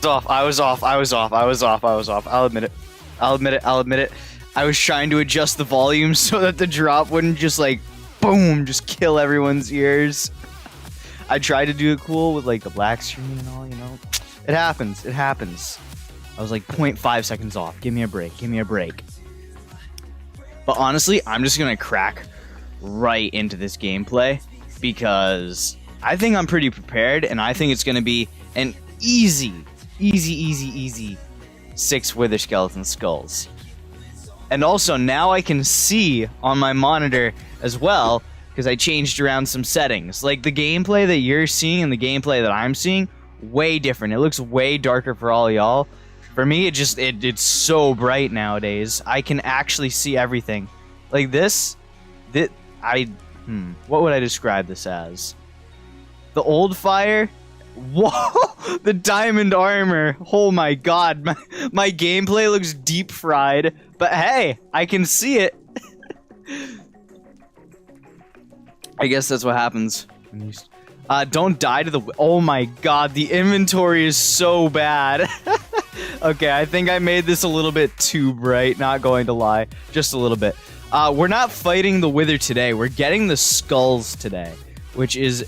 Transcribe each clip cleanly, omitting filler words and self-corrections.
I was off. I'll admit it. I'll admit it. I was trying to adjust the volume so that the drop wouldn't just like, boom, just kill everyone's ears. I tried to do it cool with like the black screen and all, you know. It happens. It happens. I was like 0.5 seconds off. Give me a break. Give me a break. But honestly, I'm just going to crack right into this gameplay because I think I'm pretty prepared and I think it's going to be an easy 6 Wither Skeleton Skulls. And also now I can see on my monitor as well because I changed around some settings. Like the gameplay that you're seeing and the gameplay that I'm seeing, way different. It looks way darker for all y'all. For me, it's so bright nowadays. I can actually see everything. Like this, what would I describe this as? The old fire? Whoa! The diamond armor! Oh my god, my gameplay looks deep fried, but hey, I can see it. I guess that's what happens. Don't die to the... Oh my god, the inventory is so bad. Okay, I think I made this a little bit too bright, not going to lie. Just a little bit. We're not fighting the Wither today. We're getting the skulls today, which is,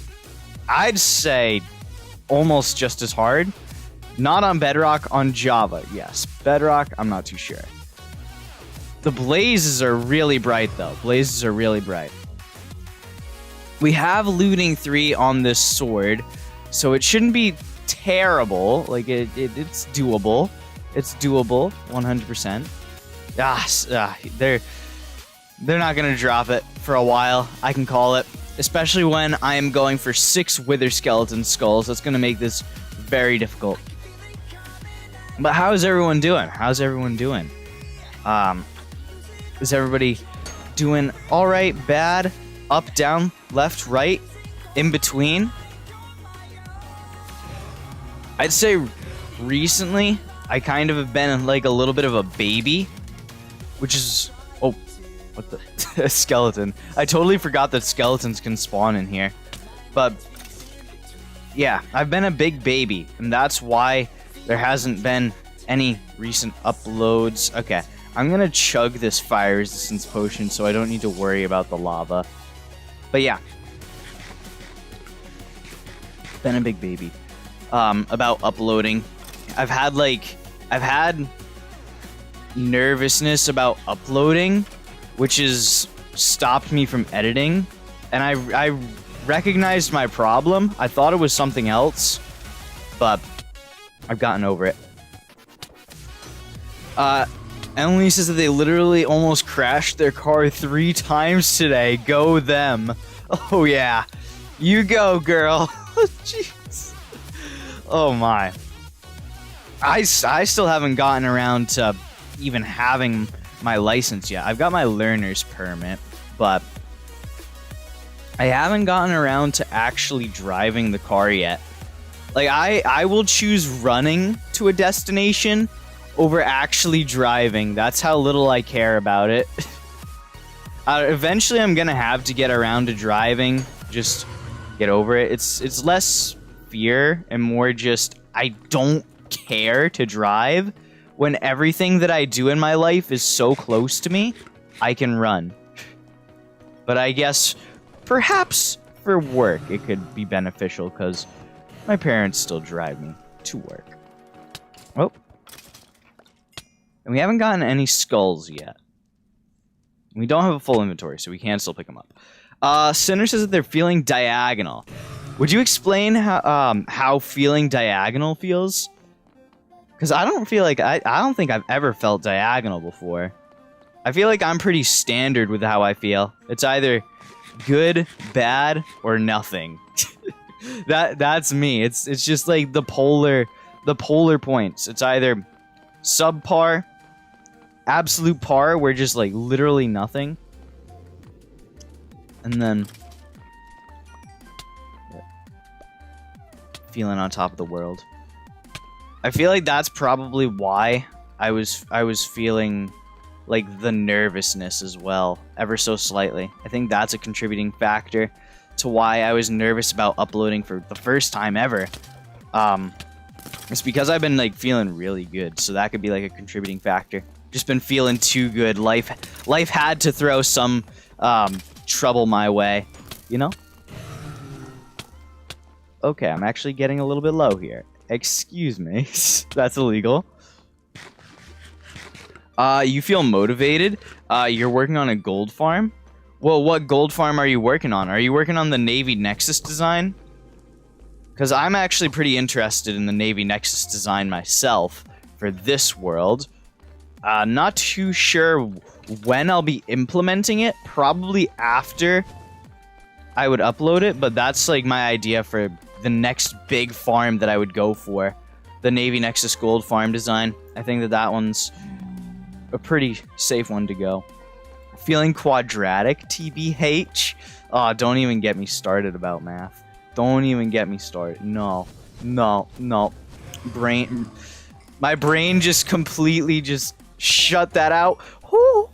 I'd say, almost just as hard. Not on Bedrock, on Java. Yes, Bedrock, I'm not too sure. The blazes are really bright, though. Blazes are really bright. We have looting 3 on this sword, so it shouldn't be terrible. Like, it's doable. It's doable, 100%. They're not going to drop it for a while. I can call it. Especially when I am going for 6 Wither Skeleton Skulls. That's going to make this very difficult. But how's everyone doing? How's everyone doing? Is everybody doing alright, bad, up, down, left, right, in between? I'd say recently, I kind of have been like a little bit of a baby, which is... Oh, what the... A skeleton. I totally forgot that skeletons can spawn in here. But, yeah, I've been a big baby, and that's why there hasn't been any recent uploads. Okay, I'm gonna chug this fire resistance potion so I don't need to worry about the lava. But yeah, been a big baby. About uploading. I've had nervousness about uploading, which has stopped me from editing, and I recognized my problem. I thought it was something else, but I've gotten over it. Emily says that they literally almost crashed their car 3 times today. Go them. Oh yeah. You go, girl. Jeez. Oh my. I still haven't gotten around to even having my license yet. I've got my learner's permit, but I haven't gotten around to actually driving the car yet. Like, I will choose running to a destination over actually driving. That's how little I care about it. Eventually, I'm gonna have to get around to driving. Just get over it. It's less fear and more just I don't care to drive when everything that I do in my life is so close to me. I can run. But I guess perhaps for work it could be beneficial because my parents still drive me to work. Oh. And we haven't gotten any skulls yet. We don't have a full inventory, so we can still pick them up. Sinner says that they're feeling diagonal. Would you explain how feeling diagonal feels? Because I don't feel like I don't think I've ever felt diagonal before. I feel like I'm pretty standard with how I feel. It's either good, bad, or nothing. That's me. It's just like the polar points. It's either subpar, absolute par, where just like literally nothing, and then feeling on top of the world. I feel like that's probably why I was feeling like the nervousness as well, ever so slightly. I think that's a contributing factor to why I was nervous about uploading for the first time ever. It's because I've been like feeling really good, so that could be like a contributing factor. Just been feeling too good. Life had to throw some trouble my way, you know? Okay, I'm actually getting a little bit low here. Excuse me. That's illegal. You feel motivated? You're working on a gold farm? Well, what gold farm are you working on? Are you working on the Navy Nexus design? Because I'm actually pretty interested in the Navy Nexus design myself for this world. Not too sure when I'll be implementing it. Probably after I would upload it, but that's like my idea for the next big farm that I would go for. The Navy Nexus Gold Farm design. I think that one's a pretty safe one to go. Feeling quadratic, TBH? Oh, don't even get me started about math. Don't even get me started. No. No. No. My brain just completely just shut that out. Whew.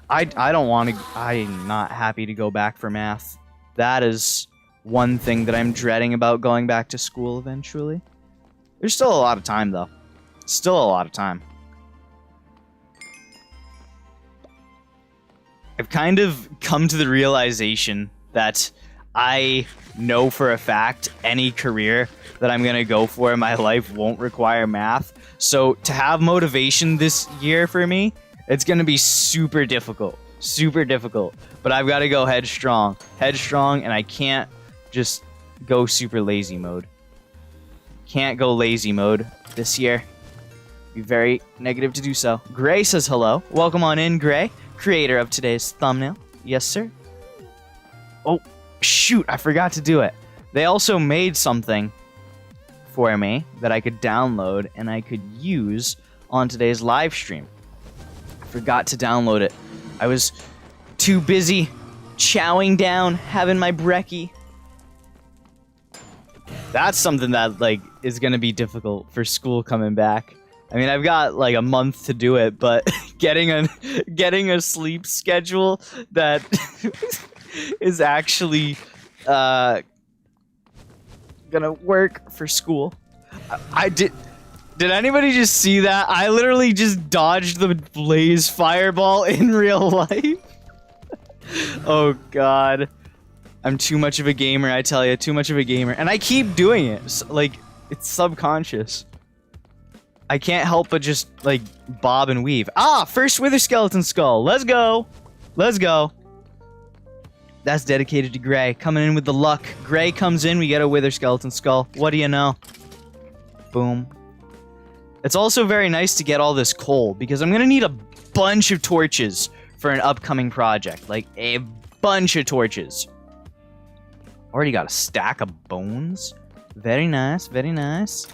I don't want to... I'm not happy to go back for math. That is one thing that I'm dreading about going back to school eventually. There's still a lot of time, though. Still a lot of time. I've kind of come to the realization that I know for a fact any career that I'm going to go for in my life won't require math. So to have motivation this year for me, it's going to be super difficult. Super difficult. But I've got to go headstrong. Headstrong, and I can't just go super lazy mode. Can't go lazy mode this year. Be very negative to do so. Gray says hello. Welcome on in, Gray. Creator of today's thumbnail. Yes, sir. Oh, shoot. I forgot to do it. They also made something for me that I could download and I could use on today's live stream. I forgot to download it. I was too busy chowing down, having my brekkie. That's something that, like, is going to be difficult for school coming back. I mean, I've got like a month to do it, but getting a sleep schedule that is actually gonna work for school. I did anybody just see that? I literally just dodged the blaze fireball in real life. Oh god. I'm too much of a gamer, I tell you, too much of a gamer. And I keep doing it. So, like, it's subconscious. I can't help but just, like, bob and weave. Ah, first wither skeleton skull. Let's go. Let's go. That's dedicated to Gray. Coming in with the luck. Gray comes in, we get a wither skeleton skull. What do you know? Boom. It's also very nice to get all this coal, because I'm going to need a bunch of torches for an upcoming project. Like, a bunch of torches. Already got a stack of bones. Very nice, very nice.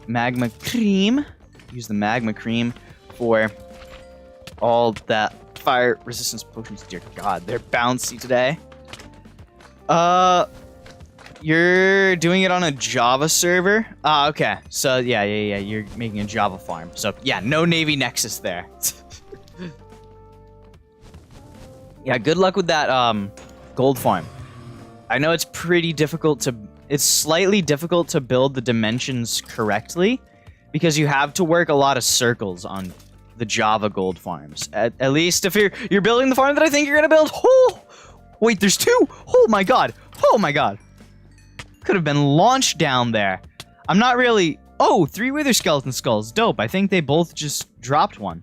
Magma cream. Use the magma cream for all that fire resistance potions. Dear God, they're bouncy today. You're doing it on a Java server? Ah, okay. So yeah. You're making a Java farm. So yeah, no Navy Nexus there. Yeah, good luck with that gold farm. I know it's pretty difficult to... It's slightly difficult to build the dimensions correctly because you have to work a lot of circles on the Java gold farms. At least if you're building the farm that I think you're gonna build. Oh, wait, there's two. Oh my god. Oh my god. Could have been launched down there. I'm not really... Oh, 3 wither skeleton skulls. Dope. I think they both just dropped one.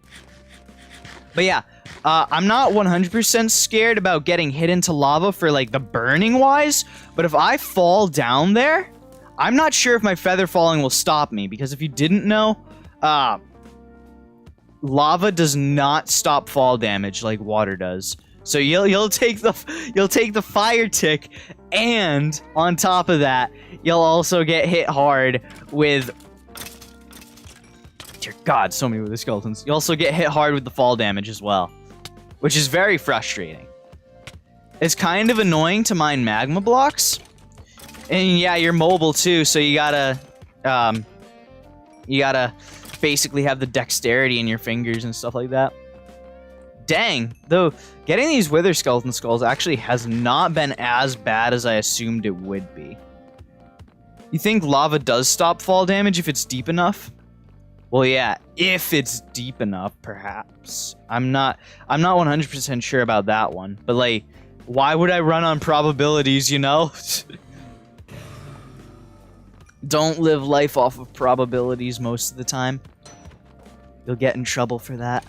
But yeah, I'm not 100% scared about getting hit into lava for, like, the burning wise, but if I fall down there, I'm not sure if my feather falling will stop me, because if you didn't know, lava does not stop fall damage like water does. So you'll take the fire tick, and on top of that, you'll also get hit hard with... Dear God, so many wither skeletons. You also get hit hard with the fall damage as well, which is very frustrating. It's kind of annoying to mine magma blocks, and yeah, you're mobile too, so you gotta basically have the dexterity in your fingers and stuff like that. Dang, though, getting these wither skeleton skulls actually has not been as bad as I assumed it would be. You think lava does stop fall damage if it's deep enough? Well, yeah, if it's deep enough, perhaps. I'm not 100% sure about that one. But, like, why would I run on probabilities, you know? Don't live life off of probabilities most of the time. You'll get in trouble for that.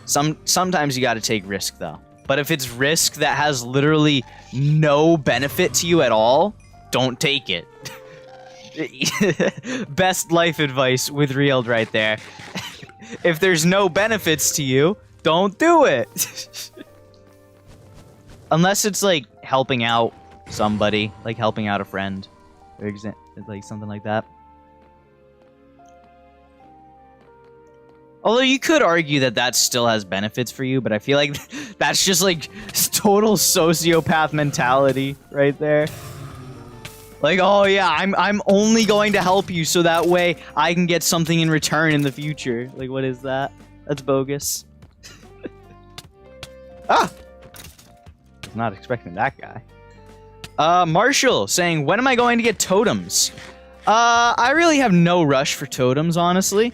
Sometimes you gotta take risk, though. But if it's risk that has literally no benefit to you at all, don't take it. Best life advice with Reeled right there. If there's no benefits to you, don't do it. Unless it's like helping out somebody, like helping out a friend, or like something like that. Although you could argue that that still has benefits for you, but I feel like that's just like total sociopath mentality right there. Like, oh yeah, I'm only going to help you so that way I can get something in return in the future. Like, what is that? That's bogus. Ah! Was not expecting that guy. Marshall saying, when am I going to get totems? I really have no rush for totems, honestly.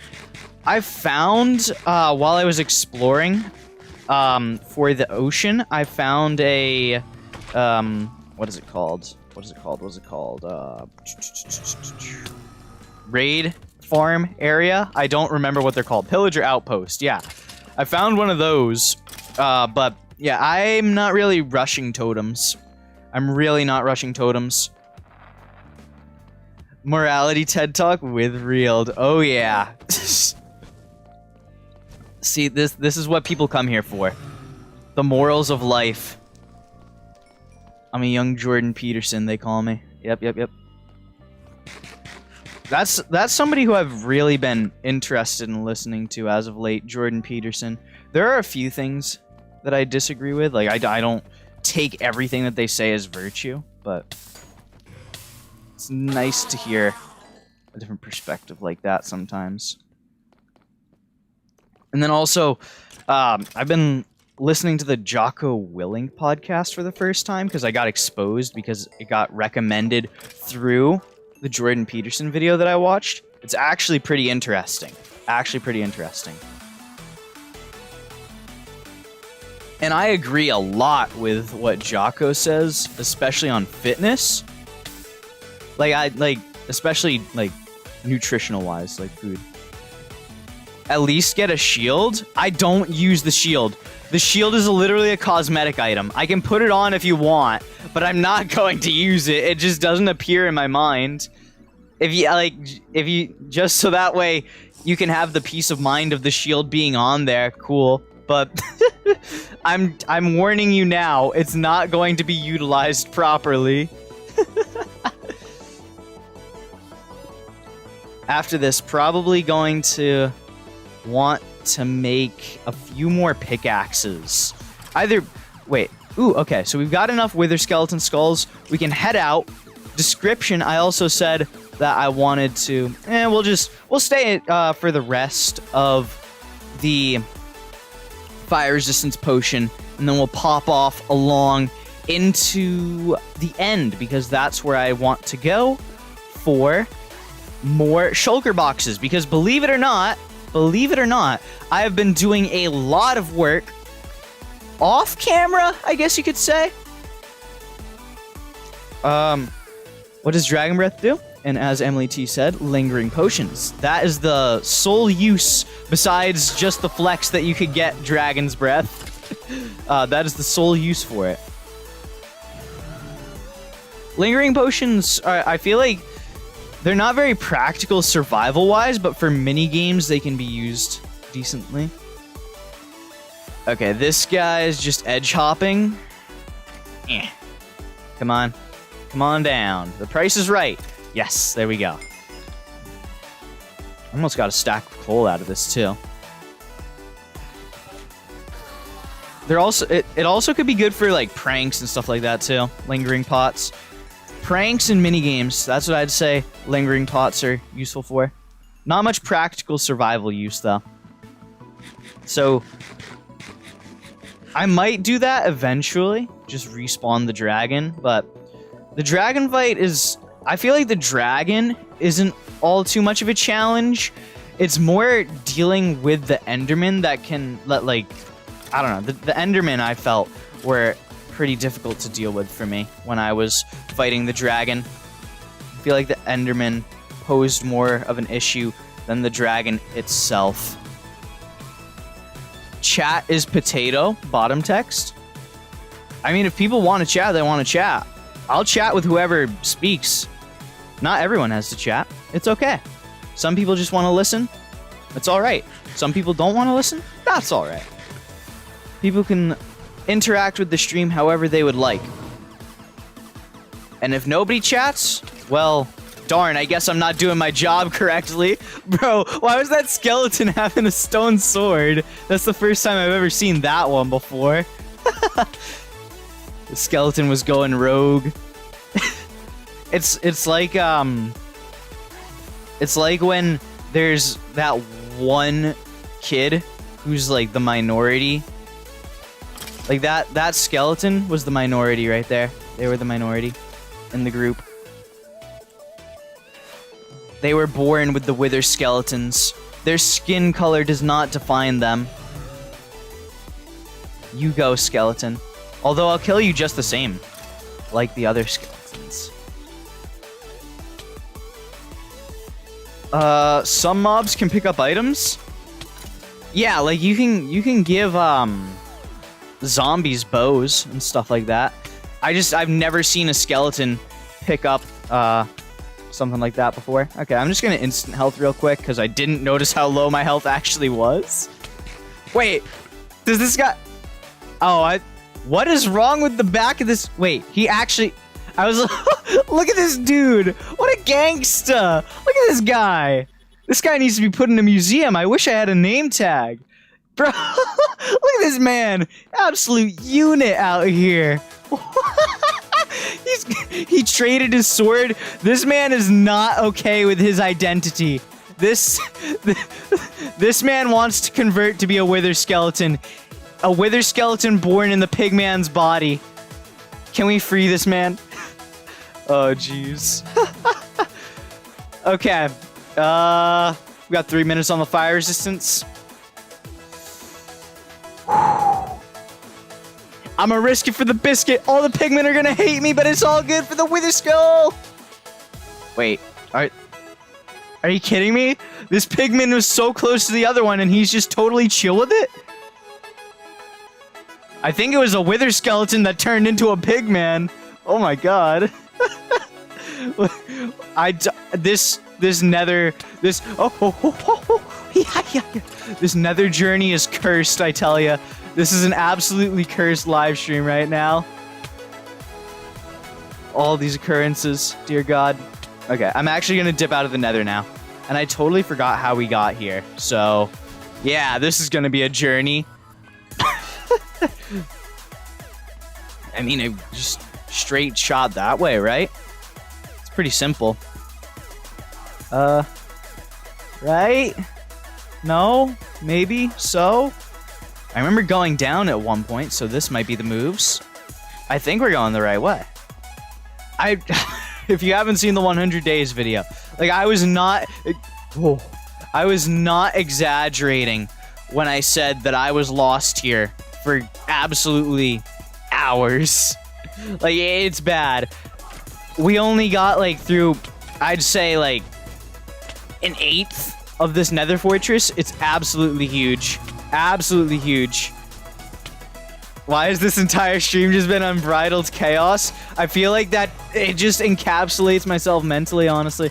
I found, while I was exploring, for the ocean, I found a, what is it called? Raid farm area. I don't remember what they're called. Pillager outpost. Yeah, I found one of those. But yeah, I'm not really rushing totems. I'm really not rushing totems. Morality TED Talk with Reeled. Oh yeah. See, this is what people come here for. The morals of life. I'm a young Jordan Peterson, they call me. Yep. That's somebody who I've really been interested in listening to as of late, Jordan Peterson. There are a few things that I disagree with. Like, I don't take everything that they say as virtue, but it's nice to hear a different perspective like that sometimes. And then also, I've been listening to the Jocko Willink podcast for the first time because I got exposed because it got recommended through the Jordan Peterson video that I watched. It's actually pretty interesting. And I agree a lot with what Jocko says, especially on fitness. Especially nutritional wise, like food. At least get a shield. I don't use the shield. The shield is literally a cosmetic item. I can put it on if you want, but I'm not going to use it. It just doesn't appear in my mind. If you just so that way you can have the peace of mind of the shield being on there, cool. But I'm warning you now, it's not going to be utilized properly. After this, probably going to want to make a few more pickaxes. Okay, so we've got enough wither skeleton skulls. We can head out. Description, I also said that I wanted to, we'll stay for the rest of the fire resistance potion, and then we'll pop off along into the end, because that's where I want to go for more shulker boxes, because believe it or not, I have been doing a lot of work off camera, I guess you could say. What does Dragon Breath do? And as Emily T said, lingering potions. That is the sole use, besides just the flex that you could get Dragon's Breath. That is the sole use for it. Lingering potions, I feel like they're not very practical survival-wise, but for mini-games, they can be used decently. Okay, this guy is just edge-hopping. Come on. Come on down. The price is right. Yes, there we go. Almost got a stack of coal out of this, too. It also could be good for, like, pranks and stuff like that, too. Lingering pots. Pranks and minigames, that's what I'd say lingering pots are useful for. Not much practical survival use, though. So, I might do that eventually. Just respawn the dragon, but the dragon fight is I feel like the dragon isn't all too much of a challenge. It's more dealing with the Enderman that can let, like, I don't know. The Enderman I felt were pretty difficult to deal with for me when I was fighting the dragon. I feel like the Enderman posed more of an issue than the dragon itself. Chat is potato, bottom text. I mean, if people want to chat, they want to chat. I'll chat with whoever speaks. Not everyone has to chat. It's okay. Some people just want to listen. It's alright. Some people don't want to listen. That's alright. People can interact with the stream however they would like. And if nobody chats, well, darn, I guess I'm not doing my job correctly. Bro, why was that skeleton having a stone sword? That's the first time I've ever seen that one before. The skeleton was going rogue. It's like when there's that one kid who's like the minority. Like that skeleton was the minority right there. They were the minority in the group. They were born with the wither skeletons. Their skin color does not define them. You go, skeleton. Although I'll kill you just the same, like the other skeletons. Some mobs can pick up items. Yeah, like you can give zombies bows and stuff like that. I've never seen a skeleton pick up something like that before. Okay, I'm just gonna instant health real quick because I didn't notice how low my health actually was. Wait, does this guy? Oh, what is wrong with the back of this? Wait, he actually... I was... Look at this dude. What a gangsta. Look at this guy. This guy needs to be put in a museum. I wish I had a name tag. Bro, look at this man. Absolute unit out here. He traded his sword. This man is not okay with his identity. This man wants to convert to be a wither skeleton. A wither skeleton born in the pigman's body. Can we free this man? Oh, jeez. Okay. We got 3 minutes on the fire resistance. I'm gonna risk it for the biscuit. All the pigmen are gonna hate me, but it's all good for the wither skull. Wait. Are you kidding me? This pigman was so close to the other one, and he's just totally chill with it? I think it was a wither skeleton that turned into a pigman. Oh my god. This nether journey is cursed, I tell ya. This is an absolutely cursed live stream right now. All these occurrences, dear god. Okay, I'm actually gonna dip out of the nether now. And I totally forgot how we got here. So, yeah, this is gonna be a journey. I mean, I just straight shot that way, right? It's pretty simple. Right? No? Maybe? So? I remember going down at one point, so this might be the moves. I think we're going the right way. If you haven't seen the 100 days video, like I was not exaggerating when I said that I was lost here for absolutely hours. Like, it's bad. We only got like through, I'd say like an eighth of this nether fortress. It's absolutely huge. Absolutely huge. Why has this entire stream just been unbridled chaos? I feel like that it just encapsulates myself mentally, honestly.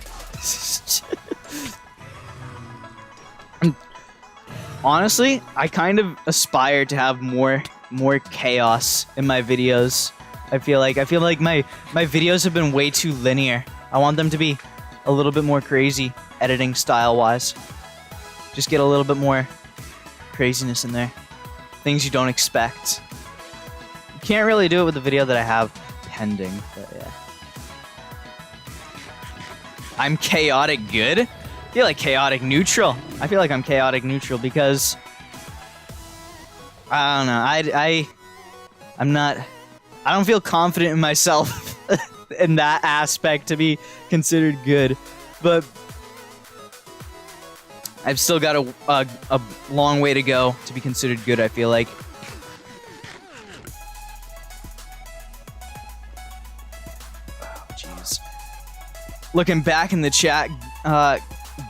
Honestly, I kind of aspire to have more chaos in my videos. I feel like my videos have been way too linear. I want them to be a little bit more crazy, editing style wise. Just get a little bit more craziness in there. Things you don't expect. You can't really do it with the video that I have pending, but yeah. I'm chaotic good? I feel like chaotic neutral. I feel like I'm chaotic neutral because I don't know. I don't feel confident in myself. in that aspect to be considered good. But I've still got a long way to go to be considered good, I feel like. Oh, jeez. Looking back in the chat,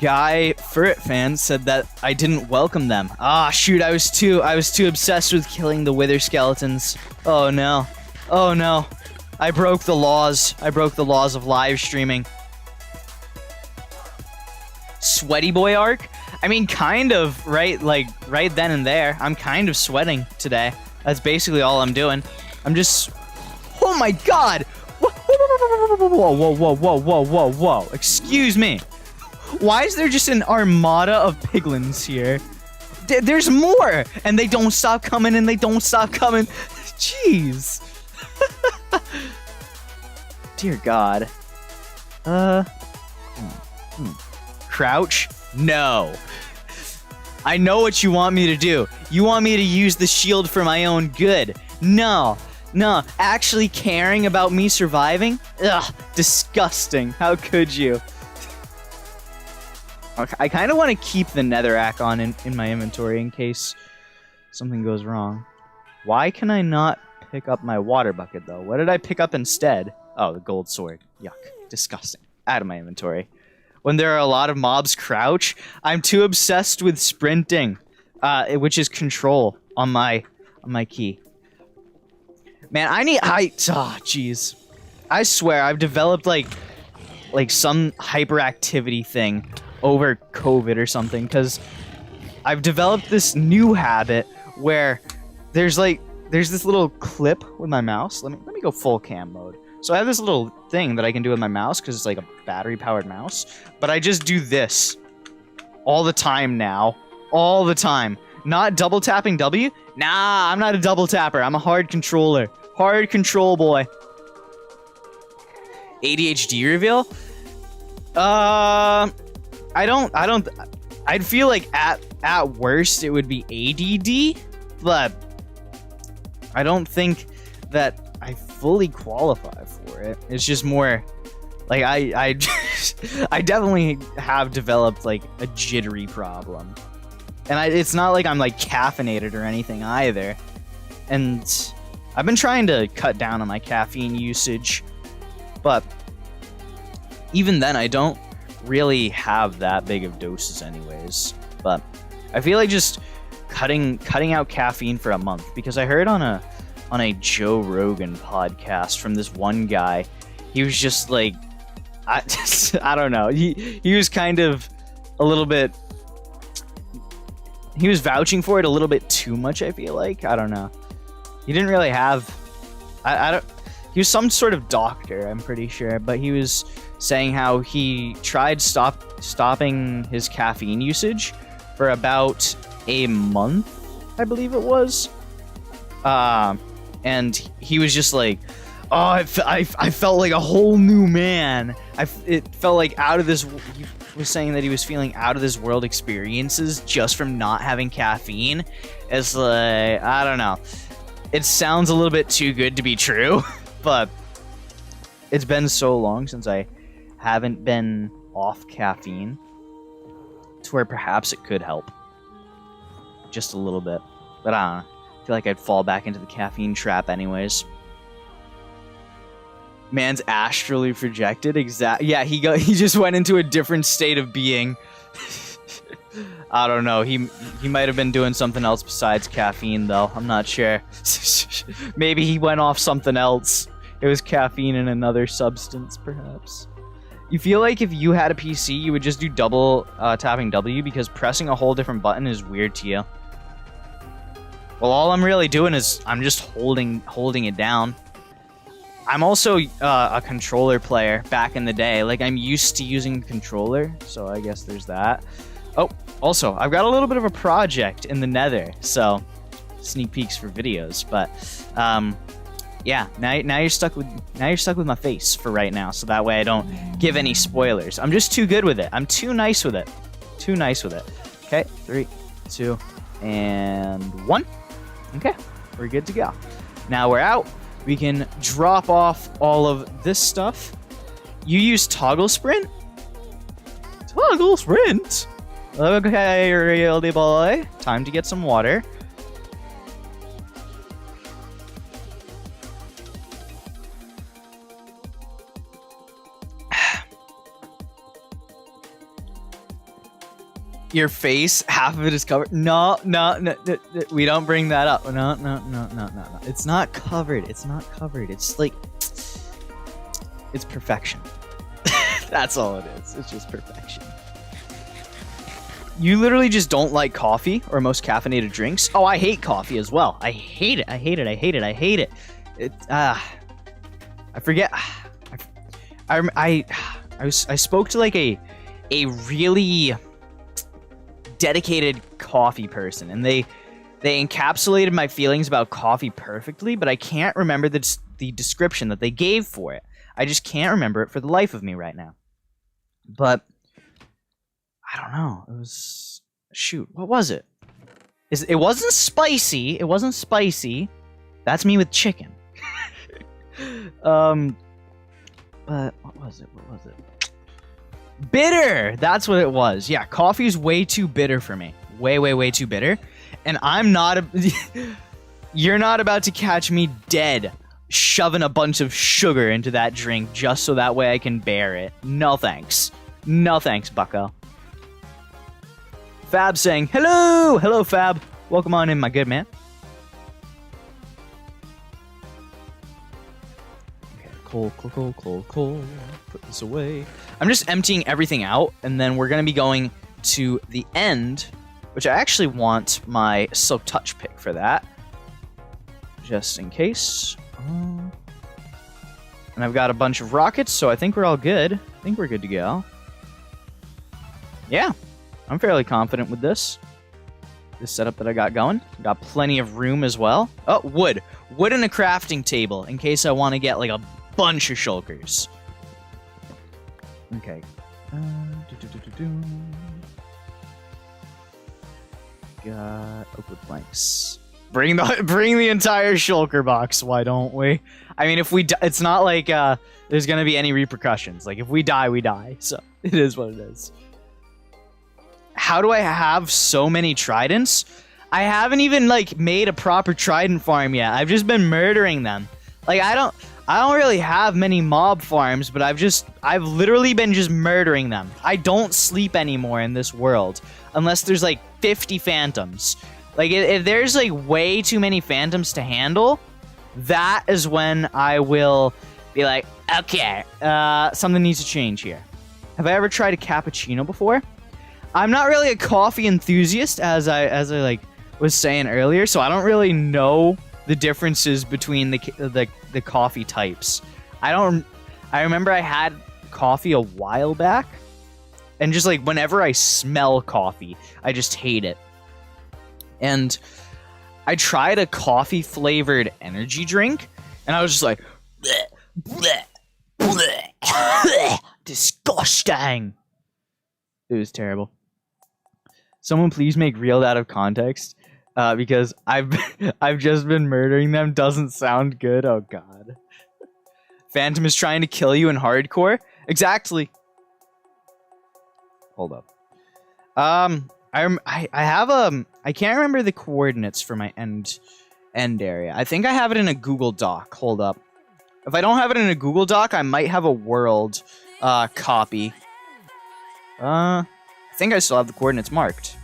Guy Furret fan said that I didn't welcome them. Ah, shoot, I was too obsessed with killing the wither skeletons. Oh no. Oh no. I broke the laws. I broke the laws of live streaming. Sweaty boy arc? I mean, kind of, right? Like, right then and there. I'm kind of sweating today. That's basically all I'm doing. I'm just... Oh my god! Whoa, whoa, whoa, whoa, whoa, whoa, whoa, whoa. Excuse me. Why is there just an armada of piglins here? There's more! And they don't stop coming, and they don't stop coming. Jeez. Dear God. Crouch? No. I know what you want me to do. You want me to use the shield for my own good. No. No. Actually caring about me surviving? Ugh. Disgusting. How could you? Okay, I kind of want to keep the netherrack on in my inventory in case something goes wrong. Why can I not pick up my water bucket, though? What did I pick up instead? Oh, the gold sword. Yuck. Disgusting. Out of my inventory. When there are a lot of mobs crouch, I'm too obsessed with sprinting, which is control on my key. Man, jeez. I swear, I've developed like some hyperactivity thing over COVID or something, because I've developed this new habit where there's this little clip with my mouse. Let me go full cam mode. So I have this little thing that I can do with my mouse because it's like a battery-powered mouse. But I just do this all the time now. All the time. Not double tapping W? Nah, I'm not a double tapper. I'm a hard controller. Hard control boy. ADHD reveal? I'd feel like at worst it would be ADD, but I don't think that I fully qualify for it. It's just more like I definitely have developed like a jittery problem, and it's not like I'm like caffeinated or anything either. And I've been trying to cut down on my caffeine usage, but even then I don't really have that big of doses anyways. But I feel like just cutting out caffeine for a month, because I heard on a Joe Rogan podcast from this one guy. He was just like, I don't know. He was kind of a little bit, he was vouching for it a little bit too much, I feel like. I don't know. He didn't really have, he was some sort of doctor, I'm pretty sure, but he was saying how he tried stopping his caffeine usage for about a month, I believe it was. And he was just like, oh, I felt like a whole new man. It felt like he was saying that he was feeling out of this world experiences just from not having caffeine. It's like, I don't know. It sounds a little bit too good to be true, but it's been so long since I haven't been off caffeine to where perhaps it could help. Just a little bit. But I don't know. I feel like I'd fall back into the caffeine trap anyways. Man's astrally projected. Yeah, he just went into a different state of being. I don't know. He might have been doing something else besides caffeine, though. I'm not sure. Maybe he went off something else. It was caffeine and another substance, perhaps. You feel like if you had a PC, you would just do double tapping W, because pressing a whole different button is weird to you. Well, all I'm really doing is I'm just holding it down. I'm also a controller player back in the day. Like, I'm used to using controller, so I guess there's that. Oh, also, I've got a little bit of a project in the nether, so sneak peeks for videos. But yeah, now you're stuck with my face for right now, so that way I don't give any spoilers. I'm just too good with it. I'm too nice with it. Too nice with it. Okay, 3, 2, and 1. Okay, we're good to go. Now we're out. We can drop off all of this stuff. You use toggle sprint? Toggle sprint? Okay, really boy. Time to get some water. Your face, half of it is covered. No, we don't bring that up. No. It's not covered. It's not covered. It's like, it's perfection. That's all it is. It's just perfection. You literally just don't like coffee or most caffeinated drinks. Oh, I hate coffee as well. I hate it. I hate it. I forget. I spoke to like a really dedicated coffee person, and they encapsulated my feelings about coffee perfectly, but I can't remember the description that they gave for it. I just can't remember it for the life of me right now. But I don't know. It was, shoot, what was it? It wasn't spicy. It wasn't spicy. That's me with chicken. But what was it? Bitter! That's what it was. Yeah, coffee's way too bitter for me. Way too bitter. And I'm not you're not about to catch me dead shoving a bunch of sugar into that drink just so that way I can bear it. No thanks. No thanks, bucko. Fab saying, hello! Hello, Fab. Welcome on in, my good man. Cool. Put this away. I'm just emptying everything out, and then we're going to be going to the end, which I actually want my Silk Touch pick for that, just in case. And I've got a bunch of rockets, so I think we're all good. I think we're good to go. Yeah, I'm fairly confident with this setup that I got going. Got plenty of room as well. Oh, wood and a crafting table in case I want to get like a bunch of shulkers. Okay. Got oak planks. Bring the entire shulker box. Why don't we? I mean, if we it's not like there's gonna be any repercussions. Like if we die, we die. So it is what it is. How do I have so many tridents? I haven't even like made a proper trident farm yet. I've just been murdering them. Like I don't really have many mob farms, but I've literally been just murdering them. I don't sleep anymore in this world unless there's like 50 phantoms. Like if there's like way too many phantoms to handle, that is when I will be like, okay, something needs to change here. Have I ever tried a cappuccino before? I'm not really a coffee enthusiast, as I like was saying earlier, so I don't really know the differences between the coffee types. I remember I had coffee a while back, and just like whenever I smell coffee, I just hate it. And I tried a coffee flavored energy drink, and I was just like, bleh, bleh, bleh, disgusting. It was terrible. Someone please make reeled out of context, because I've just been murdering them. Doesn't sound good. Oh god. Phantom is trying to kill you in hardcore. Exactly. Hold up. I have I can't remember the coordinates for my end area. I think I have it in a Google Doc. Hold up. If I don't have it in a Google Doc, I might have a world copy. I think I still have the coordinates marked.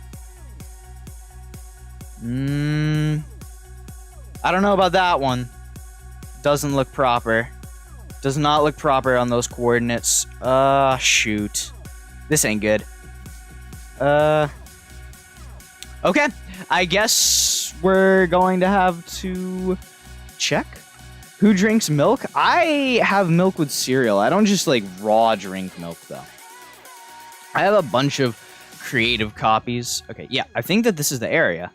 I don't know about that one. Doesn't look proper. Does not look proper on those coordinates. Shoot. This ain't good. Okay. I guess we're going to have to check. Who drinks milk? I have milk with cereal. I don't just like raw drink milk though. I have a bunch of creative copies. Okay, yeah, I think that this is the area.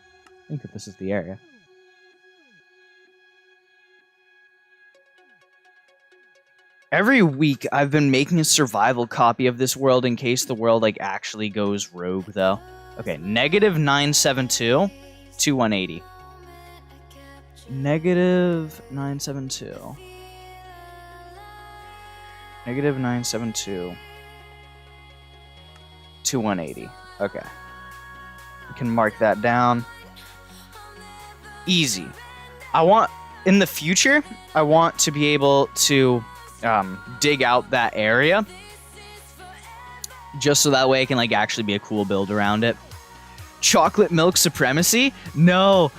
Every week, I've been making a survival copy of this world in case the world, like, actually goes rogue, though. Okay, -972 to 180. Negative 972. Negative 972 to 180. Okay. We can mark that down. Easy. In the future, I want to be able to dig out that area. Just so that way it can like actually be a cool build around it. Chocolate milk supremacy? No,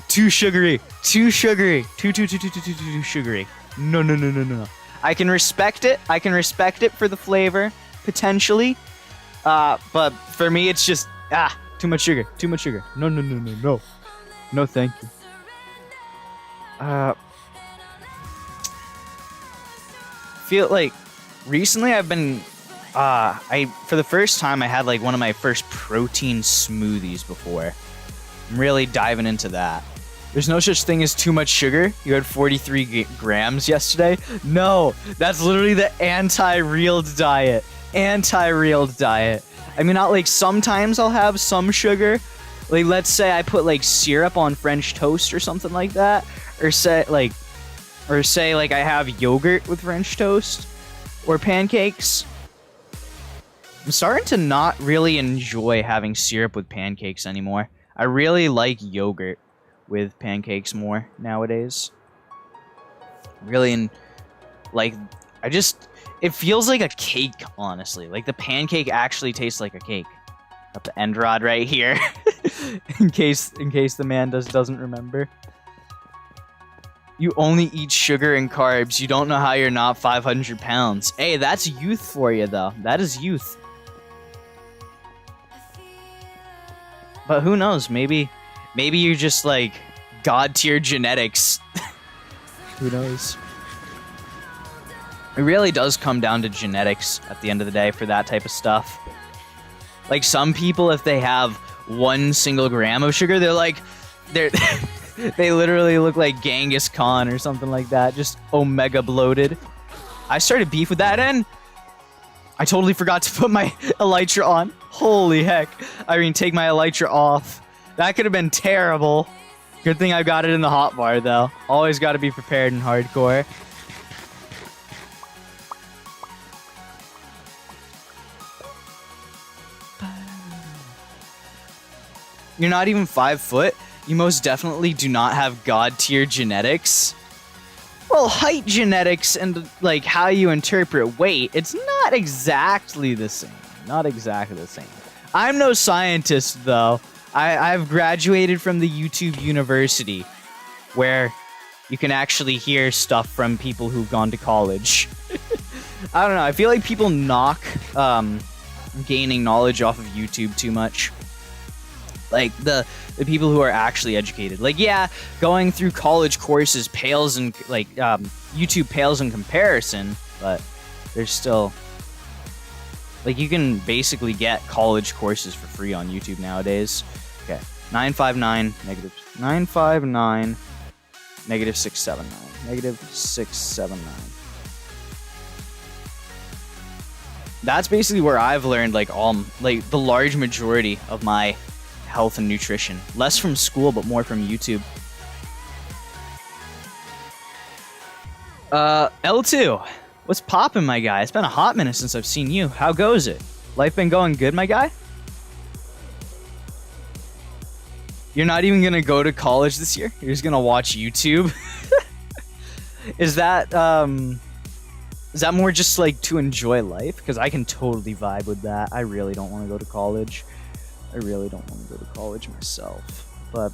too sugary. Too sugary. Too sugary. No. I can respect it. I can respect it for the flavor, potentially. But for me, it's just, too much sugar. Too much sugar. No. No, thank you. Feel like recently I've been, for the first time, I had like one of my first protein smoothies before. I'm really diving into that. There's no such thing as too much sugar. You had 43 grams yesterday. No, that's literally the anti-reeled diet. Anti-reeled diet. I mean, not like sometimes I'll have some sugar. Like, let's say I put like syrup on French toast or something like that. Or say like I have yogurt with French toast or pancakes. I'm starting to not really enjoy having syrup with pancakes anymore. I really like yogurt with pancakes more nowadays. Really, it feels like a cake, honestly. Like the pancake actually tastes like a cake. Got the end rod right here, in case the man doesn't remember. You only eat sugar and carbs. You don't know how you're not 500 pounds. Hey, that's youth for you, though. That is youth. But who knows? Maybe you're just like god tier genetics. Who knows? It really does come down to genetics at the end of the day for that type of stuff. Like some people, if they have 1 single gram of sugar, they literally look like Genghis Khan or something like that, just omega bloated. I started beef with that, and I totally forgot to put my elytra on. Holy heck. I mean, take my elytra off. That could have been terrible. Good thing I got it in the hotbar, though. Always got to be prepared in hardcore. You're not even 5 foot? You most definitely do not have god tier genetics. Well, height genetics and like how you interpret weight, it's not exactly the same. Not exactly the same. I'm no scientist, though. I've graduated from the YouTube university, where you can actually hear stuff from people who've gone to college. I don't know. I feel like people knock gaining knowledge off of YouTube too much. Like the people who are actually educated. Like, yeah, going through college courses pales in YouTube pales in comparison, but there's still like you can basically get college courses for free on YouTube nowadays. Okay, 959 negative 959 negative 679 negative 679. That's basically where I've learned like the large majority of my health and nutrition. Less from school, but more from YouTube. L2, what's poppin', my guy? It's been a hot minute since I've seen you. How goes it? Life been going good, my guy? You're not even gonna go to college this year? You're just gonna watch YouTube? Is that more just like to enjoy life? Because I can totally vibe with that. I really don't want to go to college. I really don't want to go to college myself, but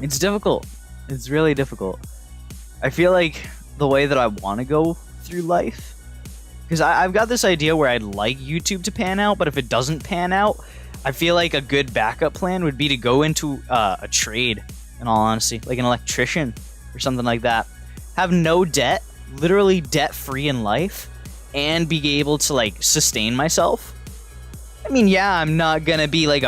it's difficult. It's really difficult. I feel like the way that I want to go through life, because I've got this idea where I'd like YouTube to pan out, but if it doesn't pan out, I feel like a good backup plan would be to go into a trade, in all honesty, like an electrician or something like that. Have no debt, literally debt-free in life, and be able to like sustain myself. I mean, yeah, I'm not gonna be like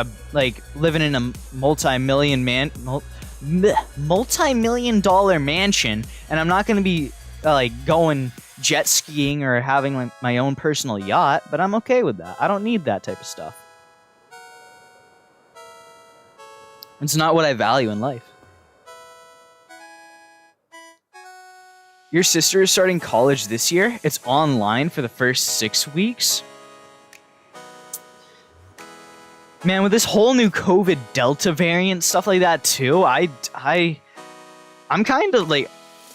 living in a multi-million-dollar mansion, and I'm not gonna be like going jet skiing or having like my own personal yacht, but I'm okay with that. I don't need that type of stuff. It's not what I value in life. Your sister is starting college this year. It's online for the first 6 weeks. Man, with this whole new COVID Delta variant, stuff like that too, I'm kind of like,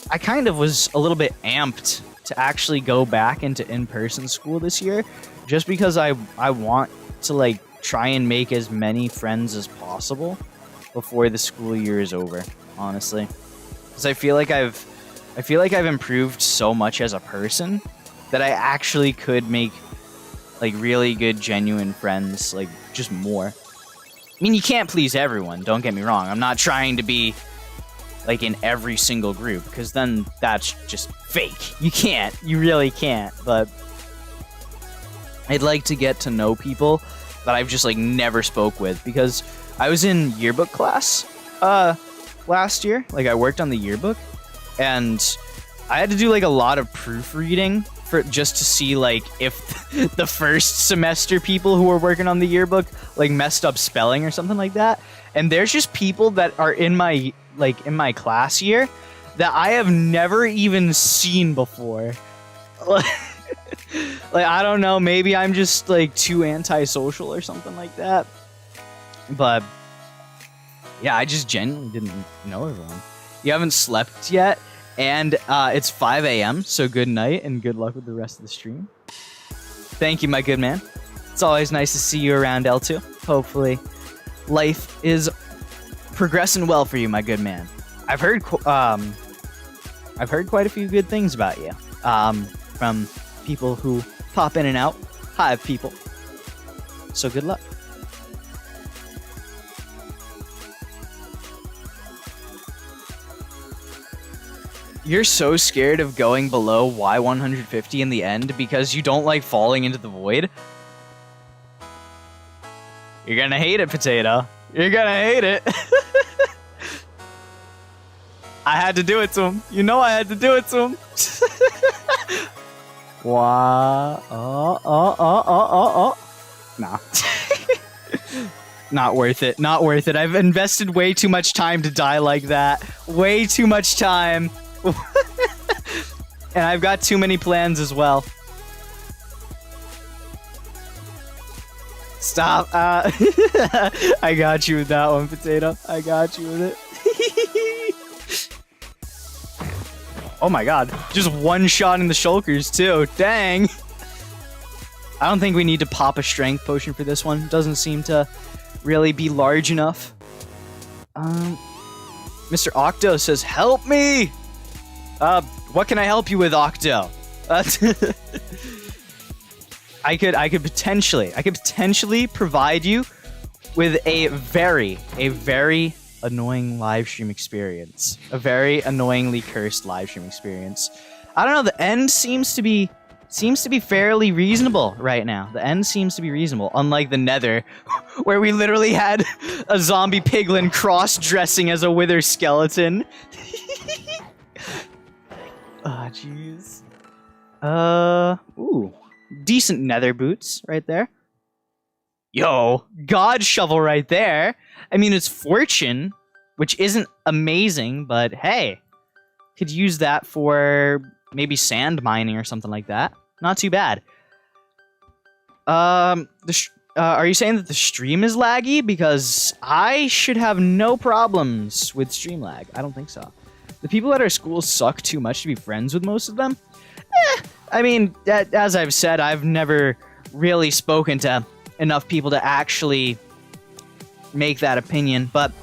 I kind of was a little bit amped to actually go back into in-person school this year, just because I want to like try and make as many friends as possible before the school year is over, honestly. Because I feel like I've improved so much as a person that I actually could make like really good, genuine friends, like just more. I mean, you can't please everyone, don't get me wrong. I'm not trying to be like in every single group, because then that's just fake. You can't, you really can't. But I'd like to get to know people that I've just like never spoke with, because I was in yearbook class last year. Like I worked on the yearbook, and I had to do like a lot of proofreading for just to see like if the first semester people who were working on the yearbook like messed up spelling or something like that. And there's just people that are in my class year that I have never even seen before. Like I don't know, maybe I'm just like too antisocial or something like that. But yeah, I just genuinely didn't know everyone. You haven't slept yet? And it's 5 a.m., so good night and good luck with the rest of the stream. Thank you, my good man. It's always nice to see you around, L2. Hopefully, life is progressing well for you, my good man. I've heard quite a few good things about you from people who pop in and out, Hive people. So good luck. You're so scared of going below Y150 in the end because you don't like falling into the void? You're gonna hate it, Potato. You're gonna hate it. I had to do it to him. You know I had to do it to him. Wow. Nah. Not worth it. Not worth it. I've invested way too much time to die like that. Way too much time. And I've got too many plans as well. Stop. I got you with that one, Potato. I got you with it. Oh my god. Just one shot in the shulkers, too. Dang. I don't think we need to pop a strength potion for this one. Doesn't seem to really be large enough. Mr. Octo says, help me! What can I help you with, Octo? I could potentially provide you with a very annoying live stream experience. A very annoyingly cursed live stream experience. I don't know, the end seems to be fairly reasonable right now. The end seems to be reasonable, unlike the Nether, where we literally had a zombie piglin cross-dressing as a wither skeleton. Ah, jeez. Ooh. Decent Nether boots right there. Yo, God shovel right there. I mean, it's fortune, which isn't amazing, but hey, could use that for maybe sand mining or something like that. Not too bad. Are you saying that the stream is laggy? Because I should have no problems with stream lag. I don't think so. The people at our school suck too much to be friends with most of them. I mean, as I've said, I've never really spoken to enough people to actually make that opinion. But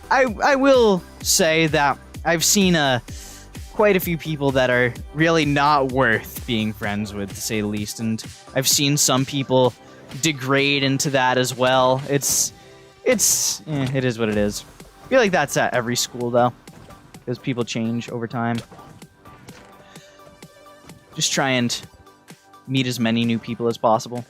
I will say that I've seen quite a few people that are really not worth being friends with, to say the least. And I've seen some people degrade into that as well. It is what it is. I feel like that's at every school, though. Because people change over time. Just try and meet as many new people as possible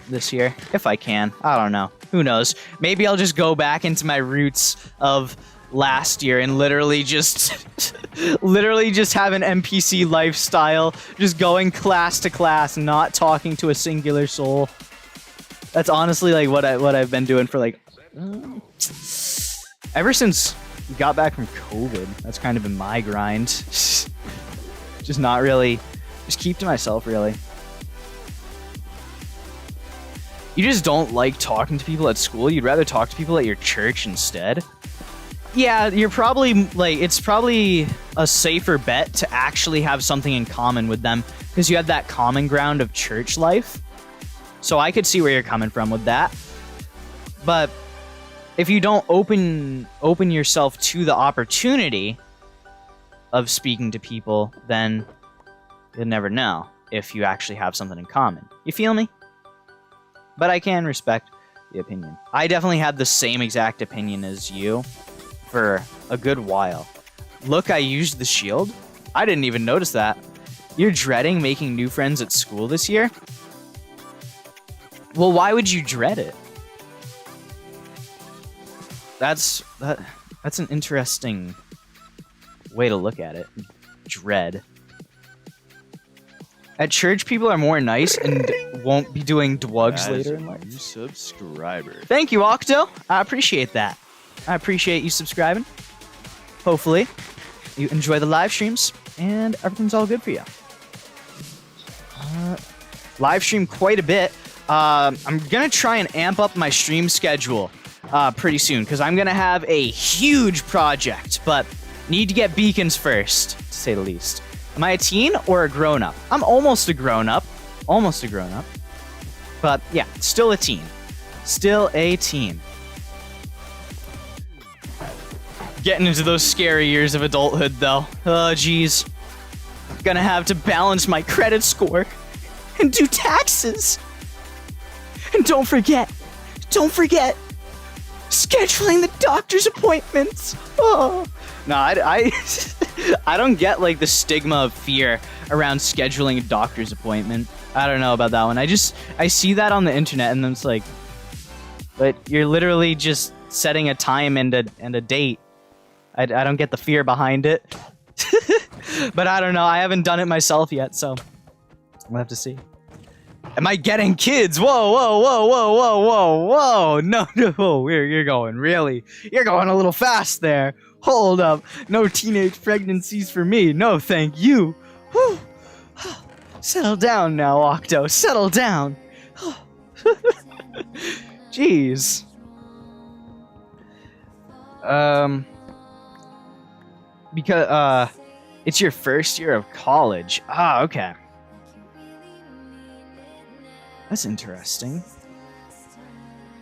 this year, if I can. I don't know. Who knows? Maybe I'll just go back into my roots of last year and literally just have an NPC lifestyle, just going class to class, not talking to a singular soul. That's honestly like what I've been doing for like ever since we got back from COVID. That's kind of been my grind. Just not really. Just keep to myself, really. You just don't like talking to people at school? You'd rather talk to people at your church instead? Yeah, you're probably, like, it's probably a safer bet to actually have something in common with them, because you have that common ground of church life. So I could see where you're coming from with that. But if you don't open yourself to the opportunity of speaking to people, then you'll never know if you actually have something in common. You feel me? But I can respect the opinion. I definitely had the same exact opinion as you for a good while. Look, I used the shield? I didn't even notice that. You're dreading making new friends at school this year? Well, why would you dread it? That's an interesting way to look at it. Dread. At church, people are more nice and won't be doing dwugs later in life. New subscriber. Thank you, Octo. I appreciate that. I appreciate you subscribing. Hopefully, you enjoy the live streams and everything's all good for you. Live stream quite a bit. I'm gonna try and amp up my stream schedule pretty soon because I'm gonna have a huge project, but need to get beacons first, to say the least. Am I a teen or a grown-up? I'm almost a grown-up. Almost a grown-up. But, yeah, still a teen. Still a teen. Getting into those scary years of adulthood, though. Oh, jeez. Gonna have to balance my credit score. And do taxes. And don't forget, scheduling the doctor's appointments. Oh. No, I don't get, like, the stigma of fear around scheduling a doctor's appointment. I don't know about that one. I see that on the internet, and then it's like, but you're literally just setting a time and a date. I don't get the fear behind it. But I don't know. I haven't done it myself yet, so we'll have to see. Am I getting kids? Whoa, whoa, whoa, whoa, whoa, whoa, whoa. No, you're going, really? You're going a little fast there. Hold up. No teenage pregnancies for me. No, thank you. Whew. Settle down now, Octo. Settle down. Jeez. Because, it's your first year of college. Ah, okay. That's interesting.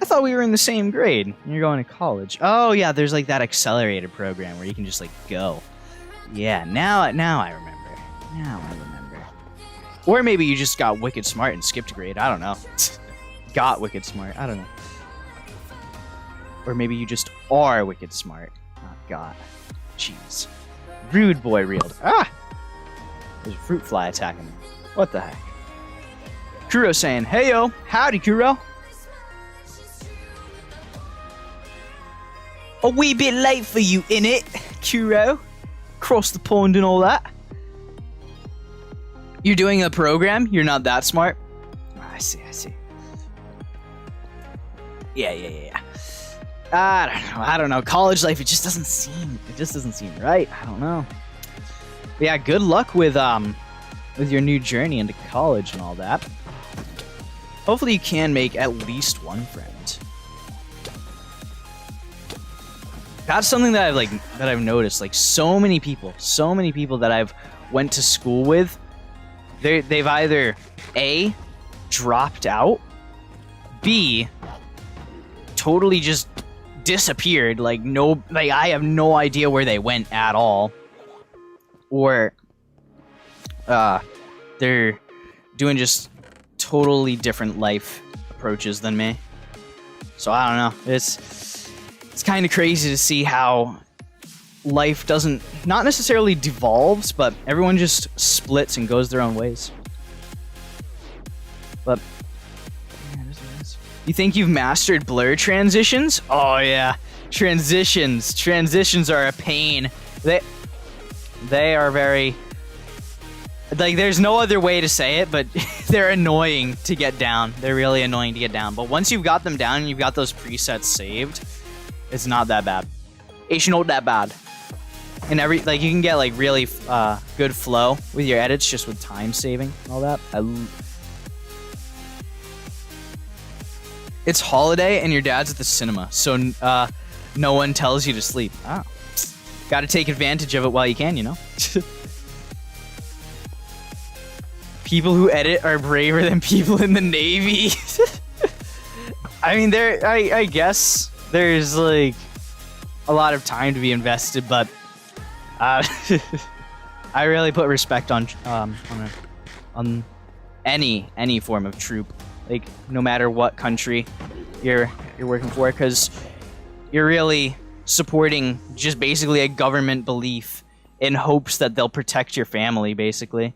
I thought we were in the same grade. And you're going to college. Oh, yeah, there's like that accelerated program where you can just like go. Yeah, now I remember. Now I remember. Or maybe you just got wicked smart and skipped a grade. I don't know. Got wicked smart. I don't know. Or maybe you just are wicked smart. Not got. Jeez. Rude boy reeled. Ah! There's a fruit fly attacking me. What the heck? Kuro saying, hey yo, howdy Kuro. A wee bit late for you, innit, Kuro? Cross the pond and all that. You're doing a program? You're not that smart? I see. Yeah. I don't know. College life, it just doesn't seem right. I don't know. But yeah, good luck with your new journey into college and all that. Hopefully you can make at least one friend. That's something that I've noticed. Like so many people that I've went to school with, they've either A, dropped out, B, totally just disappeared. Like I have no idea where they went at all, or they're doing just totally different life approaches than me. So I don't know. It's kind of crazy to see how life not necessarily devolves, but everyone just splits and goes their own ways. But you think you've mastered blur transitions? Oh yeah, transitions are a pain. They are very, like, there's no other way to say it, but they're annoying to get down. They're really annoying to get down. But once you've got them down and you've got those presets saved, it's not that bad. It's not that bad. And like you can get like really good flow with your edits just with time saving and all that. It's holiday and your dad's at the cinema, so no one tells you to sleep. Ah, got to take advantage of it while you can, you know. People who edit are braver than people in the Navy. I mean, I guess there's like a lot of time to be invested, but I really put respect on any form of troop, like no matter what country you're working for, because you're really supporting just basically a government belief in hopes that they'll protect your family, basically.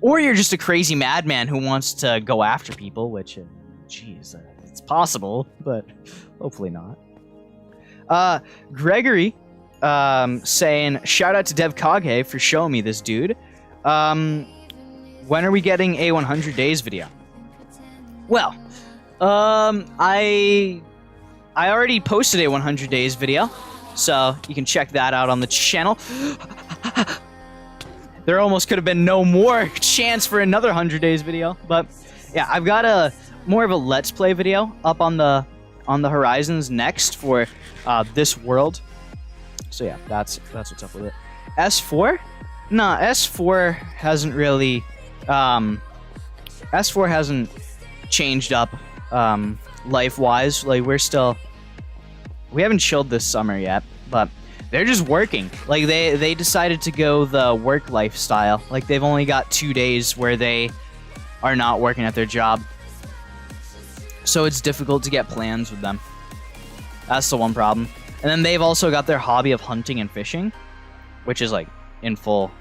Or you're just a crazy madman who wants to go after people, which, geez, it's possible, but hopefully not. Gregory saying, shout out to Dev Kage for showing me this dude. When are we getting a 100 days video? Well, I already posted a 100 days video, so you can check that out on the channel. There almost could have been no more chance for another 100 days video, but yeah, I've got more of a Let's Play video up on the horizons next for this world. So yeah, that's what's up with it. S4? Nah, S4 hasn't really S4 hasn't changed up life-wise. Like we haven't chilled this summer yet, but they're just working. Like they decided to go the work lifestyle. Like they've only got 2 days where they are not working at their job. So it's difficult to get plans with them. That's the one problem. And then they've also got their hobby of hunting and fishing, which is like in full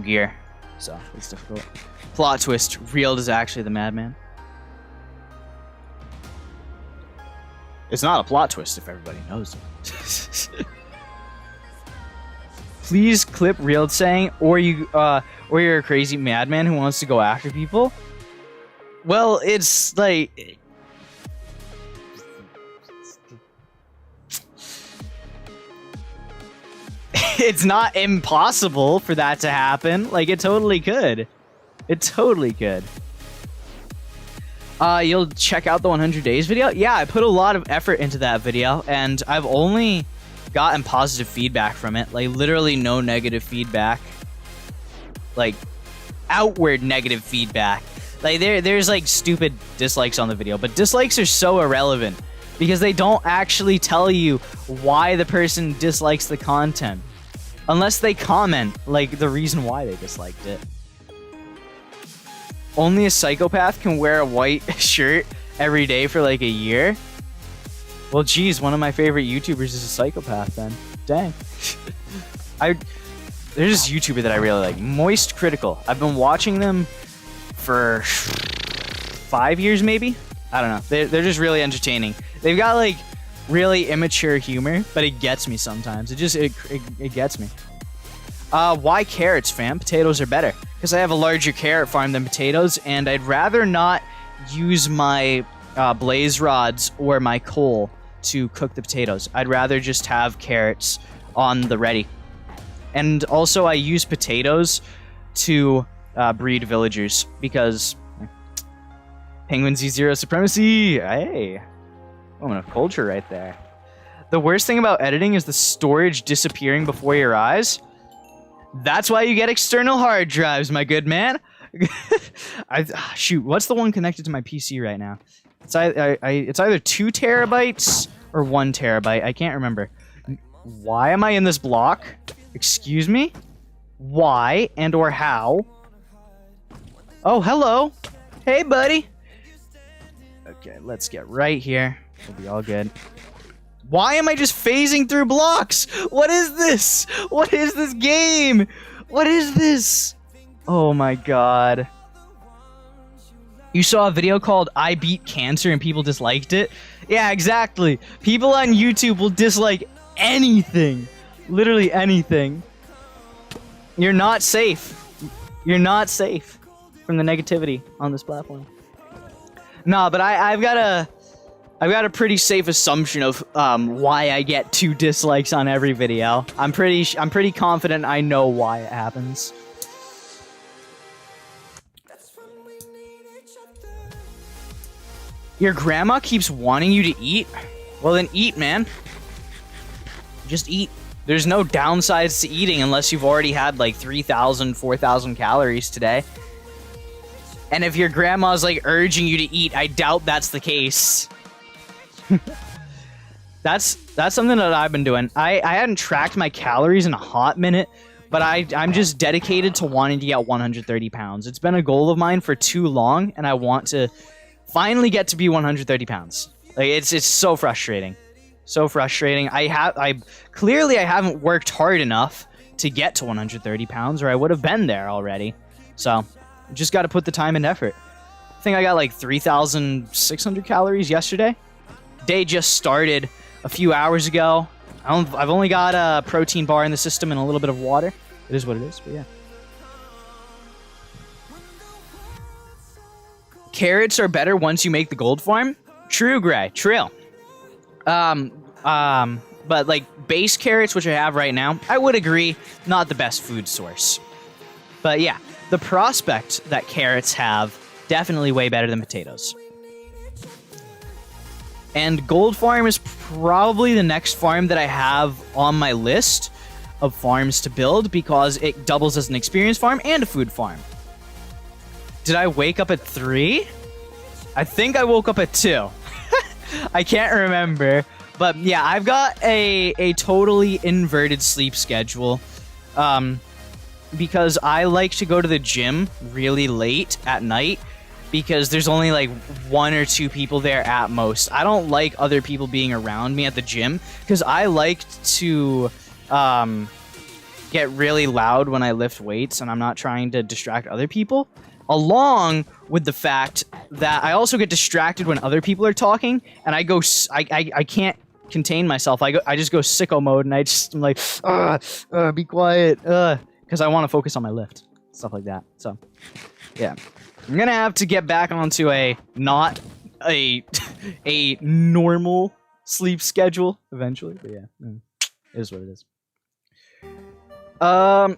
gear. So it's difficult. Plot twist, Real is actually the madman. It's not a plot twist if everybody knows it. Please clip Real saying, or you're a crazy madman who wants to go after people. Well, it's like it's not impossible for that to happen. Like it totally could. It totally could. You'll check out the 100 days video? Yeah, I put a lot of effort into that video, and I've only gotten positive feedback from it. Like, literally no negative feedback. Like, outward negative feedback. Like, there's, like, stupid dislikes on the video, but dislikes are so irrelevant because they don't actually tell you why the person dislikes the content. Unless they comment, like, the reason why they disliked it. Only a psychopath can wear a white shirt every day for like a year? Well, geez, one of my favorite YouTubers is a psychopath then. Dang. There's this YouTuber that I really like, Moist Critical. I've been watching them for 5 years maybe? I don't know. They're just really entertaining. They've got like really immature humor, but it gets me sometimes. It gets me. Why carrots, fam? Potatoes are better. Because I have a larger carrot farm than potatoes, and I'd rather not use my blaze rods or my coal to cook the potatoes. I'd rather just have carrots on the ready. And also, I use potatoes to breed villagers, because penguins Z0 supremacy! Hey! Moment of culture right there. The worst thing about editing is the storage disappearing before your eyes. That's why you get external hard drives, my good man. Shoot, what's the one connected to my PC right now? It's either 2 terabytes or 1 terabyte. I can't remember. Why am I in this block? Excuse me? Why and or how? Oh, hello. Hey, buddy. Okay, let's get right here. We'll be all good. Why am I just phasing through blocks? What is this? What is this game? What is this? Oh my god. You saw a video called I Beat Cancer and people disliked it? Yeah, exactly. People on YouTube will dislike anything. Literally anything. You're not safe. You're not safe from the negativity on this platform. Nah, but I've got I've got a pretty safe assumption of why I get 2 dislikes on every video. I'm pretty confident I know why it happens. Your grandma keeps wanting you to eat? Well then eat, man. Just eat. There's no downsides to eating unless you've already had like 3,000, 4,000 calories today. And if your grandma's like urging you to eat, I doubt that's the case. That's something that I've been doing. I hadn't tracked my calories in a hot minute, but I'm just dedicated to wanting to get 130 pounds. It's been a goal of mine for too long, and I want to finally get to be 130 pounds. Like it's so frustrating. So frustrating. I clearly haven't worked hard enough to get to 130 pounds, or I would have been there already. So, just got to put the time and effort. I think I got like 3,600 calories yesterday. Day just started a few hours ago. I've only got a protein bar in the system and a little bit of water. It is what it is, but yeah. Carrots are better once you make the gold farm. True, Gray. True. But like base carrots, which I have right now, I would agree, not the best food source. But yeah, the prospect that carrots have, definitely way better than potatoes. And gold farm is probably the next farm that I have on my list of farms to build because it doubles as an experience farm and a food farm. Did I wake up at 3? I think I woke up at 2. I can't remember. But yeah, I've got a totally inverted sleep schedule. Because I like to go to the gym really late at night because there's only like 1 or 2 people there at most. I don't like other people being around me at the gym because I like to get really loud when I lift weights and I'm not trying to distract other people. Along with the fact that I also get distracted when other people are talking and I can't contain myself. I just go sicko mode and I'm like, be quiet, because I want to focus on my lift, stuff like that. So, yeah, I'm gonna have to get back onto not a normal sleep schedule eventually. But yeah, it is what it is.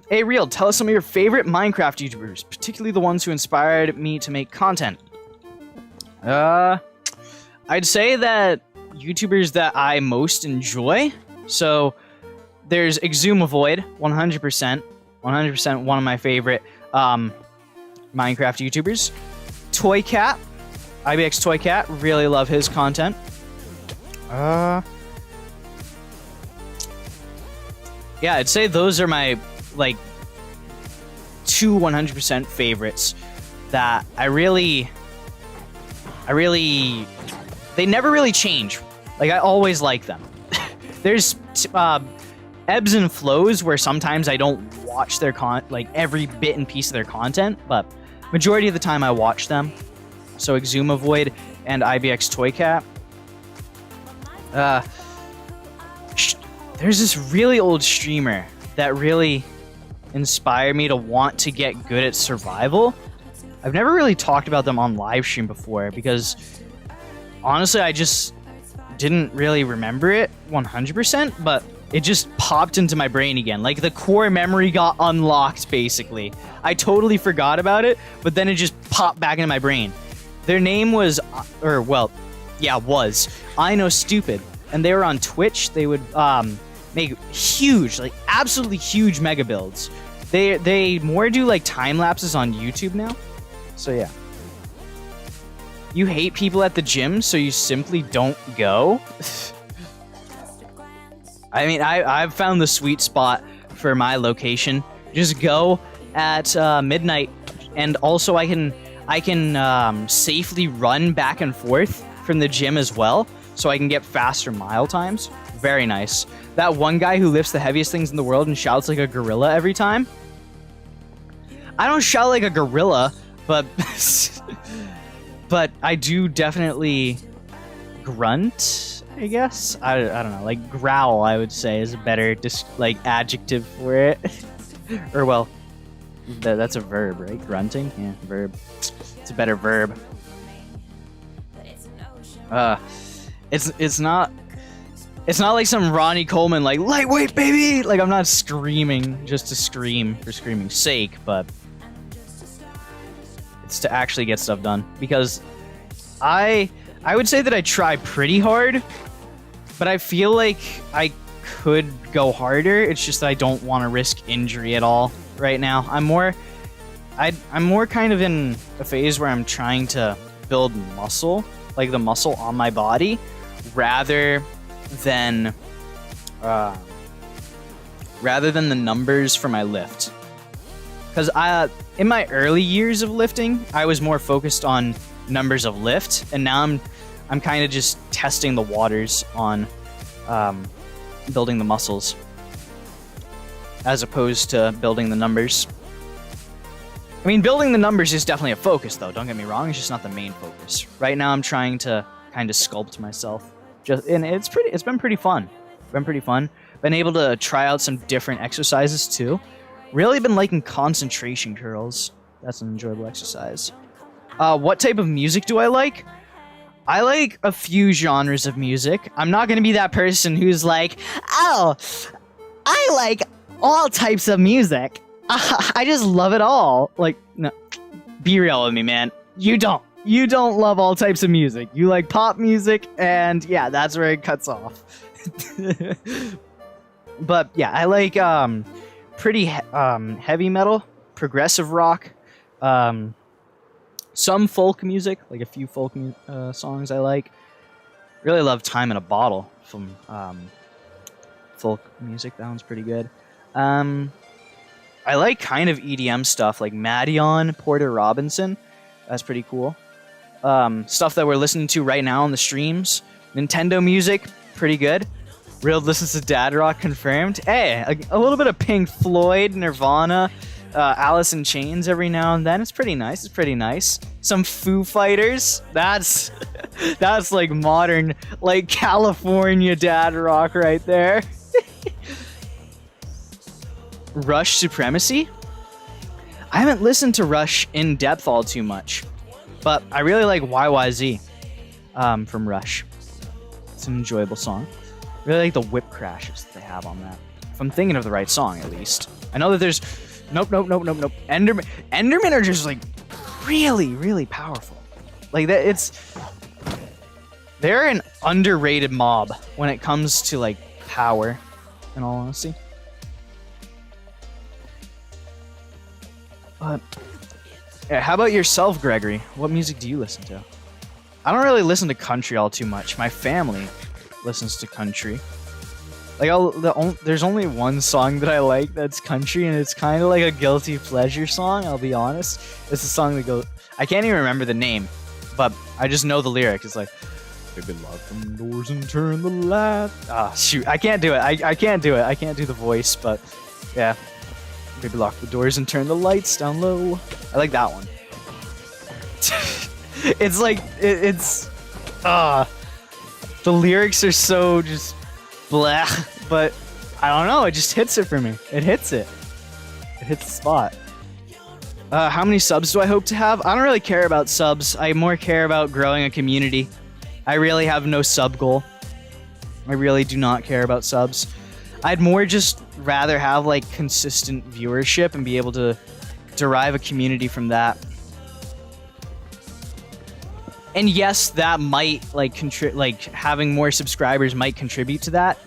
Hey, Real, tell us some of your favorite Minecraft YouTubers, particularly the ones who inspired me to make content. I'd say that YouTubers that I most enjoy. So there's Exumavoid, 100%. 100% one of my favorite Minecraft YouTubers. Toycat, IBX Toycat, really love his content. Yeah, I'd say those are my, like, 2 100% favorites that I really, they never really change. Like, I always like them. There's ebbs and flows where sometimes I don't watch their every bit and piece of their content, but majority of the time I watch them. So Exumavoid and IBX Toycat. There's this really old streamer that really inspired me to want to get good at survival. I've never really talked about them on live stream before because honestly I just didn't really remember it 100%, but it just popped into my brain again. Like the core memory got unlocked basically. I totally forgot about it, but then it just popped back into my brain. Their name was, was I Know Stupid. And they were on Twitch. They would make huge, like absolutely huge mega builds. They more do like time lapses on YouTube now. So yeah. You hate people at the gym, so you simply don't go? I mean, I've found the sweet spot for my location. Just go at midnight, and also I can safely run back and forth from the gym as well, so I can get faster mile times. Very nice. That one guy who lifts the heaviest things in the world and shouts like a gorilla every time. I don't shout like a gorilla, but but I do definitely grunt, I guess. I don't know, like growl I would say is a better adjective for it. Or well, that's a verb, right? Grunting? Yeah, verb. It's a better verb. it's not like some Ronnie Coleman like lightweight baby. Like I'm not screaming just to scream for screaming's sake, but it's to actually get stuff done. Because I would say that I try pretty hard, but I feel like I could go harder. It's just that I don't want to risk injury at all right now. I'm more kind of in a phase where I'm trying to build muscle, like the muscle on my body, rather than the numbers for my lift. Because in my early years of lifting, I was more focused on numbers of lift, and now I'm kind of just testing the waters on building the muscles as opposed to building the numbers. I mean, building the numbers is definitely a focus, though. Don't get me wrong; it's just not the main focus. Right now, I'm trying to kind of sculpt myself, and it's been pretty fun. Been able to try out some different exercises too. Really been liking concentration curls. That's an enjoyable exercise. What type of music do I like? I like a few genres of music. I'm not going to be that person who's like, oh, I like all types of music. I just love it all. Like, no, be real with me, man. You don't love all types of music. You like pop music, and yeah, that's where it cuts off. But yeah, I like pretty heavy metal, progressive rock, some folk music, like a few folk songs I like. Really love Time in a Bottle from folk music. That one's pretty good. I like kind of EDM stuff like Madeon, Porter Robinson. That's pretty cool. Stuff that we're listening to right now on the streams. Nintendo music, pretty good. Real listens to Dad Rock confirmed. Hey, a little bit of Pink Floyd, Nirvana, Alice in Chains every now and then. It's pretty nice. Some Foo Fighters. That's like modern, like California Dad Rock right there. Rush Supremacy. I haven't listened to Rush in depth all too much, but I really like YYZ from Rush. It's an enjoyable song. Really like the whip crashes that they have on that. If I'm thinking of the right song, at least. I know that there's... Nope. Enderman are just, like, really powerful. Like, they're an underrated mob when it comes to, like, power, in all honesty. But... yeah, how about yourself, Gregory? What music do you listen to? I don't really listen to country all too much. My family listens to country. Like, there's only one song that I like that's country, and it's kind of like a guilty pleasure song, I'll be honest. It's a song that goes... I can't even remember the name, but I just know the lyric. It's like, baby, lock them doors and turn the light... Ah, shoot. I can't do it. I can't do it. I can't do the voice, but yeah. Baby, lock the doors and turn the lights down low. I like that one. It's like... It's... the lyrics are so just blah, but I don't know, it just hits it for me. It hits the spot. How many subs do I hope to have? I don't really care about subs. I more care about growing a community. I really have no sub goal. I really do not care about subs. I'd more just rather have like consistent viewership and be able to derive a community from that. And yes, that might like having more subscribers might contribute to that.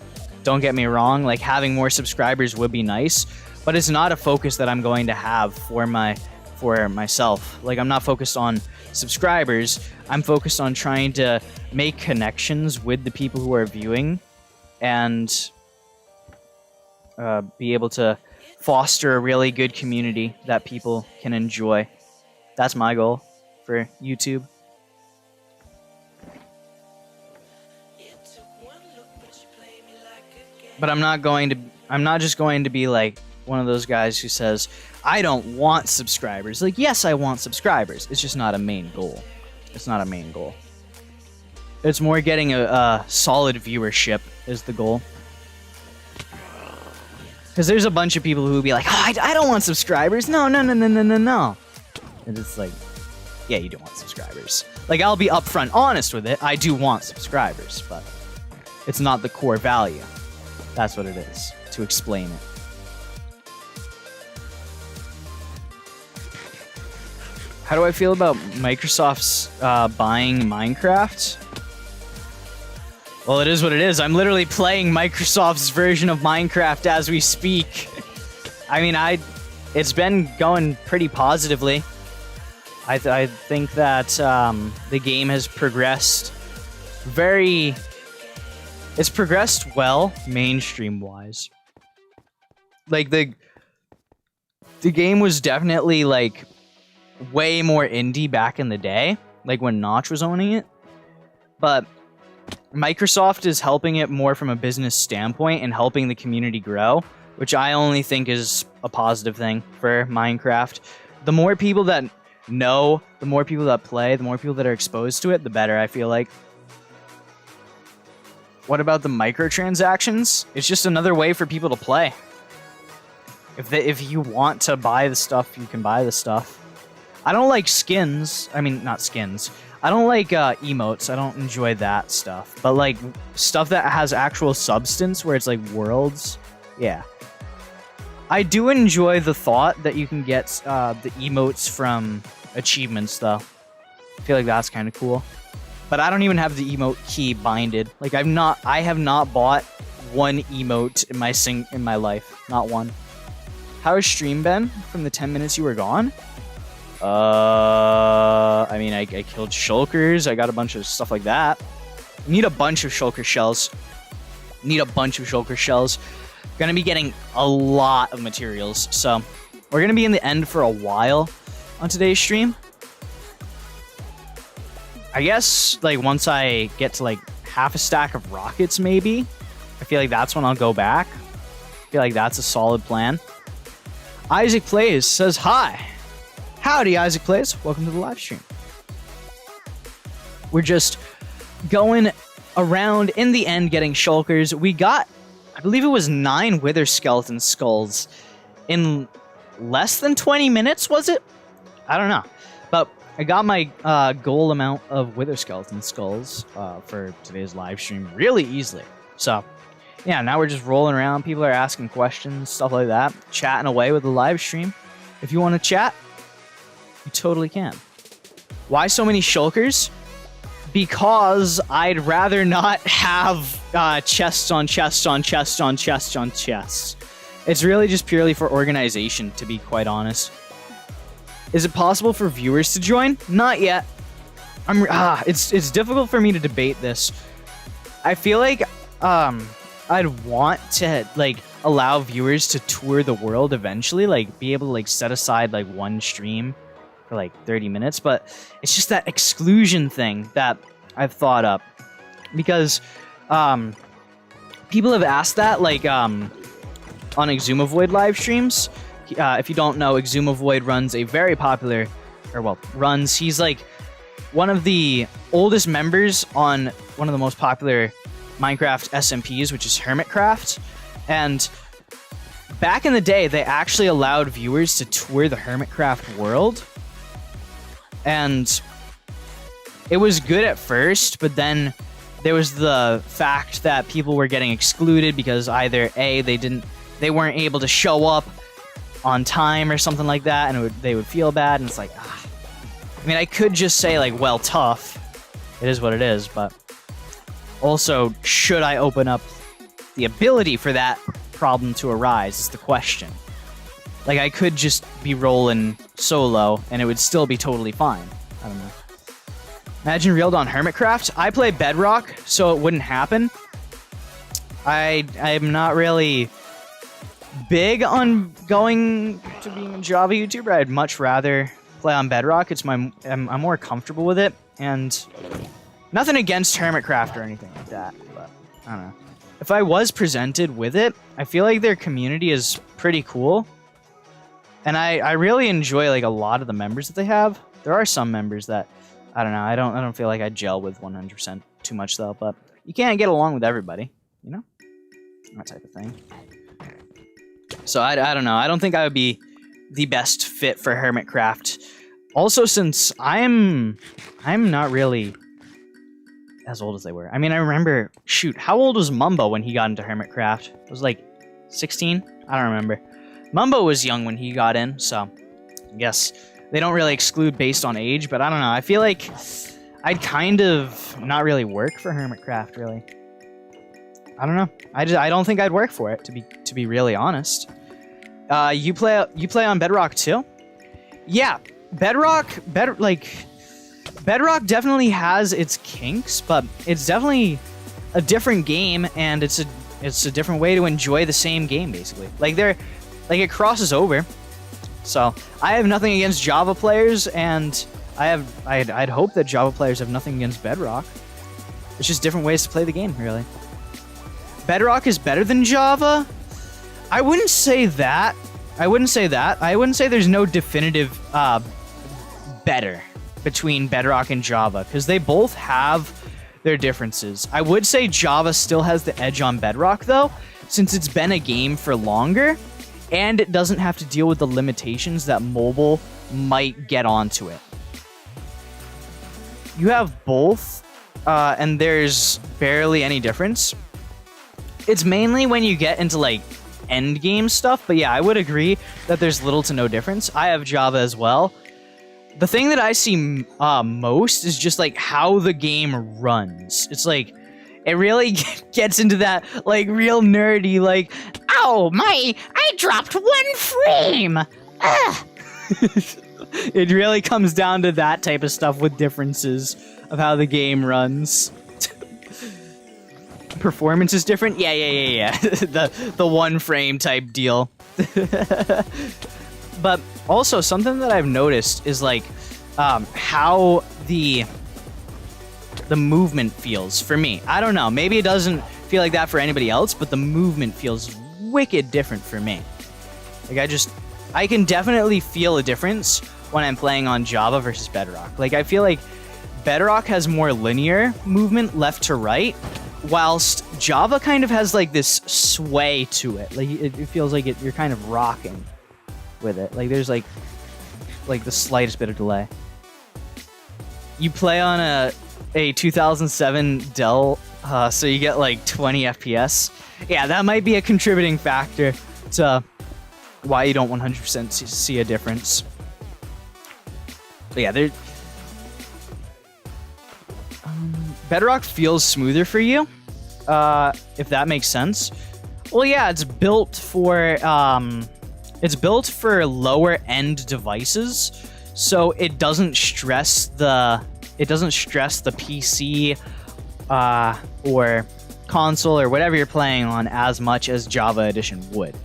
Don't get me wrong, like having more subscribers would be nice, but it's not a focus that I'm going to have for myself. Like, I'm not focused on subscribers. I'm focused on trying to make connections with the people who are viewing and be able to foster a really good community that people can enjoy. That's my goal for YouTube. But I'm not just going to be like one of those guys who says, I don't want subscribers. Like, yes, I want subscribers. It's just not a main goal. It's not a main goal. It's more getting a solid viewership is the goal. Because there's a bunch of people who will be like, oh, I don't want subscribers. No. And it's like, yeah, you do want subscribers. Like, I'll be upfront honest with it. I do want subscribers, but it's not the core value. That's what it is, to explain it. How do I feel about Microsoft's buying Minecraft? Well, it is what it is. I'm literally playing Microsoft's version of Minecraft as we speak. I mean, it's been going pretty positively. I think that the game has progressed it's progressed well, mainstream-wise. Like, the game was definitely, like, way more indie back in the day, like when Notch was owning it. But Microsoft is helping it more from a business standpoint and helping the community grow, which I only think is a positive thing for Minecraft. The more people that know, the more people that play, the more people that are exposed to it, the better, I feel like. What about the microtransactions? It's just another way for people to play. If you want to buy the stuff, you can buy the stuff. I don't like skins. I mean, not skins. I don't like emotes. I don't enjoy that stuff. But, like, stuff that has actual substance, where it's, like, worlds. Yeah. I do enjoy the thought that you can get the emotes from achievements, though. I feel like that's kind of cool. But I don't even have the emote key binded. Like, I have not bought one emote in my life. Not one. How has stream been from the 10 minutes you were gone? I mean, I killed shulkers. I got a bunch of stuff like that. Need a bunch of shulker shells. Gonna be getting a lot of materials. So, we're gonna be in the end for a while on today's stream. I guess, like, once I get to, like, half a stack of rockets, maybe. I feel like that's when I'll go back. I feel like that's a solid plan. Isaac Plays says hi. Howdy, Isaac Plays. Welcome to the live stream. We're just going around in the end getting shulkers. We got, I believe it was 9 wither skeleton skulls in less than 20 minutes, was it? I don't know. But I got my goal amount of wither skeleton skulls for today's live stream really easily. So, yeah, now we're just rolling around. People are asking questions, stuff like that. Chatting away with the live stream. If you want to chat, you totally can. Why so many shulkers? Because I'd rather not have chests on chests on chests on chests on chests. It's really just purely for organization, to be quite honest. Is it possible for viewers to join? Not yet. It's difficult for me to debate this. I feel like I'd want to, like, allow viewers to tour the world eventually, like, be able to, like, set aside, like, one stream for, like, 30 minutes, but it's just that exclusion thing that I've thought up. Because, people have asked that, like, on Exumavoid live streams. If you don't know, Exumavoid runs a very popular, he's, like, one of the oldest members on one of the most popular Minecraft SMPs, which is Hermitcraft. And back in the day, they actually allowed viewers to tour the Hermitcraft world. And it was good at first, but then there was the fact that people were getting excluded because either A, they weren't able to show up on time or something like that, and they would feel bad, and it's like, I mean, I could just say, like, well, tough. It is what it is, but also, should I open up the ability for that problem to arise is the question. Like, I could just be rolling solo, and it would still be totally fine. I don't know. Imagine reeled on Hermitcraft. I play Bedrock, so it wouldn't happen. I'm not really big on going to being a Java YouTuber. I'd much rather play on Bedrock. I'm more comfortable with it, and nothing against Hermitcraft or anything like that, but I don't know. If I was presented with it, I feel like their community is pretty cool. And I really enjoy, like, a lot of the members that they have. There are some members that, I don't know, I don't feel like I gel with 100% too much, though, but you can't get along with everybody, you know? That type of thing. So I don't know. I don't think I would be the best fit for Hermitcraft. Also, since I'm not really as old as they were. I mean, I remember, shoot, how old was Mumbo when he got into Hermitcraft? It was like 16? I don't remember. Mumbo was young when he got in, so I guess they don't really exclude based on age, but I don't know. I feel like I'd kind of not really work for Hermitcraft, really. I don't know. I don't think I'd work for it, to be really honest. You play on Bedrock too? Yeah, Bedrock definitely has its kinks, but it's definitely a different game, and it's a different way to enjoy the same game, basically. It crosses over. So I have nothing against Java players, and I'd hope that Java players have nothing against Bedrock. It's just different ways to play the game, really. Bedrock is better than Java? I wouldn't say that. I wouldn't say there's no definitive better between Bedrock and Java, because they both have their differences. I would say Java still has the edge on Bedrock, though, since it's been a game for longer, and it doesn't have to deal with the limitations that mobile might get onto it. You have both, and there's barely any difference. It's mainly when you get into, like, end game stuff, but yeah, I would agree that there's little to no difference. I have Java as well. The thing that I see most is just, like, how the game runs. It's like, it really gets into that, like, real nerdy, like, ow, I dropped 1 frame! Ah! It really comes down to that type of stuff with differences of how the game runs. Performance is different? Yeah. the 1 frame type deal. But also, something that I've noticed is, like, how the movement feels for me. I don't know. Maybe it doesn't feel like that for anybody else, but the movement feels wicked different for me. Like, I can definitely feel a difference when I'm playing on Java versus Bedrock. Like, I feel like Bedrock has more linear movement left to right, whilst Java kind of has, like, this sway to it. Like, it feels like you're kind of rocking with it. Like, there's like the slightest bit of delay. You play on a 2007 Dell, so you get like 20 FPS. Yeah, that might be a contributing factor to why you don't 100% see a difference. But yeah, Bedrock feels smoother for you, if that makes sense. Well, yeah, it's built for lower end devices, so it doesn't stress the PC or console or whatever you're playing on as much as Java Edition would.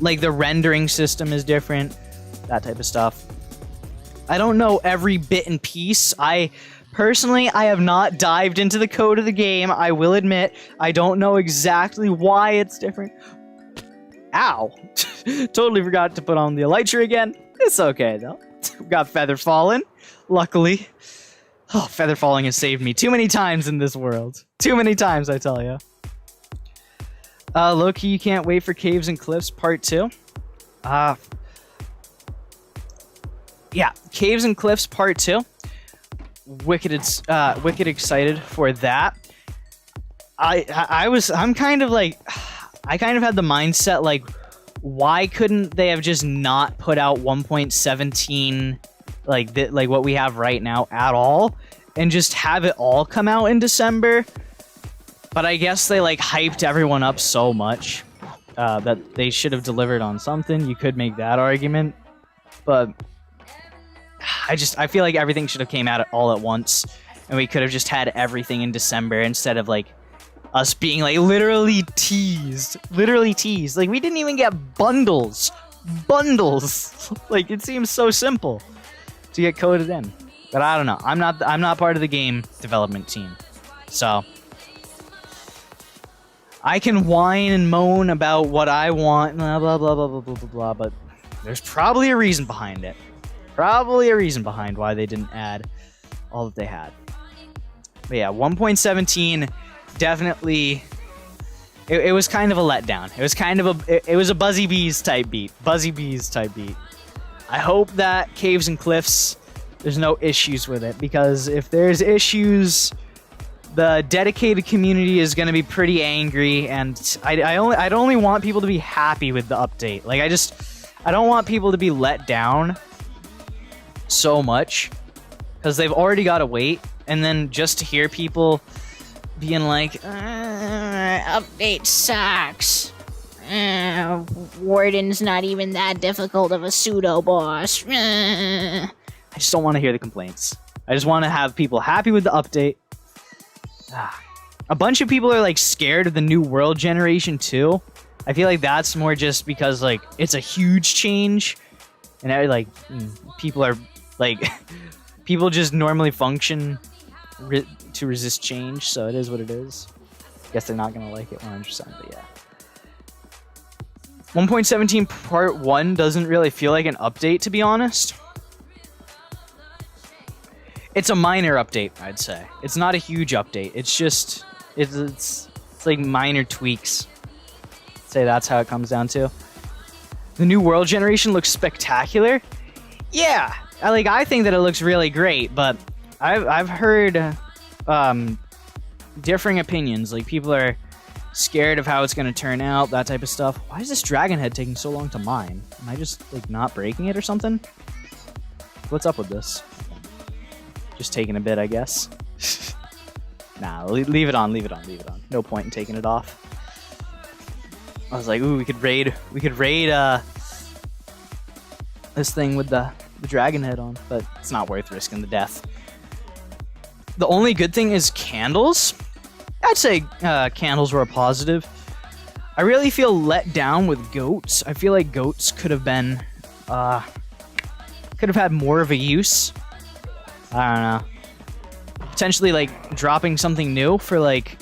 Like, the rendering system is different, that type of stuff. I don't know every bit and piece. Personally, I have not dived into the code of the game. I will admit, I don't know exactly why it's different. Ow! Totally forgot to put on the elytra again. It's okay, though. Got feather falling, luckily. Oh, feather falling has saved me too many times in this world. Too many times, I tell you. Loki, you can't wait for Caves and Cliffs Part 2. Yeah, Caves and Cliffs Part 2. Wicked excited for that. I kind of had the mindset, like, why couldn't they have just not put out 1.17 like what we have right now at all, and just have it all come out in December? But I guess they, like, hyped everyone up so much that they should have delivered on something. You could make that argument, but I feel like everything should have came out all at once, and we could have just had everything in December instead of, like, us being, like, literally teased. Like, we didn't even get bundles. Like, it seems so simple to get coded in. But I don't know. I'm not part of the game development team, so I can whine and moan about what I want, blah blah blah blah blah blah blah blah. But there's probably a reason behind it. Probably a reason behind why they didn't add all that they had. But yeah, 1.17 definitely. It was kind of a letdown. It was kind of a Buzzy Bees type beat. I hope that Caves and Cliffs, there's no issues with it, because if there's issues, the dedicated community is going to be pretty angry, and I'd only want people to be happy with the update. Like, I don't want people to be let down so much, because they've already got to wait, and then just to hear people being like, update sucks. Warden's not even that difficult of a pseudo boss. I just don't want to hear the complaints. I just want to have people happy with the update. A bunch of people are like scared of the new world generation too. I feel like that's more just because like it's a huge change, and like people are like people just normally function to resist change, so it is what it is. Guess they're not gonna like it 100%, but yeah. 1.17 part 1 doesn't really feel like an update, to be honest. It's a minor update, I'd say. It's not a huge update. It's just it's like minor tweaks. I'd say that's how it comes down to. The new world generation looks spectacular. Yeah, I think that it looks really great, but I've heard differing opinions. Like, people are scared of how it's going to turn out, that type of stuff. Why is this dragon head taking so long to mine? Am I just like not breaking it or something? What's up with this? Just taking a bit, I guess. Nah, leave it on, leave it on, leave it on. No point in taking it off. I was like, ooh, we could raid this thing with the dragon head on, but it's not worth risking the death. The only good thing is candles. I'd say candles were a positive. I really feel let down with goats. I feel like goats could have been, could have had more of a use. I don't know. Potentially like dropping something new for like,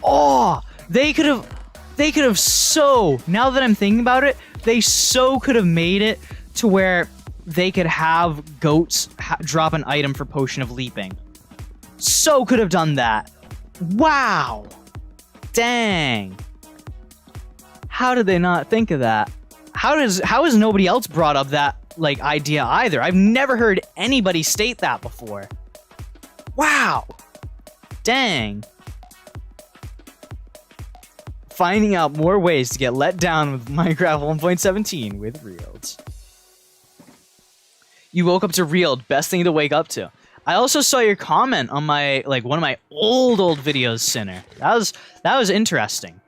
oh, they could have so, now that I'm thinking about it, they so could have made it to where they could have goats drop an item for Potion of Leaping. So could have done that. Wow. Dang. How did they not think of that? How has nobody else brought up that like idea either? I've never heard anybody state that before. Wow. Dang. Finding out more ways to get let down with Minecraft 1.17 with Reeled. You woke up to Reeled. Best thing to wake up to. I also saw your comment on my one of my old videos, Sinner. That was interesting.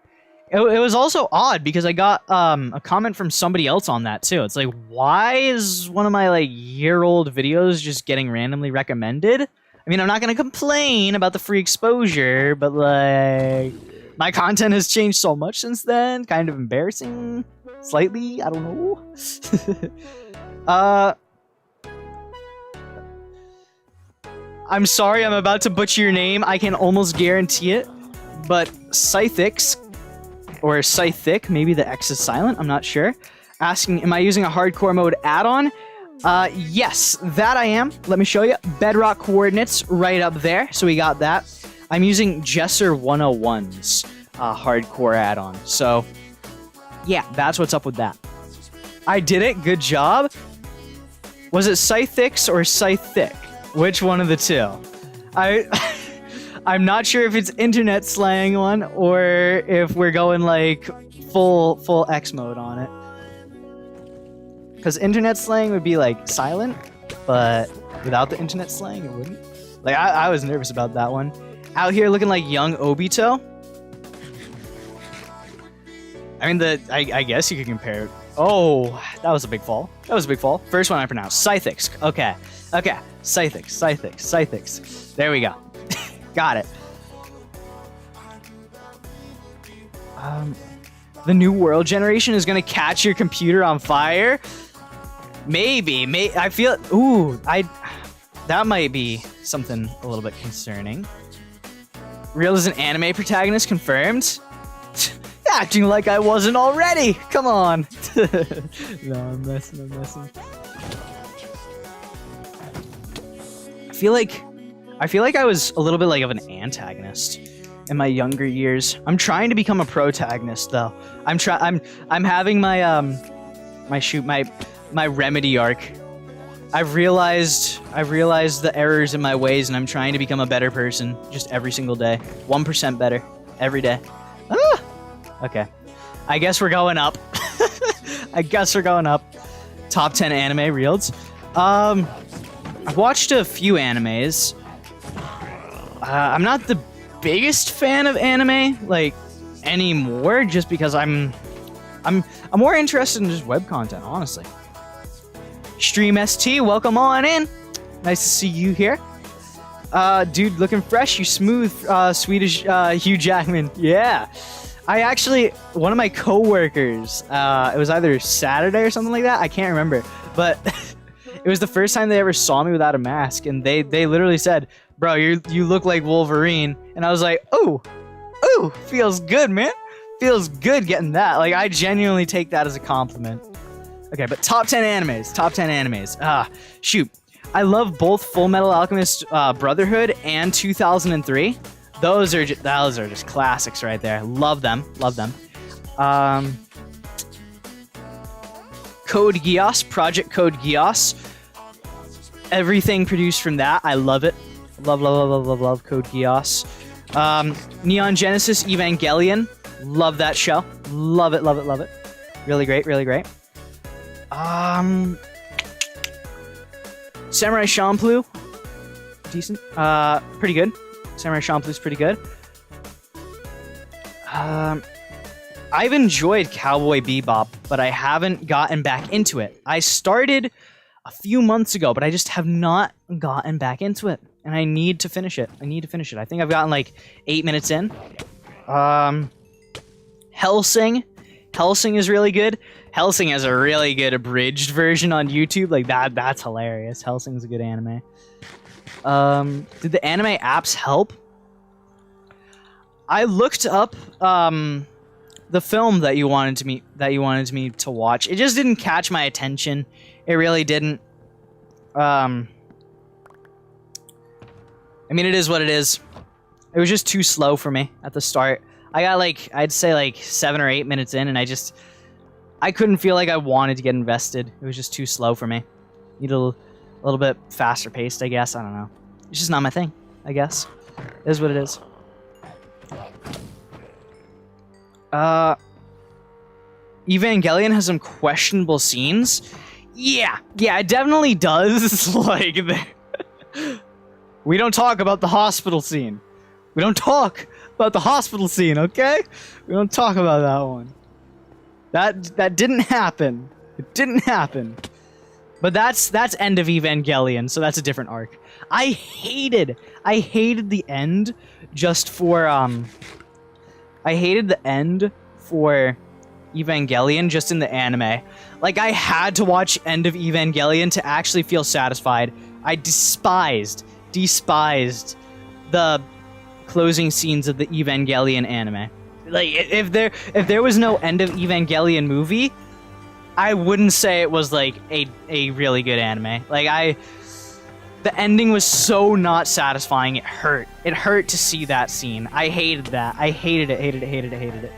It was also odd because I got a comment from somebody else on that too. It's like, why is one of my like year-old videos just getting randomly recommended? I mean, I'm not gonna complain about the free exposure, but like my content has changed so much since then. Kind of embarrassing, slightly. I don't know. I'm sorry, I'm about to butcher your name. I can almost guarantee it. But Scythix, or Scythic, maybe the X is silent, I'm not sure. Asking, am I using a hardcore mode add-on? Yes, that I am. Let me show you. Bedrock coordinates right up there. So we got that. I'm using Jesser 101's hardcore add-on. So, yeah, that's what's up with that. I did it. Good job. Was it Scythix or Scythic? Which one of the two? I'm not sure if it's internet slang one or if we're going like full X mode on it. Because internet slang would be like silent, but without the internet slang, it wouldn't. Like I was nervous about that one. Out here looking like young Obito. I mean, I guess you could compare it. Oh, that was a big fall. That was a big fall. First one I pronounced. Scythix. Okay. Okay. Scythix. There we go. Got it. The new world generation is gonna catch your computer on fire? Maybe. I feel... Ooh, that might be something a little bit concerning. Real is an anime protagonist confirmed? Acting like I wasn't already! Come on! No, I'm messing. I feel like I was a little bit like of an antagonist in my younger years. I'm trying to become a protagonist though. I'm having my my remedy arc. I've realized the errors in my ways, and I'm trying to become a better person just every single day. 1% better every day. Ah! Okay. I guess we're going up. I guess we're going up. Top 10 anime reels. I've watched a few animes. I'm not the biggest fan of anime, like, anymore, just because I'm more interested in just web content, honestly. Stream ST, welcome on in. Nice to see you here. Dude, looking fresh, you smooth, Swedish Hugh Jackman. Yeah. I actually, one of my coworkers, it was either Saturday or something like that, I can't remember, but it was the first time they ever saw me without a mask, and they literally said, bro, you look like Wolverine, and I was like, ooh, feels good, man. Feels good getting that. Like, I genuinely take that as a compliment. Okay, but top 10 animes. Shoot. I love both Full Metal Alchemist Brotherhood and 2003. Those are just classics right there. Love them. Code Geass, Project Code Geass. Everything produced from that, I love it. Love Code Geass. Neon Genesis Evangelion. Love that show. Love it. Really great. Samurai Champloo. Decent. Pretty good. Samurai Champloo's pretty good. I've enjoyed Cowboy Bebop, but I haven't gotten back into it. I started a few months ago, but I just have not gotten back into it. And I need to finish it. I think I've gotten like 8 minutes in. Hellsing. Hellsing is really good. Hellsing has a really good abridged version on YouTube. Like, that's hilarious. Hellsing's a good anime. Did the anime apps help? I looked up the film that you wanted me to watch. It just didn't catch my attention. It really didn't. I mean, it is what it is. It was just too slow for me at the start. I got I'd say 7 or 8 minutes in, and I couldn't feel like I wanted to get invested. It was just too slow for me. Need a little bit faster paced, I guess. I don't know. It's just not my thing, I guess. It is what it is. Evangelion has some questionable scenes. Yeah, it definitely does. We don't talk about the hospital scene. We don't talk about the hospital scene, okay? We don't talk about that one. That didn't happen. It didn't happen. But that's end of Evangelion, so that's a different arc. I hated the end just for I hated the end for Evangelion just in the anime. Like, I had to watch End of Evangelion to actually feel satisfied. I despised the closing scenes of the Evangelion anime. Like, if there was no End of Evangelion movie, I wouldn't say it was like a really good anime. Like, the ending was so not satisfying. It hurt. It hurt to see that scene. I hated that. I hated it.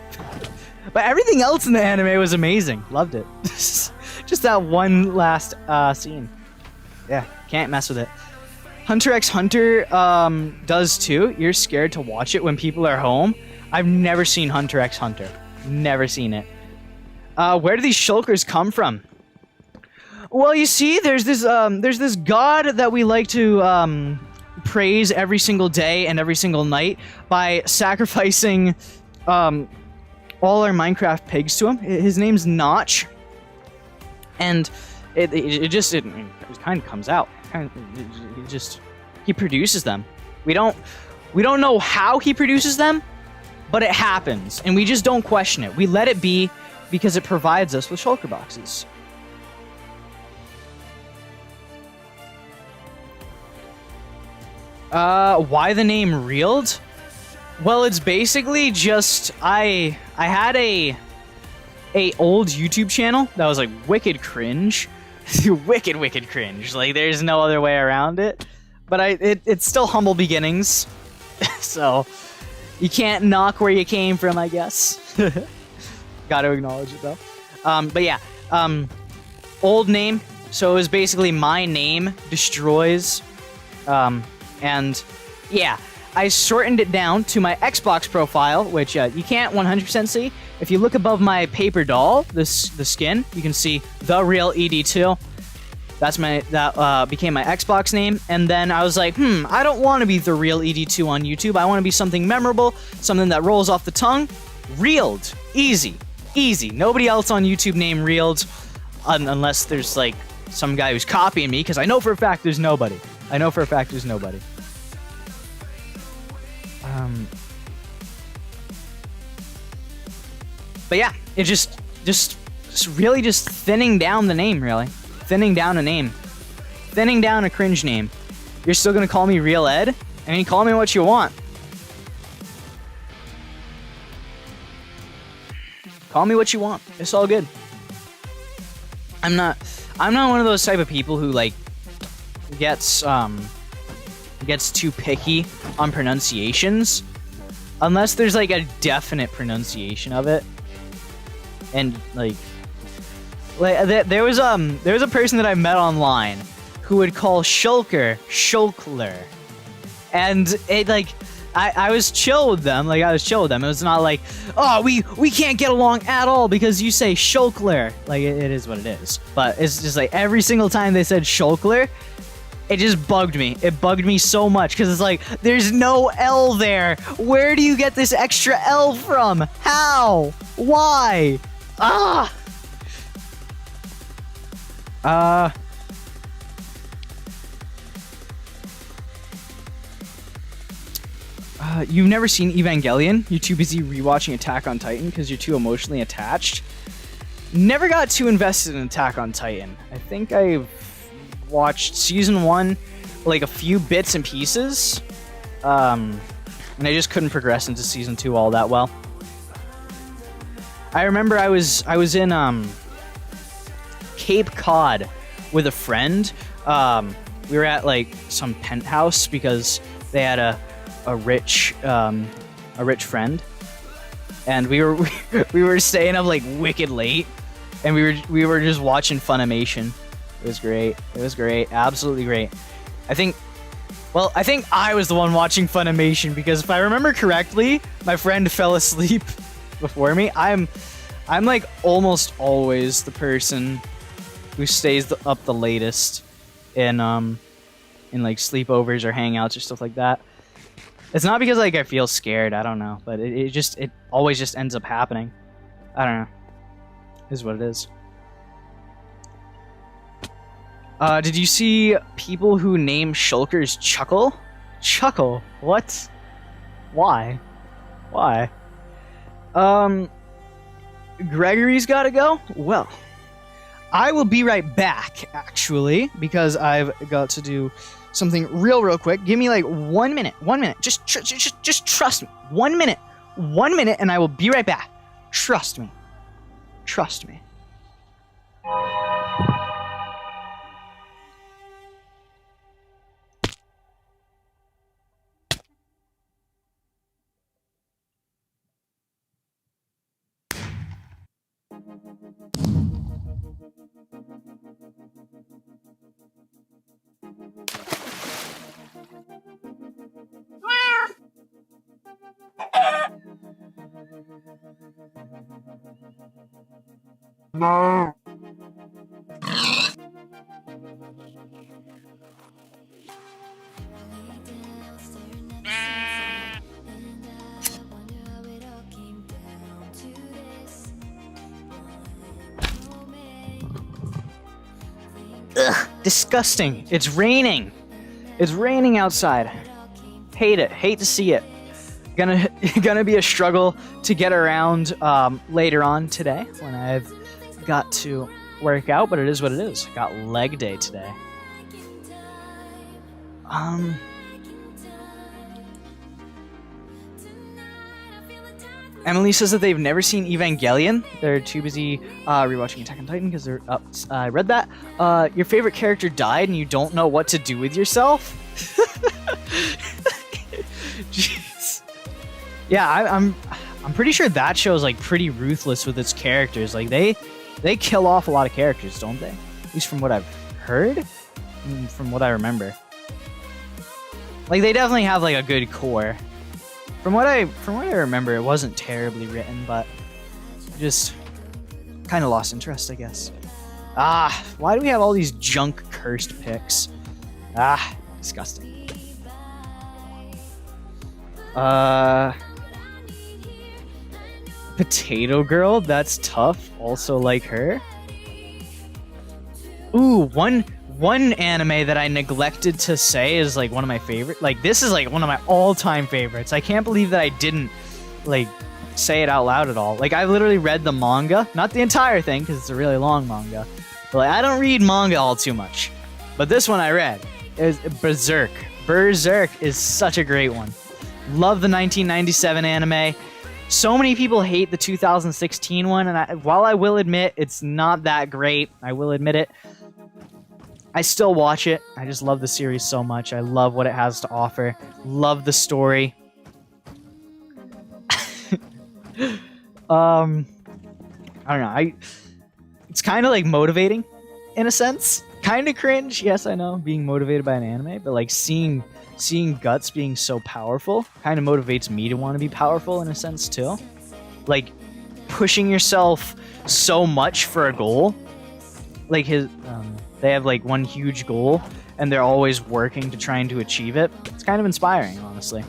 But everything else in the anime was amazing. Loved it. Just that one last scene. Yeah, can't mess with it. Hunter x Hunter does too. You're scared to watch it when people are home. I've never seen Hunter x Hunter. Never seen it. Where do these shulkers come from? Well, you see, there's this god that we like to praise every single day and every single night by sacrificing all our Minecraft pigs to him. His name's Notch, and it kind of comes out. He produces them. We don't know how he produces them, but it happens, and we just don't question it. We let it be because it provides us with shulker boxes. Why the name Reeled? Well, it's basically just I had a old YouTube channel that was like wicked cringe. wicked cringe. Like, there's no other way around it. But it's still humble beginnings. So you can't knock where you came from, I guess. Gotta acknowledge it though. But yeah, old name, so it was basically my name destroys. And yeah, I shortened it down to my Xbox profile, which you can't 100% see. If you look above my paper doll, the skin, you can see The Real ED2. That became my Xbox name, and then I was like, I don't want to be The Real ED2 on YouTube. I want to be something memorable, something that rolls off the tongue. Reeled. Easy. Easy. Nobody else on YouTube named Reeled, unless there's like some guy who's copying me, because I know for a fact there's nobody. I know for a fact there's nobody. But yeah, it just really just thinning down the name, really. Thinning down a name. Thinning down a cringe name. You're still gonna call me Real Ed? I mean, call me what you want. Call me what you want. It's all good. I'm not one of those type of people who like gets too picky on pronunciations, unless there's like a definite pronunciation of it. And like there was a person that I met online who would call shulker shulkler, and it like I was chill with them. Like I was chill with them. It was not like, oh, we can't get along at all because you say shulkler. Like it is what it is. But it's just like every single time they said shulkler, it just bugged me. It bugged me so much because it's like, there's no L there. Where do you get this extra L from? How? Why? You've never seen Evangelion? You're too busy rewatching Attack on Titan because you're too emotionally attached? Never got too invested in Attack on Titan. I think I've watched season 1 like a few bits and pieces, and I just couldn't progress into season 2 all that well. I remember I was in Cape Cod with a friend. We were at like some penthouse because they had a rich friend, and we were staying up like wicked late, and we were just watching Funimation. It was great. It was great. Absolutely great. I think I was the one watching Funimation because if I remember correctly, my friend fell asleep before me. I'm like almost always the person who stays up the latest in like sleepovers or hangouts or stuff like that. It's not because like I feel scared, I don't know, but it always just ends up happening. I don't know. It is what it is. Did you see people who name shulkers Chuckle? Chuckle? What? Why? Why? Gregory's gotta go? Well, I will be right back, actually, because I've got to do something real quick. Give me like 1 minute. 1 minute. Just trust me. 1 minute. 1 minute, and I will be right back. Trust me. Trust me. No. Ugh, disgusting. It's raining. It's raining outside. Hate it. Hate to see it. Gonna be a struggle to get around later on today when I've got to work out, but it is what it is. Got leg day today. Emily says that they've never seen Evangelion. They're too busy rewatching Attack on Titan because they're up. I read that. Your favorite character died and you don't know what to do with yourself? Jeez. Yeah, I'm pretty sure that show's like pretty ruthless with its characters. Like they kill off a lot of characters, don't they? At least from what I've heard, from what I remember. Like, they definitely have like a good core. From what I remember, it wasn't terribly written, but just kind of lost interest, I guess. Ah, why do we have all these junk cursed picks? Ah, disgusting. Potato Girl, that's tough. Also like her. Ooh, one anime that I neglected to say is like one of my favorite. Like, this is like one of my all-time favorites. I can't believe that I didn't like say it out loud at all. Like, I literally read the manga, not the entire thing because it's a really long manga. But like, I don't read manga all too much. But this one I read is Berserk. Berserk is such a great one. Love the 1997 anime. So many people hate the 2016 one, and while I will admit it's not that great, I will admit it, I still watch it. I just love the series so much. I love what it has to offer. Love the story. I don't know. It's kind of like motivating, in a sense. Kind of cringe, yes, I know, being motivated by an anime, but like seeing Guts being so powerful kind of motivates me to want to be powerful in a sense too. Like, pushing yourself so much for a goal. Like they have like one huge goal and they're always working to trying to achieve it. It's kind of inspiring, honestly.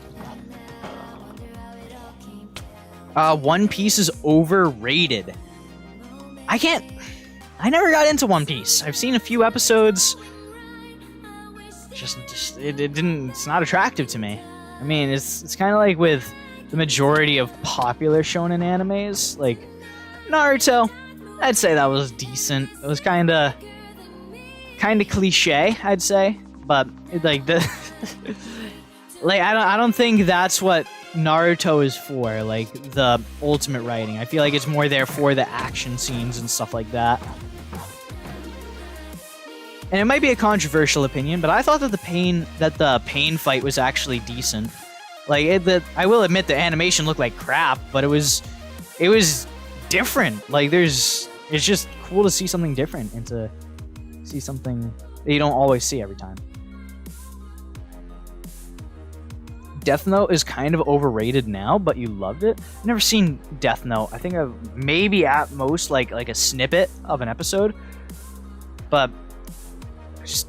One Piece is overrated. I never got into One Piece. I've seen a few episodes. It's not attractive to me. I mean, it's kind of like with the majority of popular shonen animes, like Naruto. I'd say that was decent. It was kind of cliche, I'd say, but like the like I don't think that's what Naruto is for, like the ultimate writing. I feel like it's more there for the action scenes and stuff like that. And it might be a controversial opinion, but I thought that the pain fight was actually decent. Like, I will admit the animation looked like crap, but it was different. Like, it's just cool to see something different and to see something that you don't always see every time. Death Note is kind of overrated now, but you loved it. I've never seen Death Note. I think I've maybe at most like a snippet of an episode, but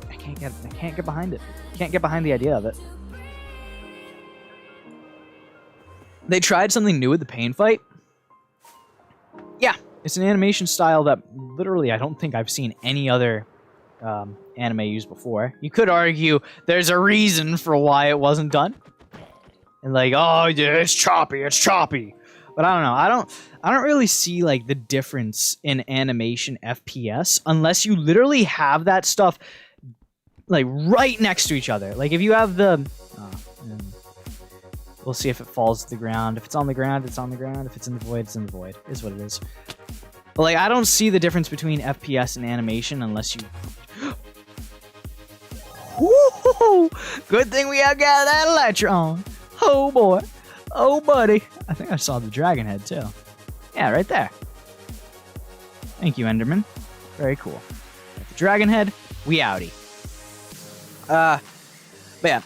I can't get behind it. Can't get behind the idea of it. They tried something new with the pain fight. Yeah, it's an animation style that literally I don't think I've seen any other anime use before. You could argue there's a reason for why it wasn't done. And like, oh yeah, it's choppy. But I don't know. I don't really see like the difference in animation FPS unless you literally have that stuff like right next to each other. Like if you have the we'll see if it falls to the ground. If it's on the ground, it's on the ground. If it's in the void, it's in the void. Is what it is. But like I don't see the difference between FPS and animation unless you Woo-hoo-hoo! Good thing we have got that electron. Oh boy. Oh buddy. I think I saw the dragon head too. Yeah, right there. Thank you, Enderman. Very cool. Got the dragon head, we outie. But yeah,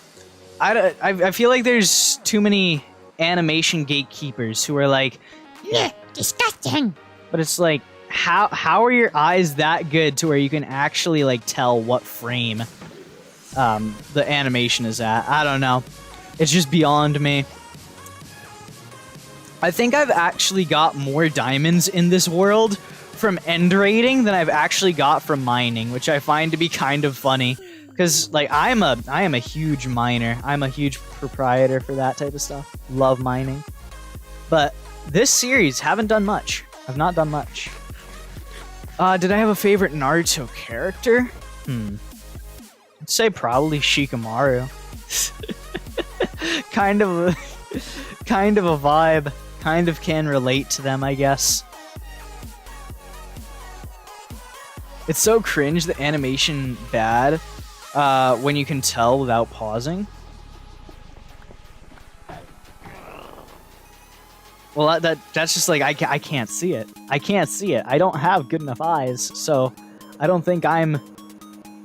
I feel like there's too many animation gatekeepers who are like, yeah, disgusting. But it's like, how are your eyes that good to where you can actually like tell what frame the animation is at? I don't know. It's just beyond me. I think I've actually got more diamonds in this world from end raiding than I've actually got from mining, which I find to be kind of funny. Because like I am a huge miner. I'm a huge proprietor for that type of stuff. Love mining. But this series haven't done much. I've not done much. Did I have a favorite Naruto character? I'd say probably Shikamaru. kind of a vibe. Kind of can relate to them, I guess. It's so cringe, the animation bad. When you can tell without pausing. Well, that's just like I can't see it. I can't see it. I don't have good enough eyes, so I don't think I'm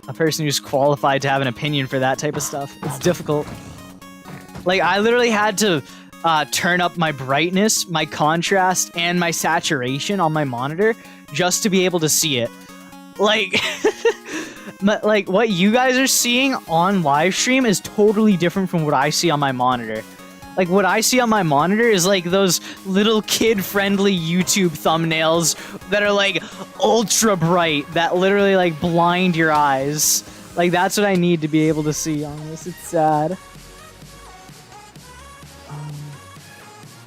a person who's qualified to have an opinion for that type of stuff. It's difficult. Like, I literally had to turn up my brightness, my contrast, and my saturation on my monitor just to be able to see it. Like, like what you guys are seeing on live stream is totally different from what I see on my monitor. Like, what I see on my monitor is like those little kid-friendly YouTube thumbnails that are like ultra bright that literally like blind your eyes. Like, that's what I need to be able to see on this. It's sad.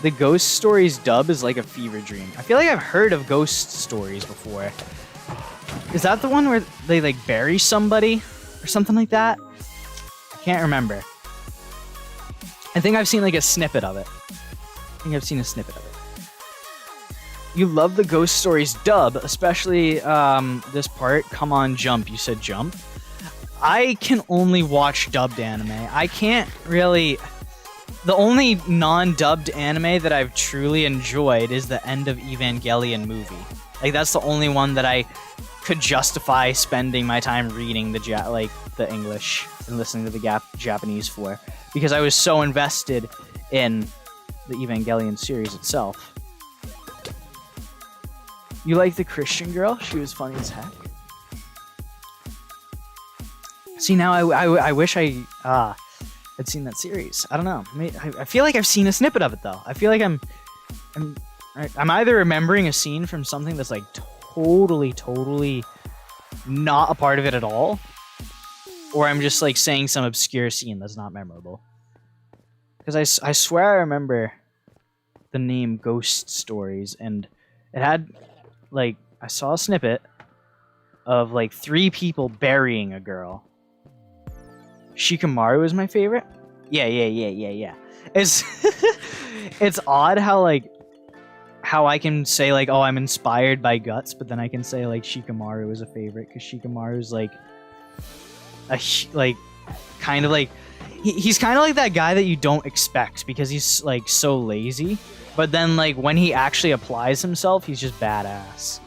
The Ghost Stories dub is like a fever dream. I feel like I've heard of Ghost Stories before. Is that the one where they like bury somebody or something like that? I can't remember. I think I've seen like a snippet of it. You love the Ghost Stories dub, especially this part. Come on, jump. You said jump. I can only watch dubbed anime. I can't really... The only non-dubbed anime that I've truly enjoyed is the End of Evangelion movie. Like, that's the only one that I could justify spending my time reading the English and listening to the Japanese for, because I was so invested in the Evangelion series itself. You like the Christian girl? She was funny as heck. See, now I wish I had seen that series. I don't know. I feel like I've seen a snippet of it though. I feel like I'm either remembering a scene from something that's like totally not a part of it at all, or I'm just like saying some obscure scene that's not memorable. Because I swear I remember the name Ghost Stories, and it had like, I saw a snippet of like 3 people burying a girl. Shikamaru is my favorite. Yeah. It's it's odd how I can say like, oh, I'm inspired by Guts, but then I can say like Shikamaru is a favorite because Shikamaru's like kind of like he's kind of like that guy that you don't expect because he's like so lazy, but then like when he actually applies himself, he's just badass.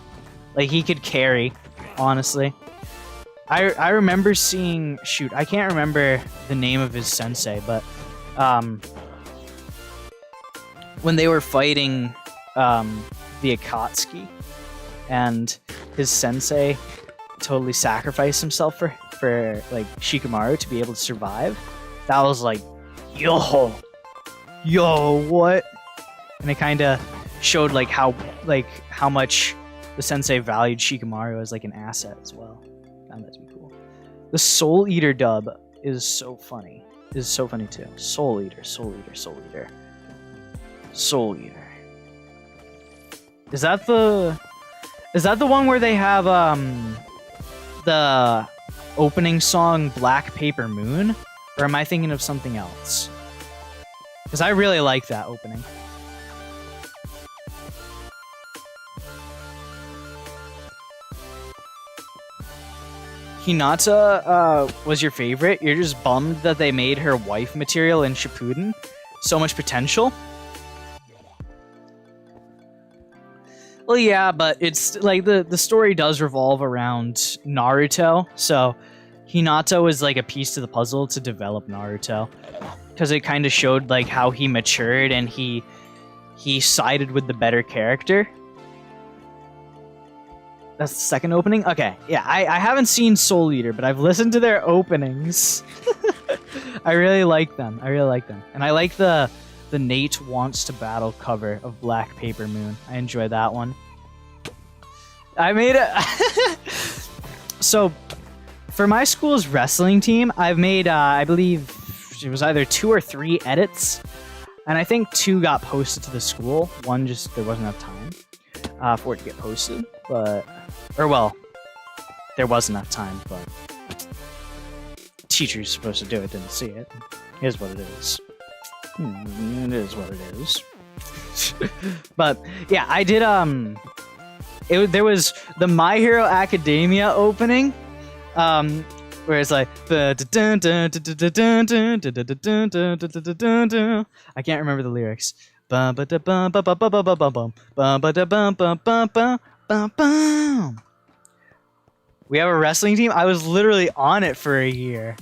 Like, he could carry, honestly. I remember seeing, shoot, I can't remember the name of his sensei, but when they were fighting the Akatsuki, and his sensei totally sacrificed himself for like Shikamaru to be able to survive, that was like, yo, what? And it kind of showed like how much the sensei valued Shikamaru as like an asset as well. Found that to be cool. The Soul Eater dub is so funny. Is so funny too. Soul Eater. Is that the one where they have the opening song Black Paper Moon? Or am I thinking of something else? Because I really like that opening. Hinata was your favorite. You're just bummed that they made her wife material in Shippuden. So much potential. Well, yeah, but it's like the story does revolve around Naruto, so Hinata was like a piece to the puzzle to develop Naruto, because it kind of showed like how he matured and he sided with the better character. That's the second opening? Okay, yeah, I haven't seen Soul Eater, but I've listened to their openings. I really like them. And I like the Nate Wants to Battle cover of Black Paper Moon. I enjoy that one. I made it... So, for my school's wrestling team, I've made, I believe, it was either 2 or 3 edits. And I think 2 got posted to the school. 1 just, there wasn't enough time for it to get posted. But... Or, well, there was enough time, but teacher's supposed to do it, didn't see it. Here's what it is. It is what it is. But, yeah, I did, there was the My Hero Academia opening, where it's like, I can't remember the lyrics. We have a wrestling team. I was literally on it for a year.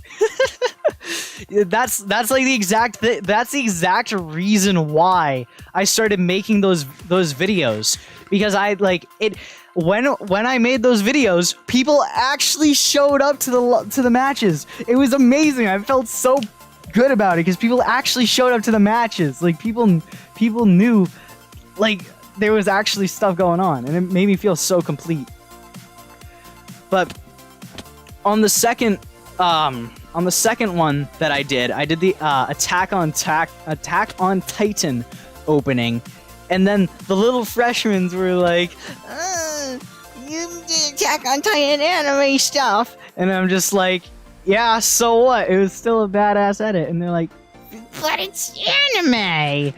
That's like the exact that's the exact reason why I started making those videos, because I like it when I made those videos, people actually showed up to the matches. It was amazing. I felt so good about it because people actually showed up to the matches. Like people knew like there was actually stuff going on, and it made me feel so complete. But on the second one that I did the Attack on Titan opening, and then the little freshmen were like, "You did Attack on Titan anime stuff," and I'm just like, "Yeah, so what? It was still a badass edit." And they're like, "But it's anime."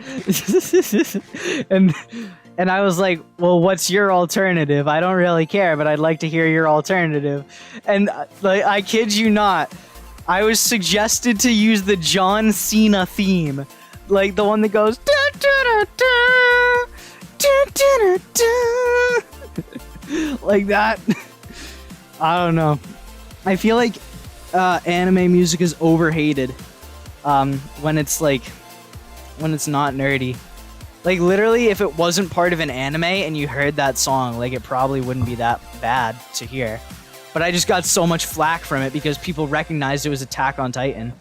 And I was like, well, what's your alternative? I don't really care, but I'd like to hear your alternative. And like, I kid you not, I was suggested to use the John Cena theme. Like the one that goes da da da da da da da, like that. I don't know. I feel like anime music is overhated when it's not nerdy. Like, literally, if it wasn't part of an anime and you heard that song, like, it probably wouldn't be that bad to hear. But I just got so much flack from it because people recognized it was Attack on Titan.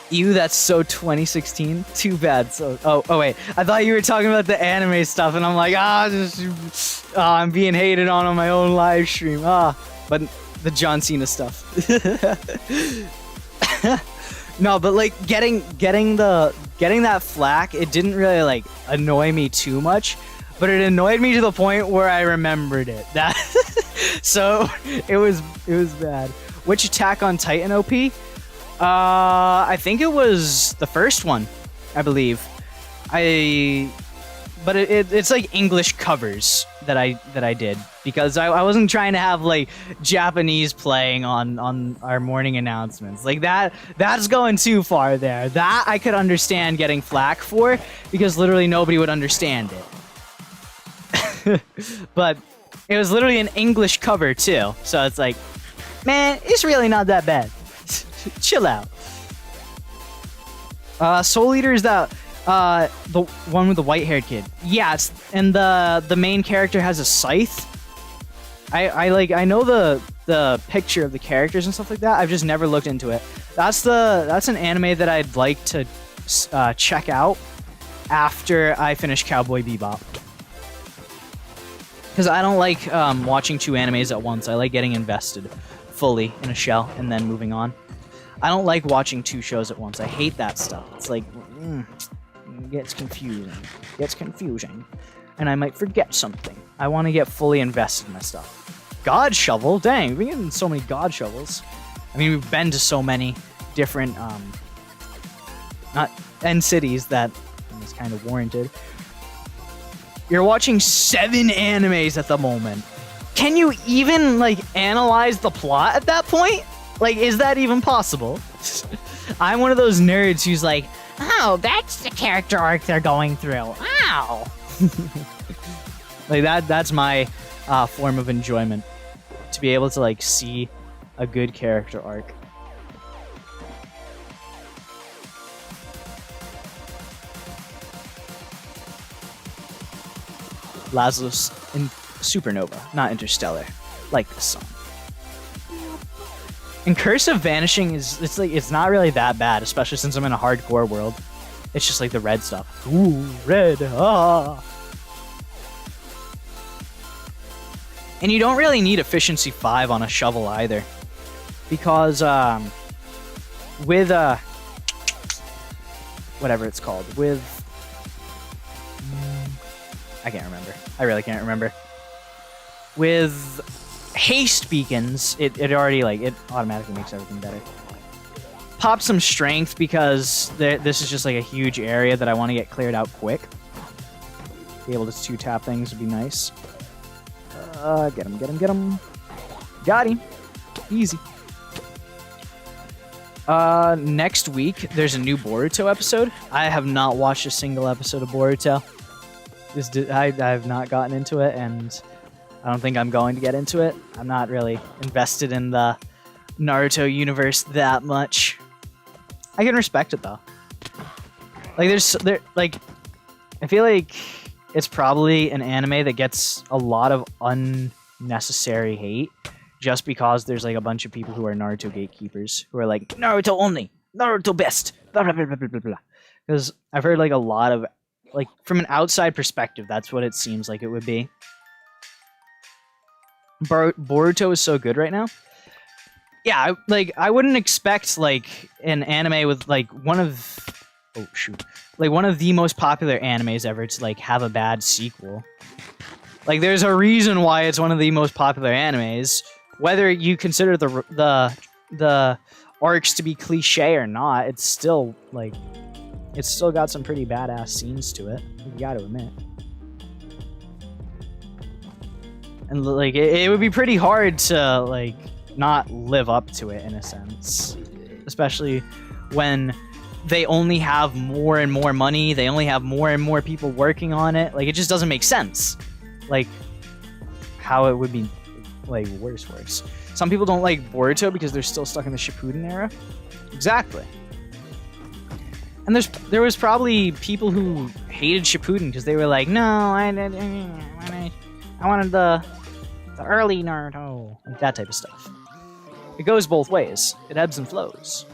Ew, that's so 2016. Too bad. So, oh wait. I thought you were talking about the anime stuff, and I'm like, I'm being hated on my own live stream. But the John Cena stuff. No, but like getting that flack, it didn't really like annoy me too much, but it annoyed me to the point where I remembered it. So it was bad. Which Attack on Titan OP? I think it was the first one, I believe. But it's like English covers that I did, because I wasn't trying to have like Japanese playing on our morning announcements. Like that's going too far there. That I could understand getting flack for, because literally nobody would understand it. But it was literally an English cover too, so it's like, man, it's really not that bad. Chill out. Soul Eater is that the one with the white-haired kid. Yeah, and the main character has a scythe. I know the picture of the characters and stuff like that. I've just never looked into it. That's an anime that I'd like to check out after I finish Cowboy Bebop. Because I don't like watching two animes at once. I like getting invested fully in a show and then moving on. I don't like watching two shows at once. I hate that stuff. It's like, it gets confusing. And I might forget something. I want to get fully invested in my stuff. God Shovel? Dang, we've been getting so many God Shovels. I mean, we've been to so many different, end cities that it's kind of warranted. You're watching 7 animes at the moment. Can you even, like, analyze the plot at that point? Like, is that even possible? I'm one of those nerds who's like, oh, that's the character arc they're going through. Ow! Like, that's my form of enjoyment. To be able to, like, see a good character arc. Lazarus in Supernova, not Interstellar, like the sun. And Cursive Vanishing it's not really that bad, especially since I'm in a hardcore world. It's just like the red stuff. Ooh, red. Ah. And you don't really need efficiency 5 on a shovel either, because with whatever it's called, with I can't remember. I really can't remember. With haste beacons, it already, like, it automatically makes everything better. Pop some strength, because this is just like a huge area that I want to get cleared out quick. Be able to 2-tap things would be nice. Get him. Got him. Easy. Next week, there's a new Boruto episode. I have not watched a single episode of Boruto. I have not gotten into it, and I don't think I'm going to get into it. I'm not really invested in the Naruto universe that much. I can respect it though. Like I feel like it's probably an anime that gets a lot of unnecessary hate just because there's like a bunch of people who are Naruto gatekeepers who are like Naruto only, Naruto best, blah blah blah blah blah blah. Because I've heard like a lot of like from an outside perspective, that's what it seems like it would be. Boruto is so good right now. Yeah, I wouldn't expect like an anime with like one of the most popular animes ever to like have a bad sequel. Like there's a reason why it's one of the most popular animes, whether you consider the arcs to be cliche or not. It's still like it's still got some pretty badass scenes to it. You got to admit. And like it would be pretty hard to like not live up to it in a sense, especially when they only have more and more money, they only have more and more people working on it. Like it just doesn't make sense like how it would be like worse. Some people don't like Boruto because they're still stuck in the Shippuden era. Exactly. And there was probably people who hated Shippuden because they were like, no, I wanted the early Naruto, like that type of stuff. It goes both ways. It ebbs and flows.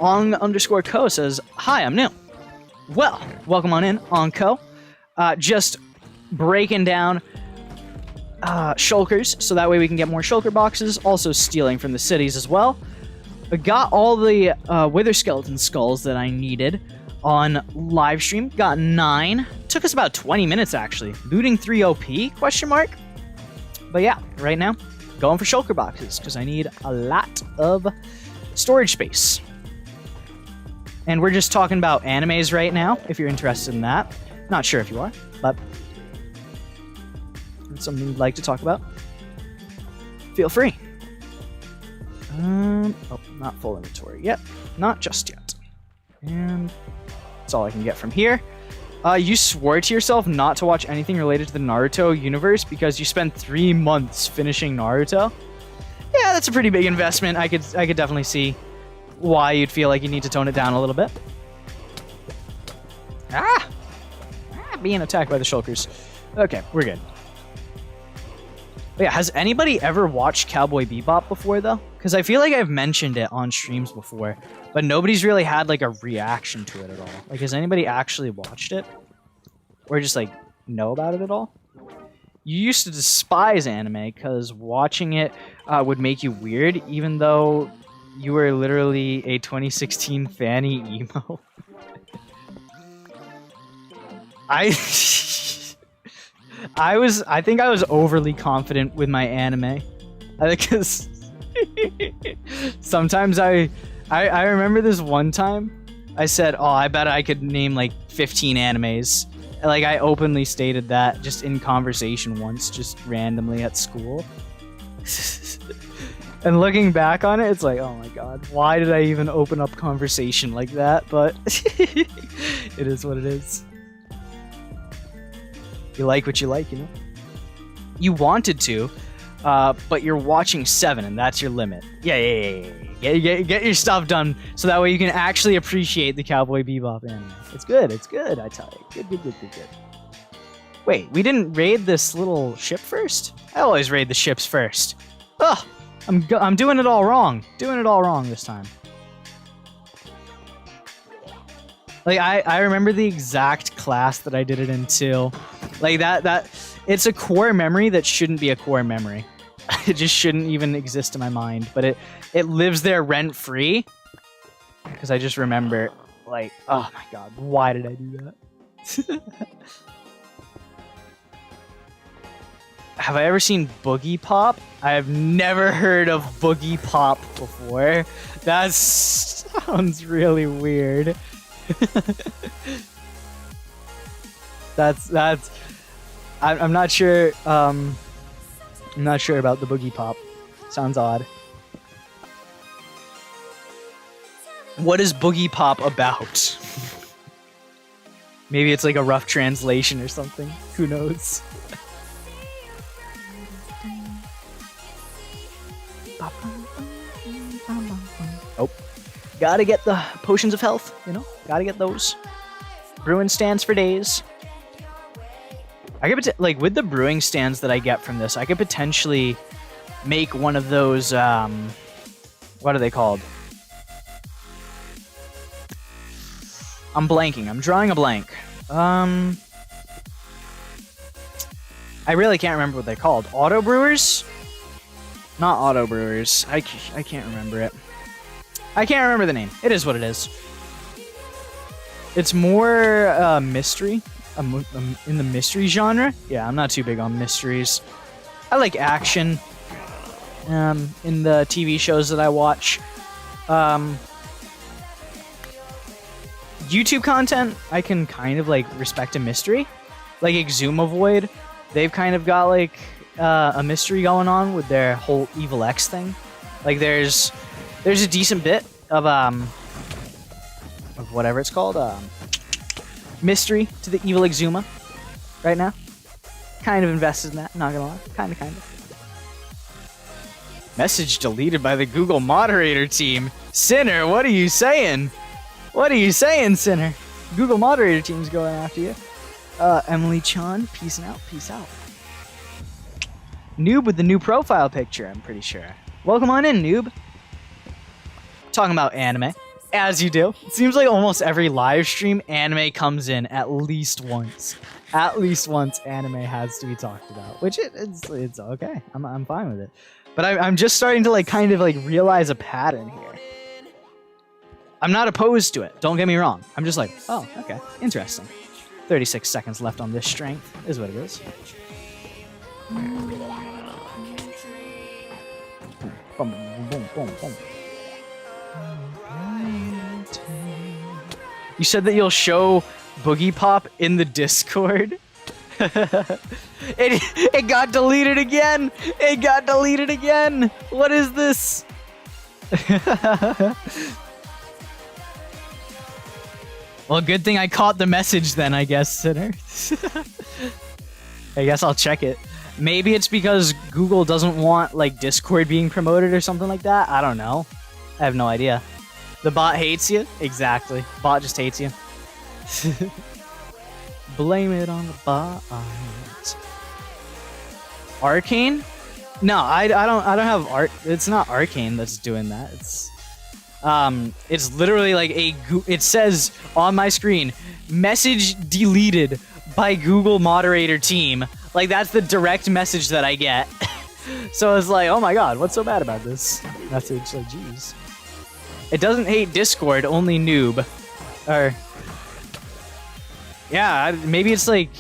On_Co says, hi, I'm new. Well, welcome on in, Onco. Just breaking down shulkers, so that way we can get more shulker boxes. Also stealing from the cities as well. I got all the wither skeleton skulls that I needed on live stream. Got 9. Took us about 20 minutes actually. Looting 3 OP? Question mark. But yeah, right now going for shulker boxes because I need a lot of storage space. And we're just talking about animes right now, if you're interested in that. Not sure if you are, but if it's something you'd like to talk about, feel free. Oh, not full inventory yet. Not just yet. And that's all I can get from here. You swore to yourself not to watch anything related to the Naruto universe because you spent 3 months finishing Naruto. Yeah, that's a pretty big investment. I could definitely see why you'd feel like you need to tone it down a little bit. Being attacked by the shulkers. Okay, we're good. But yeah, has anybody ever watched Cowboy Bebop before, though? Because I feel like I've mentioned it on streams before, but nobody's really had, like, a reaction to it at all. Like, has anybody actually watched it? Or just, like, know about it at all? You used to despise anime because watching it would make you weird, even though you were literally a 2016 fanny emo. I think I was overly confident with my anime. Because sometimes I remember this one time I said, oh, I bet I could name like 15 animes. Like I openly stated that just in conversation once, just randomly at school. And looking back on it, it's like, oh my god, why did I even open up conversation like that? But it is what it is. You like what you like, you know? You wanted to, but you're watching 7, and that's your limit. Yeah. Get your stuff done, so that way you can actually appreciate the Cowboy Bebop anime. It's good, I tell you. Good. Wait, we didn't raid this little ship first? I always raid the ships first. Ugh, I'm doing it all wrong. Doing it all wrong this time. Like, I remember the exact class that I did it in too. Like, that it's a core memory that shouldn't be a core memory. It just shouldn't even exist in my mind. But it lives there rent-free. Because I just remember, like, oh my god, why did I do that? Have I ever seen Boogie Pop? I have never heard of Boogie Pop before. That sounds really weird. I'm not sure. I'm not sure about the Boogie Pop. Sounds odd. What is Boogie Pop about? Maybe it's like a rough translation or something. Who knows? Oh, gotta get the potions of health, you know? Gotta get those. Brewing stands for days. I could, like, with the brewing stands that I get from this, I could potentially make one of those, what are they called? I'm blanking. I'm drawing a blank. I really can't remember what they're called. Auto brewers? Not auto brewers. I can't remember it. I can't remember the name. It is what it is. It's more mystery. In the mystery genre. Yeah, I'm not too big on mysteries. I like action in the TV shows that I watch. YouTube content, I can kind of like respect a mystery. Like Exuma Void, they've kind of got like a mystery going on with their whole Evil X thing. Like there's a decent bit of whatever it's called, mystery to the Evil Exuma right now. Kind of invested in that, not gonna lie. Kind of. Message deleted by the Google moderator team. Sinner, what are you saying? What are you saying, Sinner? Google moderator team's going after you. Emily Chan, peace out. Noob with the new profile picture, I'm pretty sure. Welcome on in, Noob. Talking about anime. As you do. It seems like almost every live stream, anime comes in at least once. At least once anime has to be talked about. Which it's okay. I'm fine with it. But I'm just starting to like kind of like realize a pattern here. I'm not opposed to it. Don't get me wrong. I'm just like, oh, okay. Interesting. 36 seconds left on this strength is what it is. Boom, boom, boom, boom. You said that you'll show Boogie Pop in the Discord? It got deleted again! It got deleted again! What is this? Well, good thing I caught the message then, I guess, Sinner. I guess I'll check it. Maybe it's because Google doesn't want, like, Discord being promoted or something like that? I don't know. I have no idea. The bot hates you? Exactly. Bot just hates you. Blame it on the bot. Arcane? No, I don't have art. It's not Arcane that's doing that. It's literally like it says on my screen, message deleted by Google moderator team. Like that's the direct message that I get. So it's like, oh my god, what's so bad about this message? Like, jeez. It doesn't hate Discord, only noob. Or yeah, maybe it's like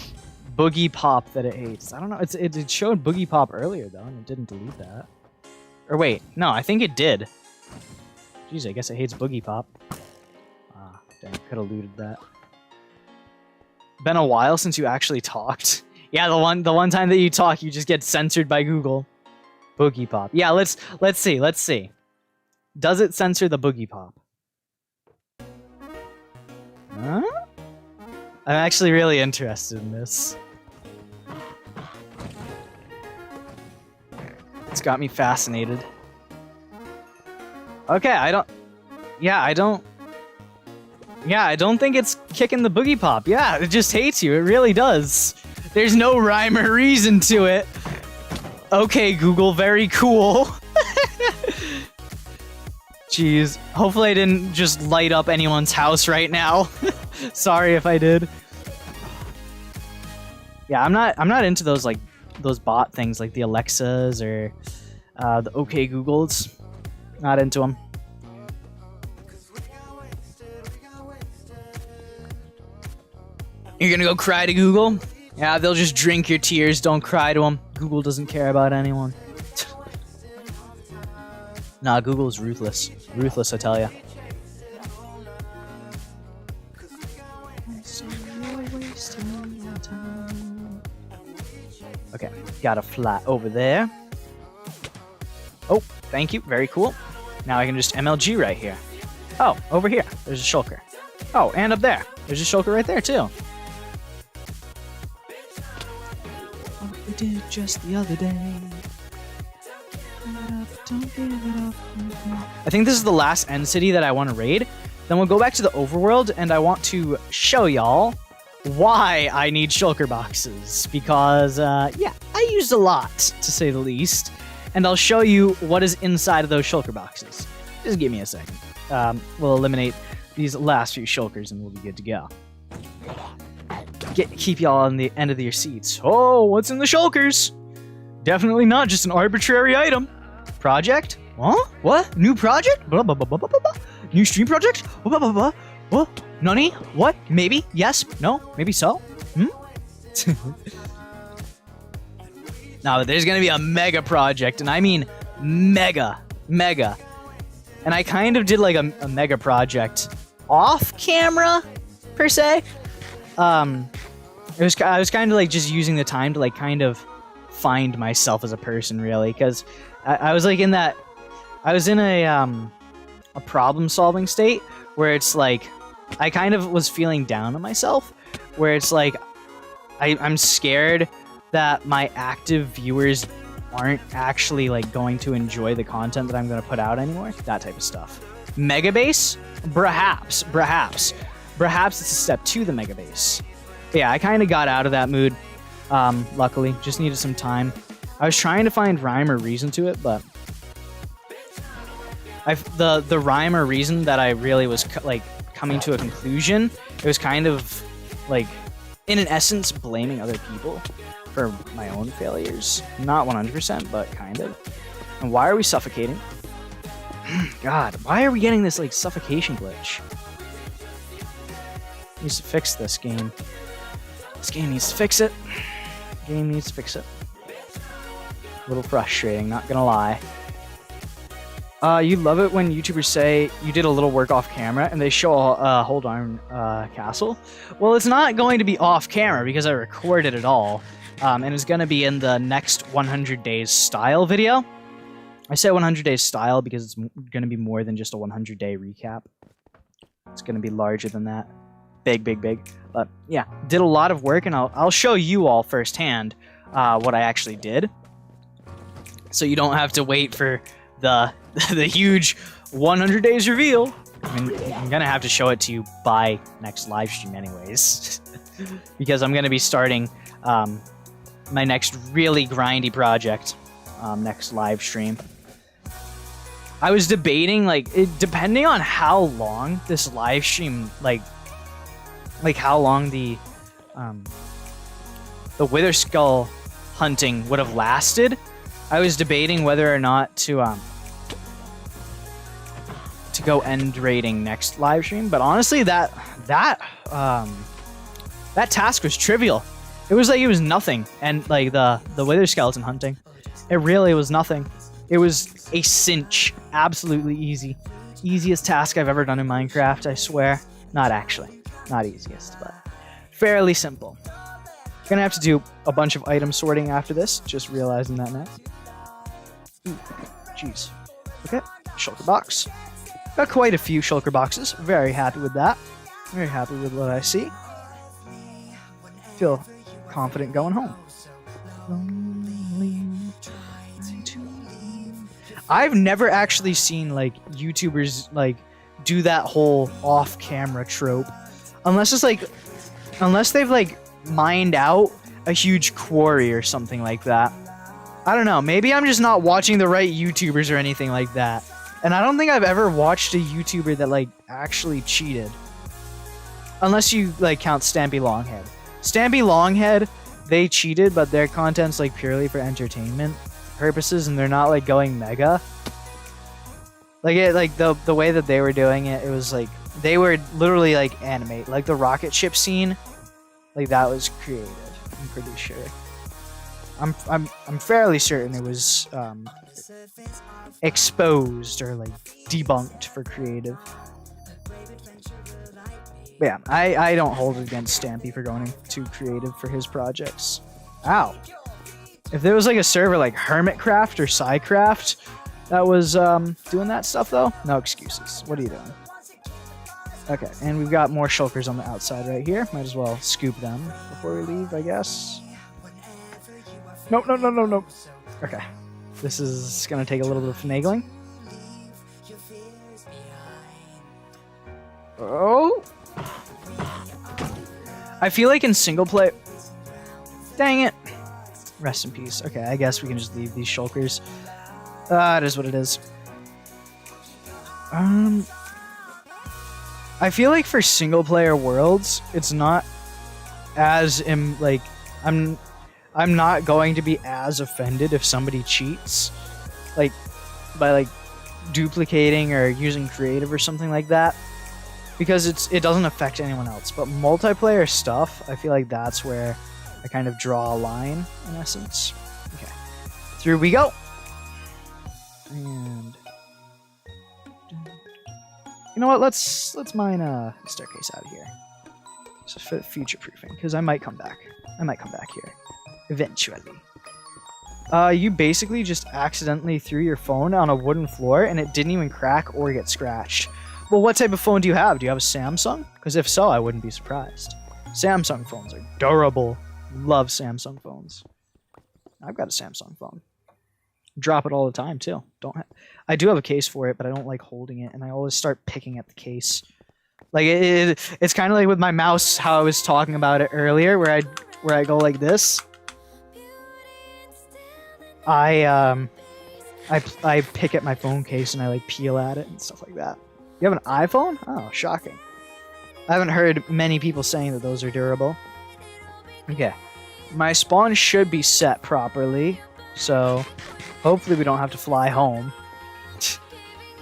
Boogie Pop that it hates. I don't know. It showed Boogie Pop earlier though, and it didn't delete that. Or wait, no, I think it did. Jeez, I guess it hates Boogie Pop. Ah, dang, could have looted that. Been a while since you actually talked. Yeah, the one time that you talk, you just get censored by Google. Boogie Pop. Yeah, let's see. Does it censor the Boogie Pop? Huh? I'm actually really interested in this. It's got me fascinated. Okay, I don't think it's kicking the Boogie Pop. Yeah, it just hates you. It really does. There's no rhyme or reason to it. Okay, Google, very cool. Jeez. Hopefully I didn't just light up anyone's house right now. Sorry if I did. Yeah, I'm not into those like those bot things like the Alexas or the OK Googles. Not into them. You're gonna go cry to Google? Yeah, they'll just drink your tears. Don't cry to them. Google doesn't care about anyone. Nah, Google's ruthless. Ruthless, I tell ya. Okay, got a flat over there. Oh, thank you. Very cool. Now I can just MLG right here. Oh, over here. There's a shulker. Oh, and up there. There's a shulker right there, too. just the other day. Don't give it up. I think this is the last end city that I want to raid. Then we'll go back to the overworld, and I want to show y'all why I need shulker boxes. Because, yeah, I used a lot, to say the least. And I'll show you what is inside of those shulker boxes. Just give me a second. We'll eliminate these last few shulkers, and we'll be good to go. Keep y'all on the end of your seats. Oh, what's in the shulkers? Definitely not just an arbitrary item. Project? Huh? What? New project? Blah, blah, blah, blah, blah, blah. New stream project? Blah, blah, blah, blah. What? Nani? What? Maybe? Yes? No? Maybe so? Hmm? Now, there's gonna be a mega project, and I mean mega. And I kind of did like a mega project off camera, per se. I was kind of like just using the time to like kind of find myself as a person, really, because I was like in that, I was in a problem-solving state where it's like I kind of was feeling down on myself, where it's like I'm scared that my active viewers aren't actually like going to enjoy the content that I'm going to put out anymore. That type of stuff. Mega base? Perhaps it's a step to the mega base. But yeah, I kind of got out of that mood. Luckily, just needed some time. I was trying to find rhyme or reason to it, but the rhyme or reason that I really was like coming to a conclusion, it was kind of like, in an essence, blaming other people for my own failures. Not 100%, but kind of. And why are we suffocating? God, why are we getting this like suffocation glitch? Needs to fix this game. This game needs to fix it. Game needs to fix it. A little frustrating, not gonna lie. You love it when YouTubers say you did a little work off camera and they show a whole darn castle. Well, it's not going to be off camera because I recorded it all. And it's going to be in the next 100 days style video. I say 100 days style because it's going to be more than just a 100-day recap. It's going to be larger than that. Big. But yeah, did a lot of work, and I'll show you all firsthand what I actually did. So you don't have to wait for the huge 100 days reveal. I mean, I'm going to have to show it to you by next live stream anyways. Because I'm going to be starting my next really grindy project next live stream. I was debating, like, depending on how long this live stream, like how long the Wither Skull hunting would have lasted. I was debating whether or not to go end raiding next live stream, but honestly, that task was trivial. It was like it was nothing, and like the Wither Skeleton hunting, it really was nothing. It was a cinch, absolutely easy, easiest task I've ever done in Minecraft. I swear, not actually, not easiest, but fairly simple. Gonna have to do a bunch of item sorting after this. Just realizing that now. Ooh, jeez. Okay, shulker box. Got quite a few shulker boxes. Very happy with that. Very happy with what I see. Feel confident going home. I've never actually seen like YouTubers like do that whole off-camera trope, unless they've like mined out a huge quarry or something like that. I don't know. Maybe I'm just not watching the right YouTubers or anything like that. And I don't think I've ever watched a YouTuber that like actually cheated, unless you like count Stampy Longhead. Stampy Longhead, they cheated, but their content's like purely for entertainment purposes, and they're not like going mega. Like the way that they were doing it, it was like they were literally like animate, like the rocket ship scene, like that was creative. I'm pretty sure. I'm fairly certain it was exposed or like debunked for creative. But yeah, I don't hold it against Stampy for going too creative for his projects. Ow. If there was like a server like Hermitcraft or Psycraft that was doing that stuff though, no excuses. What are you doing? Okay, and we've got more shulkers on the outside right here. Might as well scoop them before we leave, I guess. Nope, no, no, no, no. Okay. This is gonna take a little bit of finagling. Oh! I feel like in single play... Dang it. Rest in peace. Okay, I guess we can just leave these shulkers. It is what it is. I feel like for single player worlds, it's not as I'm not going to be as offended if somebody cheats, like by like duplicating or using creative or something like that, because it doesn't affect anyone else. But multiplayer stuff, I feel like that's where I kind of draw a line in essence. Okay, through we go. And you know what? Let's mine a staircase out of here. Just for future proofing, because I might come back. I might come back here eventually. You basically just accidentally threw your phone on a wooden floor and it didn't even crack or get scratched. Well, what type of phone do you have? Do you have a Samsung? Because if so, I wouldn't be surprised. Samsung phones are durable. Love Samsung phones. I've got a Samsung phone. Drop it all the time too. I do have a case for it, but I don't like holding it, and I always start picking at the case. Like it's kind of like with my mouse, how I was talking about it earlier, where I go like this. I pick at my phone case and I like peel at it and stuff like that. You have an iPhone? Oh, shocking. I haven't heard many people saying that those are durable. Okay, my spawn should be set properly, so hopefully we don't have to fly home.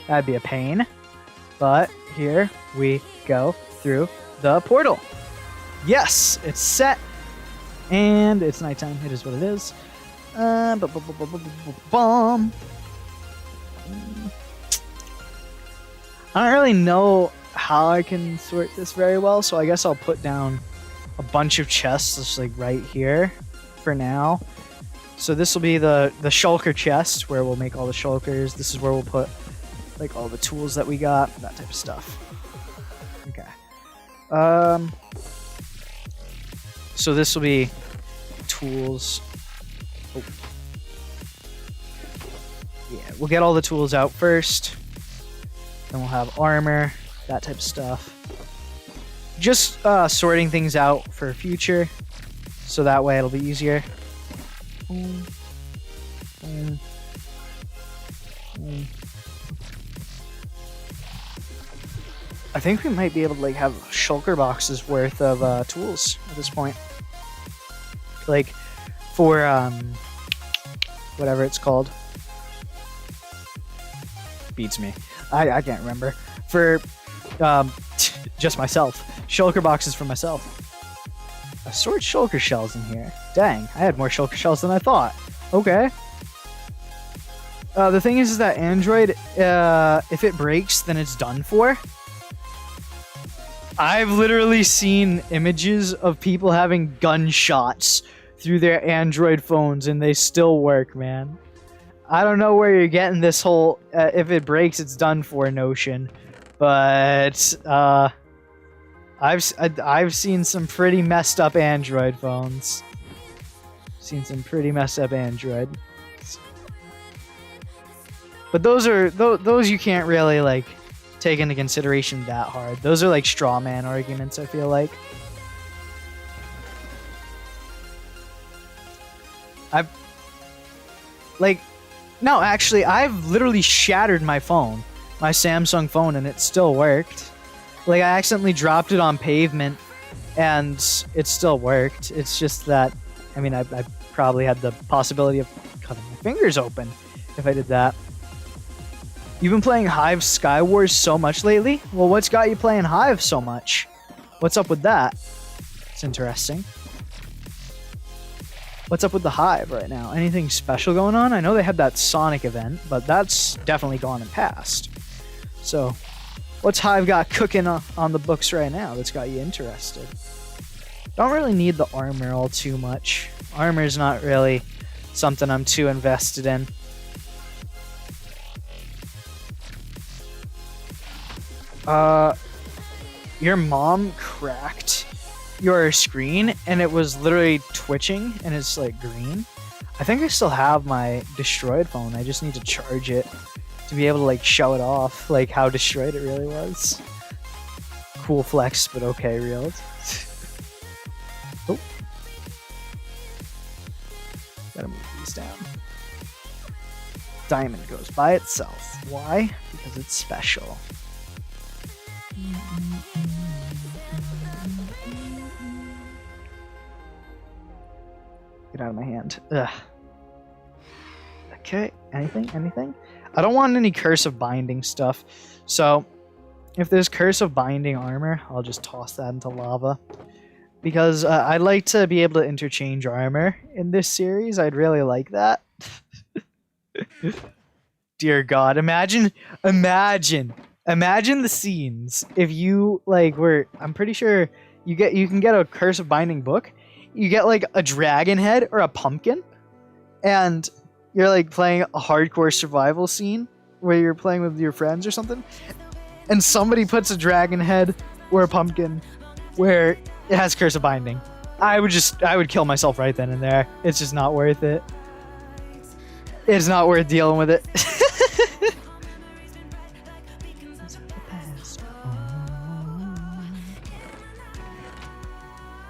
That'd be a pain. But here we go through the portal. Yes, it's set. And it's nighttime. It is what it is. Bomb. I don't really know how I can sort this very well, so I guess I'll put down a bunch of chests just like right here for now. So this will be the shulker chest where we'll make all the shulkers. This is where we'll put like all the tools that we got, that type of stuff. Okay. So this will be tools. Oh. Yeah, we'll get all the tools out first. Then we'll have armor, that type of stuff. Just sorting things out for future, so that way it'll be easier. I think we might be able to like have shulker boxes worth of tools at this point. Like for whatever it's called. Beats me. I can't remember. For just myself. Shulker boxes for myself. I stored shulker shells in here. Dang, I had more shulker shells than I thought. Okay. The thing is that Android, if it breaks, then it's done for. I've literally seen images of people having gunshots through their Android phones and they still work, man. I don't know where you're getting this whole, if it breaks, it's done for notion. But, I've seen some pretty messed up Android phones. Seen some pretty messed up Android. But those you can't really like take into consideration that hard. Those are like straw man arguments, I feel like. No, actually, I've literally shattered my phone, my Samsung phone, and it still worked. Like, I accidentally dropped it on pavement, and it still worked. It's just that, I mean, I probably had the possibility of cutting my fingers open if I did that. You've been playing Hive Skywars so much lately? Well, what's got you playing Hive so much? What's up with that? It's interesting. What's up with the Hive right now? Anything special going on? I know they had that Sonic event, but that's definitely gone and passed. So, what's Hive got cooking on the books right now that's got you interested? Don't really need the armor all too much. Armor's not really something I'm too invested in. Your mom cracked your screen and it was literally twitching and it's like green. I think I still have my destroyed phone. I just need to charge it to be able to like show it off, like how destroyed it really was. Cool flex, but okay, real. Oh. Gotta move these down. Diamond goes by itself. Why? Because it's special. Get out of my hand. Ugh. Okay, anything? I don't want any cursive binding stuff. So, if there's cursive binding armor, I'll just toss that into lava. Because I'd like to be able to interchange armor in this series. I'd really like that. Dear God, imagine the scenes if you like were. I'm pretty sure you can get a cursive binding book. You get like a dragon head or a pumpkin, and you're like playing a hardcore survival scene where you're playing with your friends or something, and somebody puts a dragon head or a pumpkin where it has cursive binding. I would kill myself right then and there. It's just not worth it. It's not worth dealing with it.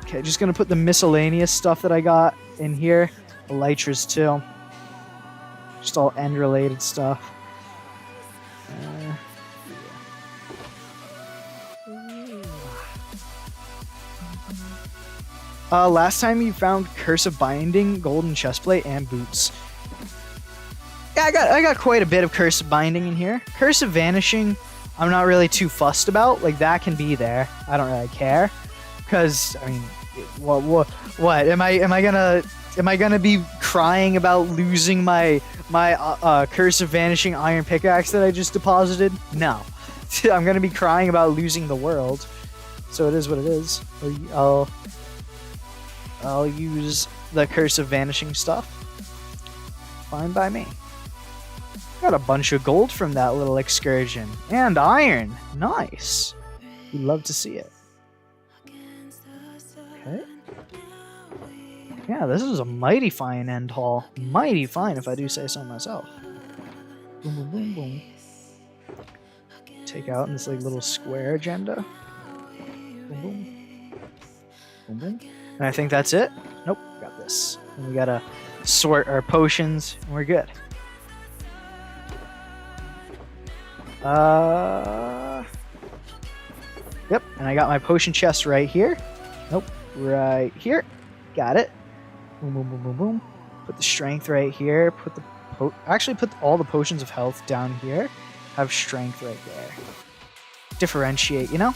Okay, just gonna put the miscellaneous stuff that I got in here. Elytras too. Just all end related stuff. Last time you found cursive binding, golden chestplate, and boots. Yeah, I got quite a bit of cursive binding in here. Cursive vanishing, I'm not really too fussed about. Like that can be there. I don't really care, because I mean, what? Am I gonna be crying about losing my cursive vanishing iron pickaxe that I just deposited? No, I'm gonna be crying about losing the world. So it is what it is. I'll use the cursive vanishing stuff. Fine by me. Got a bunch of gold from that little excursion. And iron. Nice. We'd love to see it. Okay. Yeah, this is a mighty fine end haul. Mighty fine, if I do say so myself. Boom, boom, boom, boom. Take out in this like little square agenda. Boom, boom. Boom, boom. And I think that's it. Nope, got this. And we gotta sort our potions, and we're good. Yep, and I got my potion chest right here. Nope, right here. Got it. Boom, boom, boom, boom, boom. Put the strength right here. Put the actually put all the potions of health down here. Have strength right there. Differentiate, you know?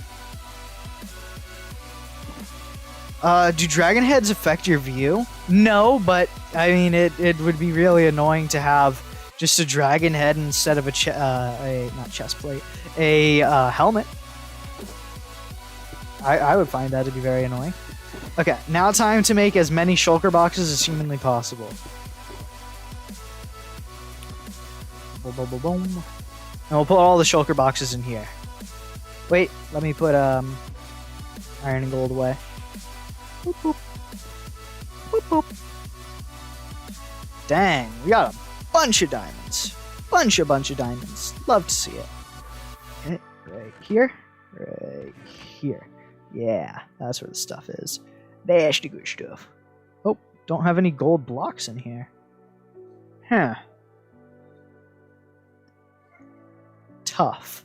Do dragon heads affect your view? No, but I mean it would be really annoying to have just a dragon head instead of not chest plate, a helmet. I would find that to be very annoying. Okay, now time to make as many shulker boxes as humanly possible. Boom, boom, boom, boom. And we'll put all the shulker boxes in here. Wait, let me put iron and gold away. Boop, boop. Boop, boop. Dang, we got a bunch of diamonds. Bunch of diamonds. Love to see it. Okay, right here. Right here. Yeah, that's where the stuff is. That's the good stuff. Oh, don't have any gold blocks in here. Huh. Tough.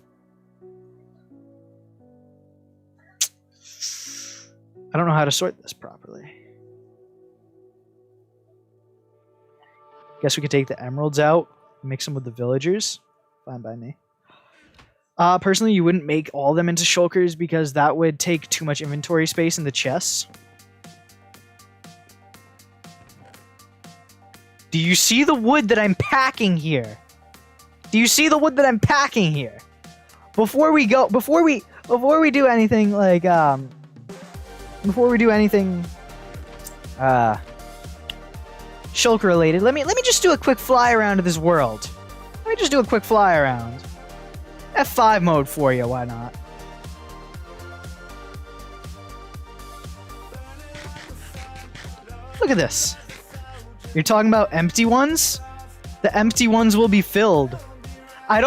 I don't know how to sort this properly. Guess we could take the emeralds out, mix them with the villagers. Fine by me. Personally, you wouldn't make all of them into shulkers because that would take too much inventory space in the chests. Do you see the wood that I'm packing here? Do you see the wood that I'm packing here? Before we do anything like shulker related, let me just do a quick fly around to this world. Let me just do a quick fly around. F5 mode for you, why not? Look at this. You're talking about empty ones? The empty ones will be filled. I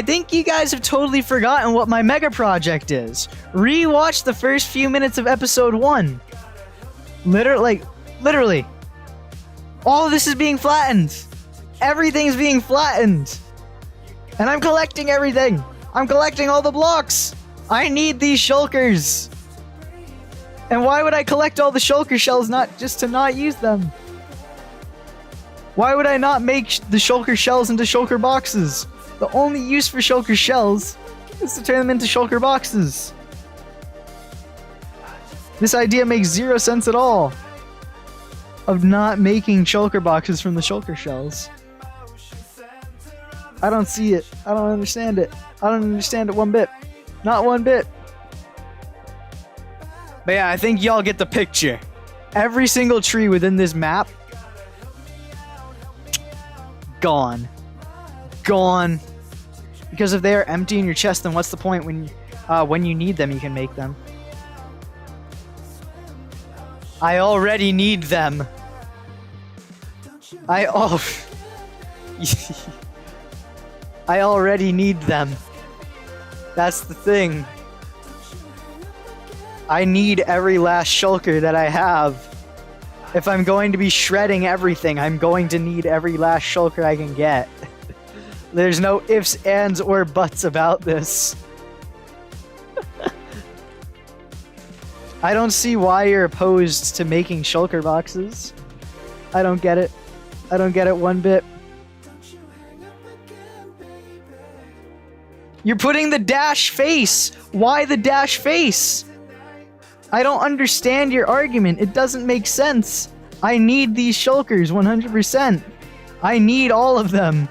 think you guys have totally forgotten what my mega project is. Rewatch the first few minutes of episode 1. Literally. All of this is being flattened. Everything's being flattened. And I'm collecting everything. I'm collecting all the blocks. I need these shulkers. And why would I collect all the shulker shells not just to not use them? Why would I not make the shulker shells into shulker boxes? The only use for shulker shells is to turn them into shulker boxes. This idea makes zero sense at all. Of not making shulker boxes from the shulker shells. I don't see it. I don't understand it. I don't understand it one bit. Not one bit. But yeah, I think y'all get the picture. Every single tree within this map, gone. Gone. Because if they are empty in your chest, then what's the point when you need them, you can make them. I already need them. I already need them. That's the thing. I need every last shulker that I have. If I'm going to be shredding everything, I'm going to need every last shulker I can get. There's no ifs, ands, or buts about this. I don't see why you're opposed to making shulker boxes. I don't get it. I don't get it one bit. You're putting the dash face. Why the dash face? I don't understand your argument. It doesn't make sense. I need these shulkers 100%. I need all of them.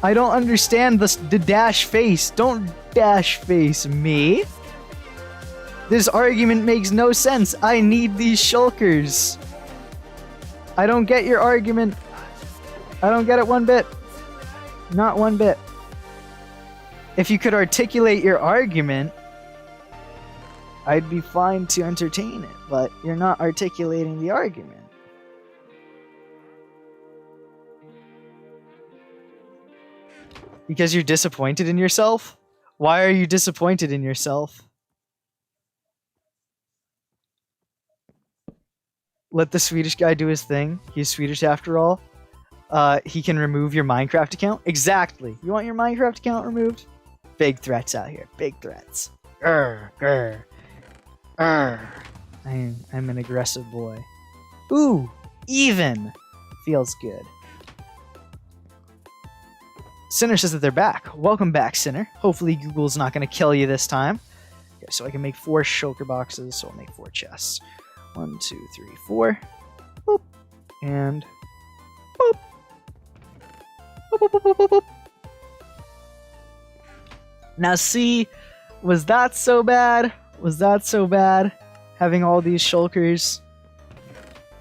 I don't understand the dash face. Don't dash face me. This argument makes no sense. I need these shulkers. I don't get your argument. I don't get it one bit. Not one bit. If you could articulate your argument, I'd be fine to entertain it, but you're not articulating the argument. Because you're disappointed in yourself? Why are you disappointed in yourself? Let the Swedish guy do his thing. He's Swedish after all. He can remove your Minecraft account? Exactly. You want your Minecraft account removed? Big threats out here. Big threats. I'm an aggressive boy. Ooh, even. Feels good. Sinner says that they're back. Welcome back, Sinner. Hopefully Google's not going to kill you this time. Okay, so I can make 4 shulker boxes, so I'll make 4 chests. 1, 2, 3, 4. Boop. And boop. Boop, boop, boop, boop, boop, boop. Now see, was that so bad? Was that so bad? Having all these shulkers?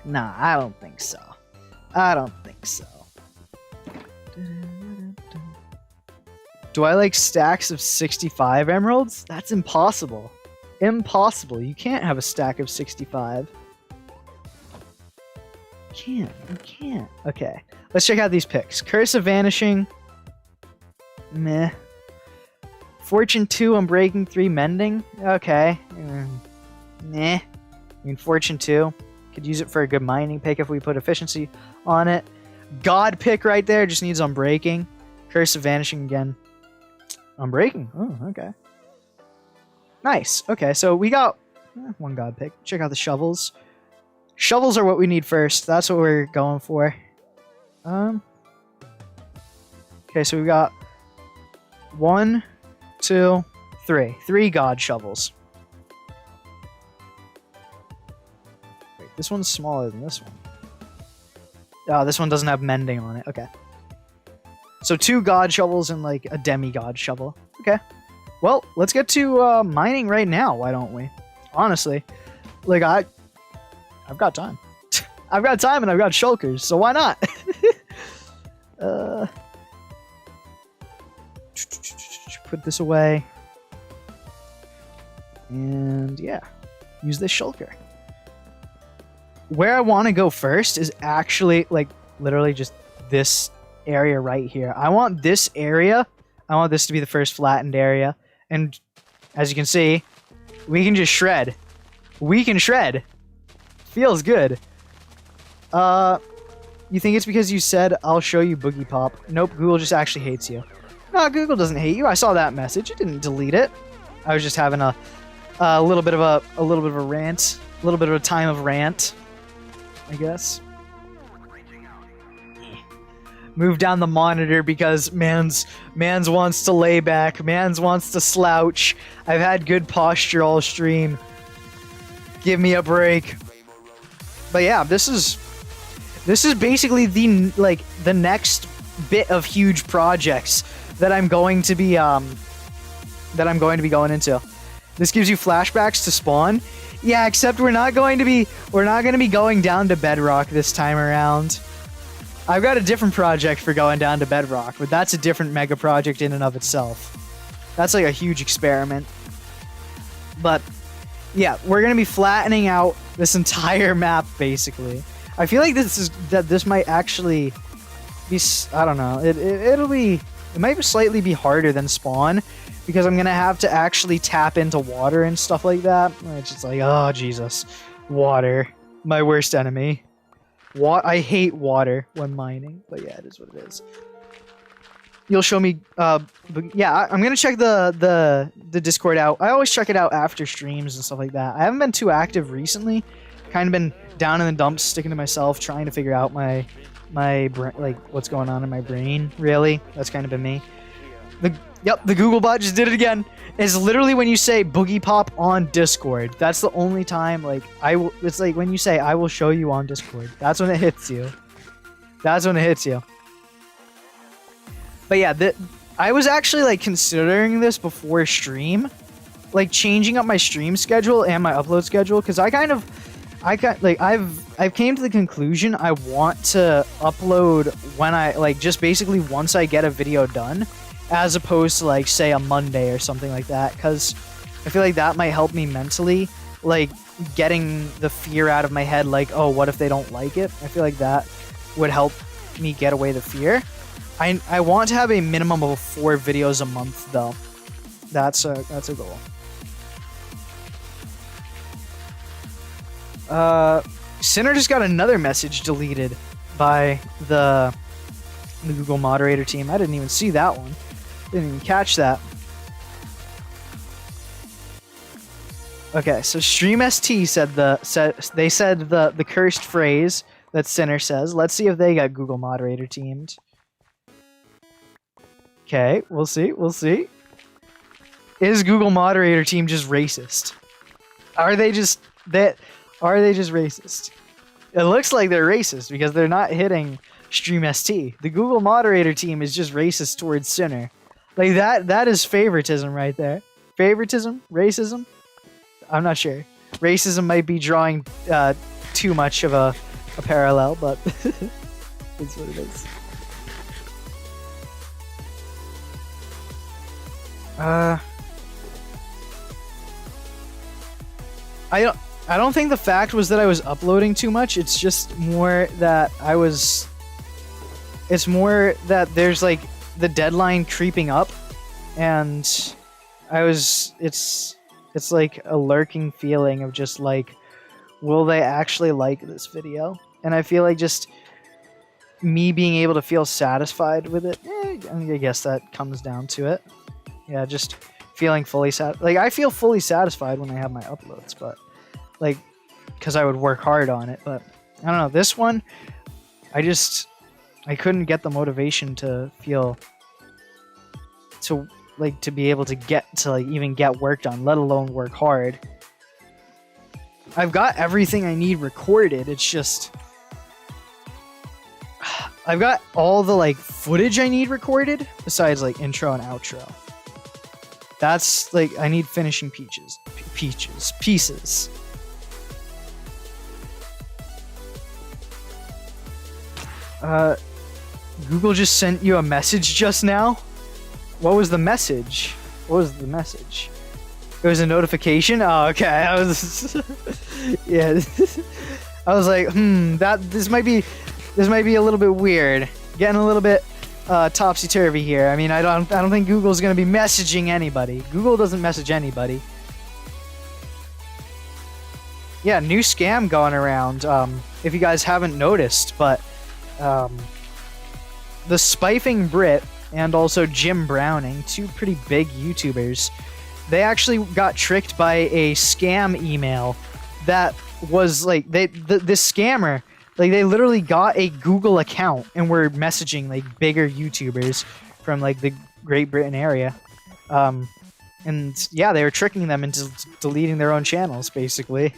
Nah, I don't think so. I don't think so. Do I like stacks of 65 emeralds? That's impossible. Impossible. You can't have a stack of 65. You can't. Okay. Let's check out these picks. Curse of Vanishing. Meh. Fortune 2, Unbreaking 3, Mending. Okay. Meh. I mean, Fortune 2. Could use it for a good mining pick if we put efficiency on it. God pick right there. Just needs Unbreaking. Curse of Vanishing again. Unbreaking. Oh, okay. Nice. Okay, so we got 1 God pick. Check out the shovels. Shovels are what we need first. That's what we're going for. Okay, so we got 1, 2, 3. 3 God shovels. Wait, this one's smaller than this one. Oh, this one doesn't have mending on it. Okay. So 2 God shovels and like a demigod shovel. Okay. Well, let's get to mining right now. Why don't we? Honestly, like I've got time. I've got time and I've got shulkers, so why not? Put this away. And yeah, use this shulker. where I want to go first is actually like literally just this area right here. I want this area. I want this to be the first flattened area. And as you can see, we can just shred. We can shred. Feels good. You think it's because you said I'll show you Boogie Pop? Nope, Google just actually hates you. No, Google doesn't hate you. I saw that message. It didn't delete it. I was just having a little bit of a rant, a little bit of a time of rant, I guess. Move down the monitor because mans wants to lay back, mans wants to slouch. I've had good posture all stream. Give me a break. But yeah, this is basically the next bit of huge projects that I'm going to be going into. This gives you flashbacks to Spawn. Yeah, except we're not going to be going down to Bedrock this time around. I've got a different project for going down to Bedrock, but that's a different mega project in and of itself. That's like a huge experiment. But yeah, we're gonna be flattening out this entire map basically. I feel like this might actually be, I don't know. It might slightly be harder than Spawn because I'm gonna have to actually tap into water and stuff like that. It's just like, oh Jesus, water, my worst enemy. I hate water when mining, but yeah, it is what it is. You'll show me, yeah, I'm gonna check the Discord out. I always check it out after streams and stuff like that. I haven't been too active recently. Kind of been down in the dumps, sticking to myself, trying to figure out my like what's going on in my brain. Really, that's kind of been me. The Google bot just did it again. It's literally when you say Boogie Pop on Discord. That's the only time, like, it's like when you say, I will show you on Discord. That's when it hits you. That's when it hits you. But yeah, I was actually, like, considering this before stream. Like, changing up my stream schedule and my upload schedule. Because I've came to the conclusion I want to upload when just basically once I get a video done. As opposed to, like, say, a Monday or something like that. Because I feel like that might help me mentally. Like, getting the fear out of my head, like, oh, what if they don't like it? I feel like that would help me get away the fear. I want to have a minimum of 4 videos a month, though. That's a goal. Sinner just got another message deleted by the Google moderator team. I didn't even see that one. Didn't even catch that. Okay, so StreamST said the cursed phrase that Sinner says. Let's see if they got Google moderator teamed. Okay, we'll see. We'll see. Is Google moderator team just racist? Are they just racist? It looks like they're racist because they're not hitting StreamST. The Google moderator team is just racist towards Sinner. Like that is favoritism right there. Favoritism? Racism? I'm not sure. Racism might be drawing too much of a parallel, but it's what it is. I don't think the fact was that I was uploading too much. It's just more that it's more that there's like the deadline creeping up, and it's like a lurking feeling of just like, will they actually like this video? And I feel like just me being able to feel satisfied with it, I guess that comes down to it. Yeah, just feeling fully like I feel fully satisfied when I have my uploads, but like, because I would work hard on it. But I don't know, this one, I couldn't get the motivation to feel to be able to even get work done, let alone work hard. I've got everything I need recorded. It's just I've got all the like footage I need recorded besides like intro and outro. That's like, I need finishing pieces. Google just sent you a message just now? What was the message? It was a notification? Oh, okay. I was... yeah. I was like, this might be a little bit weird. Getting a little bit topsy-turvy here. I mean, I don't think Google's gonna be messaging anybody. Google doesn't message anybody. Yeah, new scam going around. If you guys haven't noticed, but the Spifing Brit and also Jim Browning, two pretty big YouTubers, they actually got tricked by a scam email that was like this scammer, like they literally got a Google account and were messaging like bigger YouTubers from like the Great Britain area. And yeah, they were tricking them into deleting their own channels basically.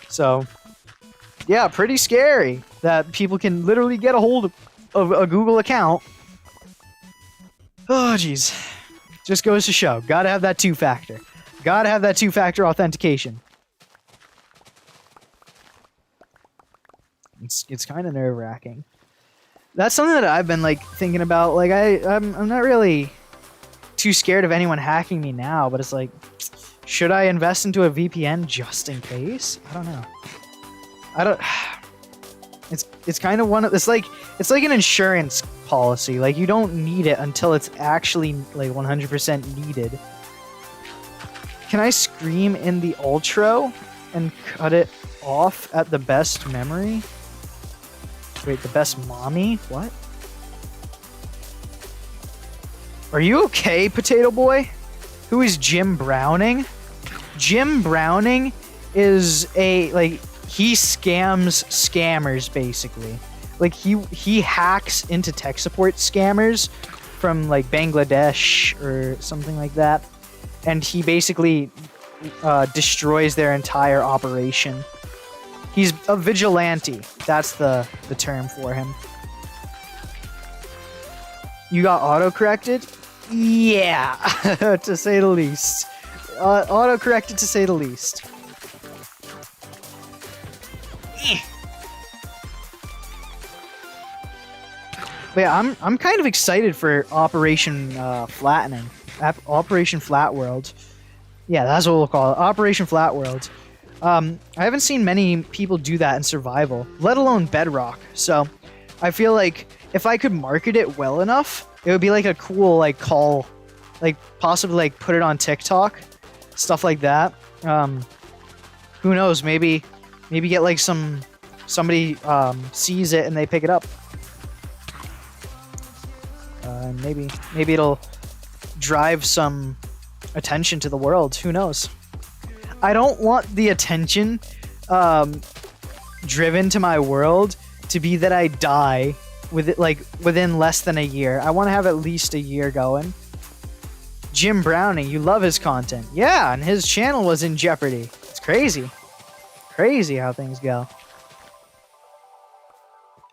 So yeah, pretty scary that people can literally get a hold of a Google account. Oh jeez. Just goes to show. Gotta have that two-factor. Gotta have that two-factor authentication. It's kind of nerve-wracking. That's something that I've been like thinking about. Like I'm not really too scared of anyone hacking me now, but it's like, should I invest into a VPN just in case? I don't know. It's kind of one of it's like an insurance policy. Like you don't need it until it's actually like 100% needed. Can I scream in the ultra and cut it off at the best memory? Wait, the best mommy? What? Are you okay, Potato Boy? Who is Jim Browning? Jim Browning is a like he scams scammers basically. Like he hacks into tech support scammers from like Bangladesh or something like that, and he basically destroys their entire operation. He's a vigilante. That's the term for him. You got auto-corrected? Yeah, to say the least. Auto-corrected to say the least. But yeah, I'm kind of excited for Operation Flattening. Operation Flat World. Yeah, that's what we'll call it. Operation Flat World. I haven't seen many people do that in survival, let alone Bedrock. So I feel like if I could market it well enough, it would be like a cool like call, like possibly like put it on TikTok, stuff like that. Who knows? Maybe get like somebody sees it and they pick it up. Maybe it'll drive some attention to the world. Who knows? I don't want the attention driven to my world to be that I die within less than a year. I want to have at least a year going. Jim Browning, you love his content. Yeah, and his channel was in jeopardy. It's crazy. Crazy how things go.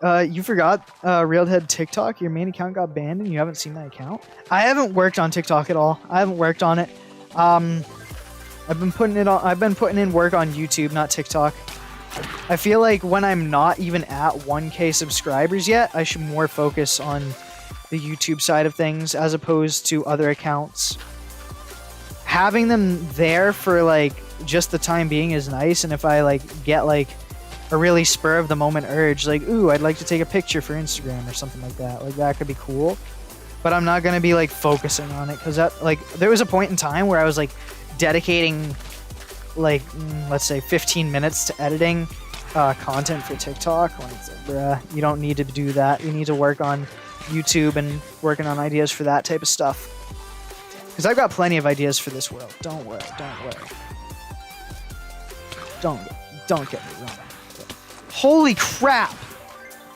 You forgot Railhead TikTok. Your main account got banned and you haven't seen that account? I haven't worked on TikTok at all. I haven't worked on it. I've been putting in work on YouTube, not TikTok. I feel like when I'm not even at 1K subscribers yet, I should more focus on the YouTube side of things as opposed to other accounts. Having them there for like just the time being is nice, and if I like get like a really spur of the moment urge, like, ooh, I'd like to take a picture for Instagram or something like that could be cool. But I'm not gonna be like focusing on it because that like there was a point in time where I was like dedicating like let's say 15 minutes to editing content for TikTok. When it's like, bruh, you don't need to do that. You need to work on YouTube and working on ideas for that type of stuff. Because I've got plenty of ideas for this world. Don't worry. Don't get me wrong. Holy crap!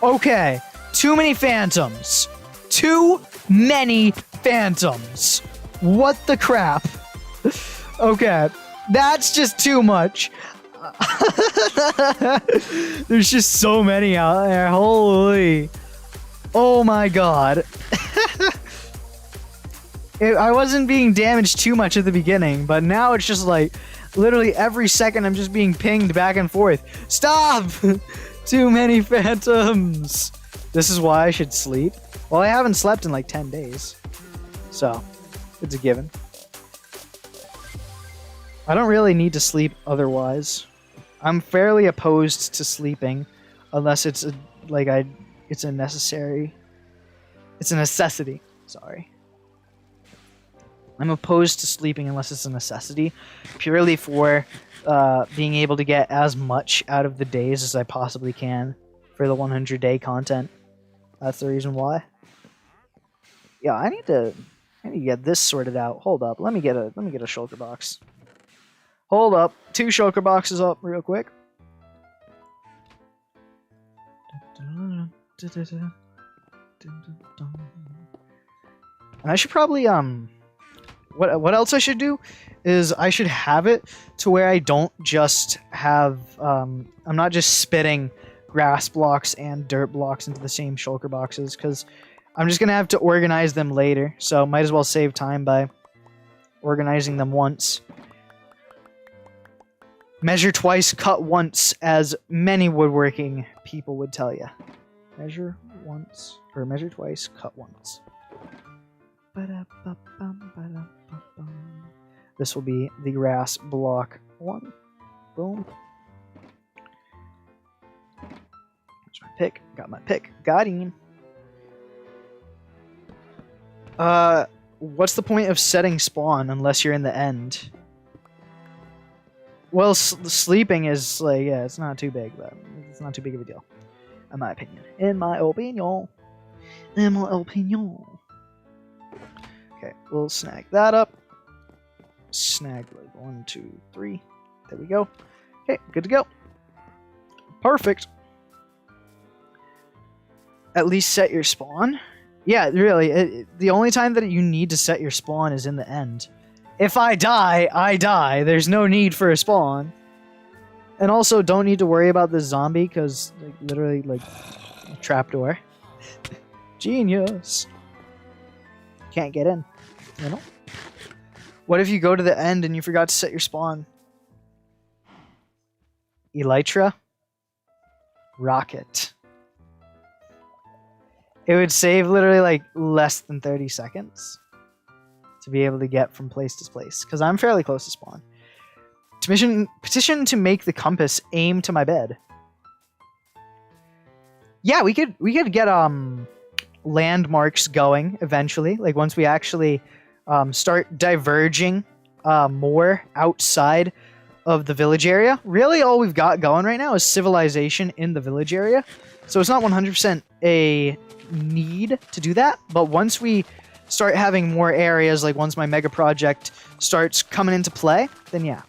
Okay, too many phantoms. Too many phantoms. What the crap? Okay, that's just too much. There's just so many out there. Holy. Oh my god. I wasn't being damaged too much at the beginning, but now it's just like literally every second I'm just being pinged back and forth. Stop! Too many phantoms. This is why I should sleep. Well, I haven't slept in like 10 days. So, it's a given. I don't really need to sleep otherwise. I'm fairly opposed to sleeping unless it's it's a necessity. Sorry. I'm opposed to sleeping unless it's a necessity, purely for being able to get as much out of the days as I possibly can for the 100-day content. That's the reason why. Yeah, I need to get this sorted out. Hold up, let me get a shulker box. Hold up, 2 shulker boxes up real quick. And I should probably what else I should do is I should have it to where I don't just have I'm not just spitting grass blocks and dirt blocks into the same shulker boxes, because I'm just gonna have to organize them later, so might as well save time by organizing them once. Measure twice, cut once, as many woodworking people would tell you. Measure once, or measure twice, cut once. This will be the grass block 1. Boom. There's my pick. Got my pick. Got him. What's the point of setting spawn unless you're in the end? Well, sleeping is like, yeah, it's not too big, but it's not too big of a deal, in my opinion. In my opinion. In my opinion. Okay, we'll snag that up. Snag like 1, 2, 3. There we go. Okay, good to go. Perfect. At least set your spawn. Yeah, really. The only time that you need to set your spawn is in the end. If I die, I die. There's no need for a spawn. And also, don't need to worry about the zombie, because, like, literally, like, trapdoor. Genius. Can't get in, you know? What if you go to the end and you forgot to set your spawn? Elytra? Rocket. It would save literally, like, less than 30 seconds to be able to get from place to place, because I'm fairly close to spawn. Petition to make the compass aim to my bed. Yeah, we could get landmarks going eventually. Like once we actually start diverging more outside of the village area. Really, all we've got going right now is civilization in the village area, so it's not 100% a need to do that. But once we start having more areas, like once my mega project starts coming into play, then yeah.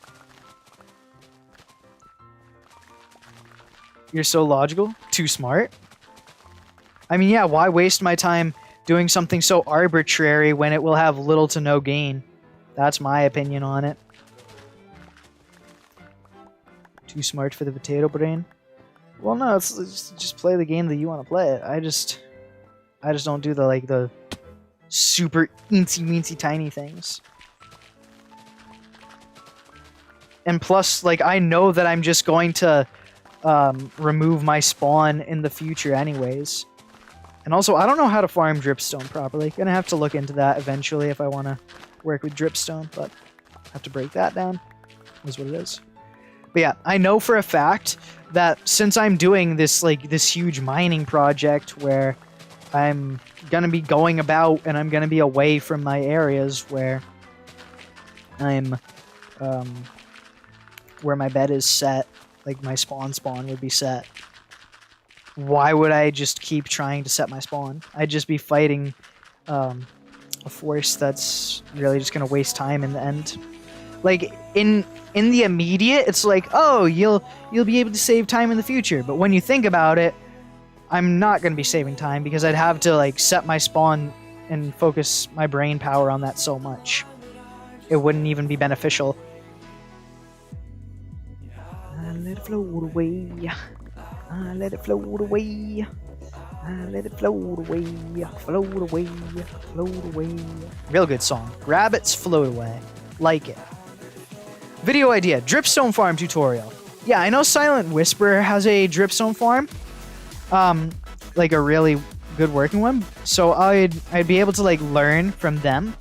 You're so logical. Too smart. I mean, yeah, why waste my time doing something so arbitrary when it will have little to no gain? That's my opinion on it. Too smart for the potato brain? Well, no, it's just play the game that you want to play it. I just don't do the super eensy-weensy tiny things. And plus, like, I know that I'm just going to remove my spawn in the future anyways. And also, I don't know how to farm dripstone properly. Gonna have to look into that eventually if I want to work with dripstone, but I have to break that down. Is what it is. But yeah, I know for a fact that since I'm doing this huge mining project where I'm gonna be going about and I'm gonna be away from my areas where I'm where my bed is set, like my spawn would be set. Why would I just keep trying to set my spawn? I'd just be fighting a force that's really just gonna waste time in the end. Like in the immediate, it's like, oh, you'll be able to save time in the future. But when you think about it, I'm not gonna be saving time because I'd have to like set my spawn and focus my brain power on that so much. It wouldn't even be beneficial. I let it float away. I let it float away. I let it float away. Float away. Float away. Real good song. Rabbits float away. Like it. Video idea. Dripstone farm tutorial. Yeah, I know Silent Whisper has a dripstone farm. Like a really good working one. So I'd be able to like learn from them,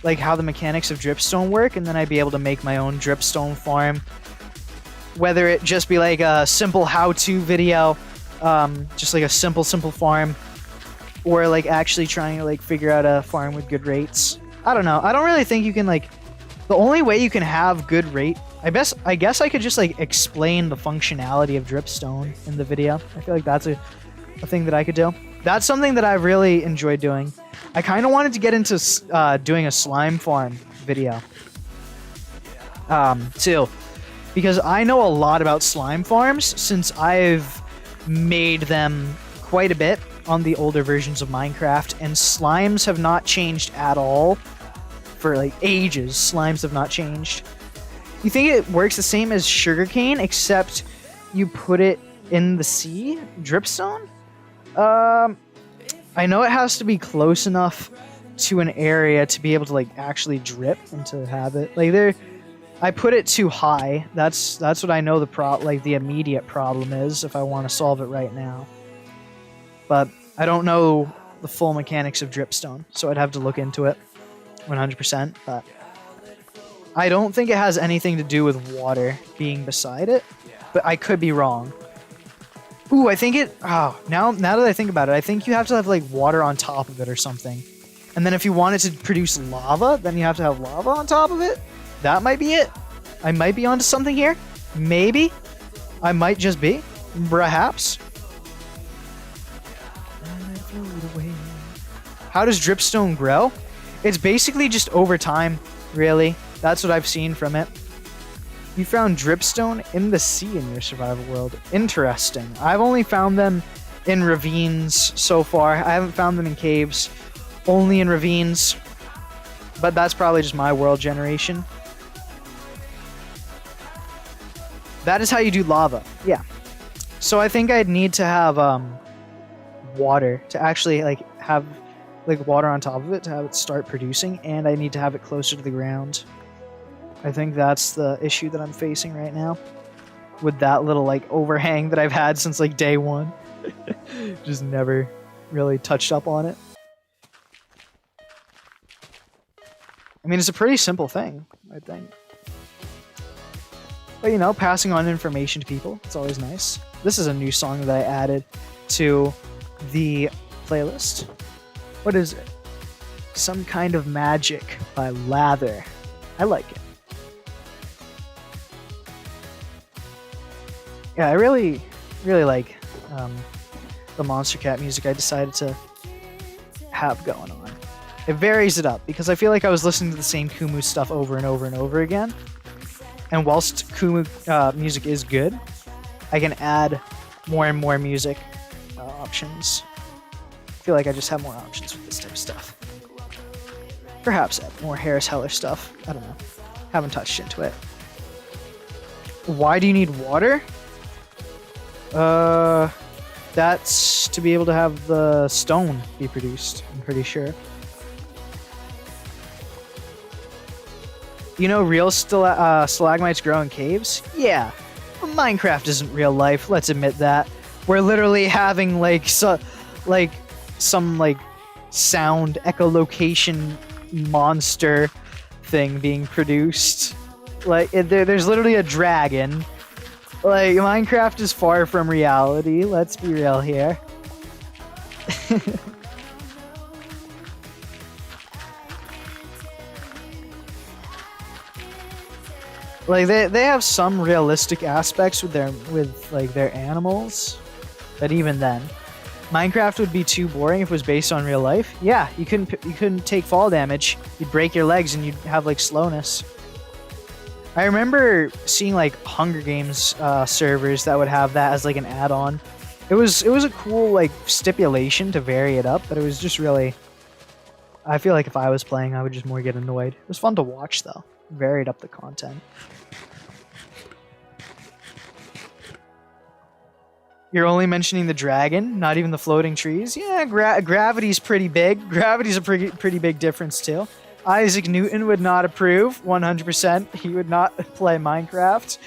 like how the mechanics of dripstone work, and then I'd be able to make my own dripstone farm whether it just be like a simple how-to video, just like a simple farm, or like actually trying to like figure out a farm with good rates. I don't know. I don't really think you can like, the only way you can have good rate, I guess I could just like explain the functionality of dripstone in the video. I feel like that's a thing that I could do. That's something that I've really enjoyed doing. I kind of wanted to get into doing a slime farm video too, because I know a lot about slime farms since I've made them quite a bit on the older versions of Minecraft, and slimes have not changed at all for like ages. Slimes have not changed. You think it works the same as sugarcane, except you put it in the sea? Dripstone? I know it has to be close enough to an area to be able to like actually drip and to have it. Like I put it too high. That's what I know the immediate problem is if I want to solve it right now. But I don't know the full mechanics of dripstone, so I'd have to look into it 100%. But I don't think it has anything to do with water being beside it, but I could be wrong. Ooh, I think it... Oh, now that I think about it, I think you have to have, like, water on top of it or something. And then if you want it to produce lava, then you have to have lava on top of it? That might be it. I might be onto something here. Maybe. I might just be. Perhaps. How does dripstone grow? It's basically just over time, really. That's what I've seen from it. You found dripstone in the sea in your survival world. Interesting. I've only found them in ravines so far. I haven't found them in caves. Only in ravines. But that's probably just my world generation. That is how you do lava. Yeah. So I think I'd need to have water to actually like have like water on top of it to have it start producing, and I need to have it closer to the ground. I think that's the issue that I'm facing right now with that little like overhang that I've had since like day one. Just never really touched up on it. I mean, it's a pretty simple thing, I think. But you know, passing on information to people, it's always nice. This is a new song that I added to the playlist. What is it? Some Kind of Magic by Lather. I like it. Yeah, I really like the Monster Cat music I decided to have going on. It varies it up, because I feel like I was listening to the same Kumu stuff over and over and over again. And whilst Kumu music is good, I can add more and more music options. I feel like I just have more options with this type of stuff. Perhaps add more Harris Heller stuff. I don't know. Haven't touched into it. Why do you need water? That's to be able to have the stone be produced, I'm pretty sure. You know real stalagmites grow in caves? Yeah. But Minecraft isn't real life, let's admit that. We're literally having like some sound echolocation monster thing being produced. Like there's literally a dragon. Like, Minecraft is far from reality, let's be real here. Like they have some realistic aspects with their animals, but even then, Minecraft would be too boring if it was based on real life. Yeah, you couldn't take fall damage. You'd break your legs and you'd have like slowness. I remember seeing like Hunger Games servers that would have that as like an add-on. It was a cool like stipulation to vary it up, but it was just really. I feel like if I was playing, I would just more get annoyed. It was fun to watch though. Varied up the content. You're only mentioning the dragon, not even the floating trees. Yeah, gravity's pretty big. Gravity's a pretty big difference too. Isaac Newton would not approve, 100%. He would not play Minecraft.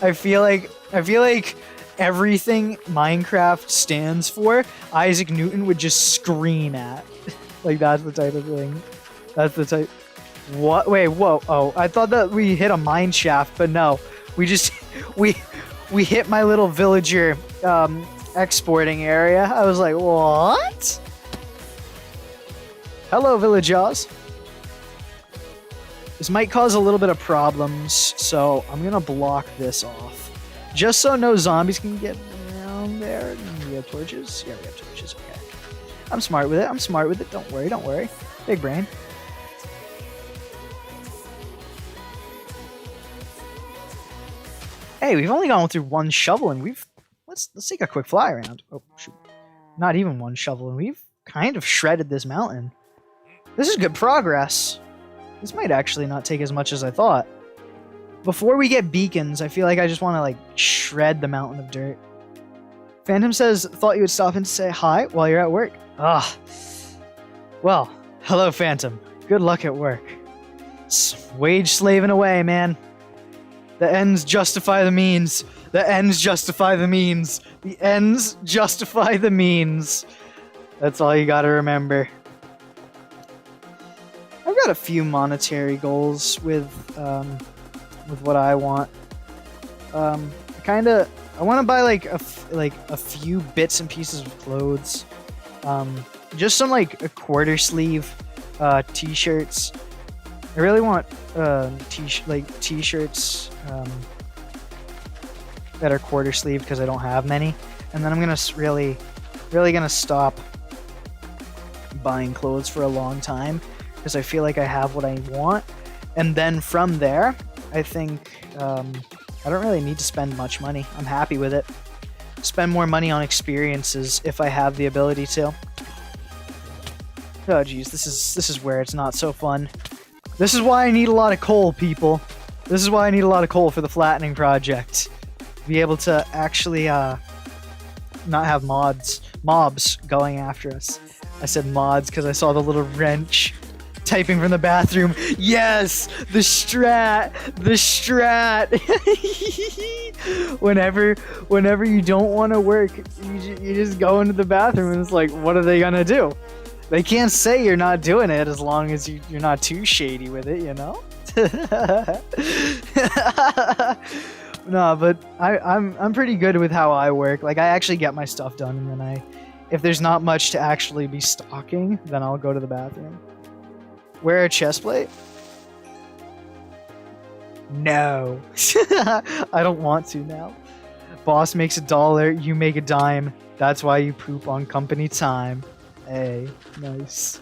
I feel like everything Minecraft stands for, Isaac Newton would just scream at. Like, that's the type of thing. That's the type. What? Wait, whoa. Oh, I thought that we hit a mine shaft, but no. We just we hit my little villager exporting area. I was like, what? Hello, villagers. This might cause a little bit of problems, so I'm gonna block this off, just so no zombies can get around there. We have torches. Yeah, we have torches. Okay. I'm smart with it. I'm smart with it. Don't worry. Don't worry. Big brain. Hey, we've only gone through one shovel, and let's take a quick fly around. Oh shoot, not even one shovel, and we've kind of shredded this mountain. This is good progress. This might actually not take as much as I thought. Before we get beacons, I feel like I just want to like shred the mountain of dirt. Phantom says, thought you would stop in to say hi while you're at work. Ah, well, hello Phantom. Good luck at work. Wage slaving away, man. The ends justify the means. The ends justify the means. The ends justify the means. That's all you gotta remember. I've got a few monetary goals with what I want. I want to buy like a few bits and pieces of clothes. Just some like a quarter sleeve t-shirts. I really want t-shirts that are quarter sleeve because I don't have many. And then I'm gonna really gonna stop buying clothes for a long time because I feel like I have what I want. And then from there, I think I don't really need to spend much money. I'm happy with it. Spend more money on experiences if I have the ability to. Oh geez, this is where it's not so fun. This is why I need a lot of coal, people. This is why I need a lot of coal for the flattening project. Be able to actually not have mobs going after us. I said mods because I saw the little wrench typing from the bathroom. Yes, the strat. whenever you don't want to work, you just go into the bathroom and it's like, what are they gonna do? They can't say you're not doing it as long as you're not too shady with it, you know? No, but I'm pretty good with how I work. Like, I actually get my stuff done, and then if there's not much to actually be stocking, then I'll go to the bathroom. Wear a chest plate? No. I don't want to now. Boss makes $1, you make a dime. That's why you poop on company time. Hey, nice.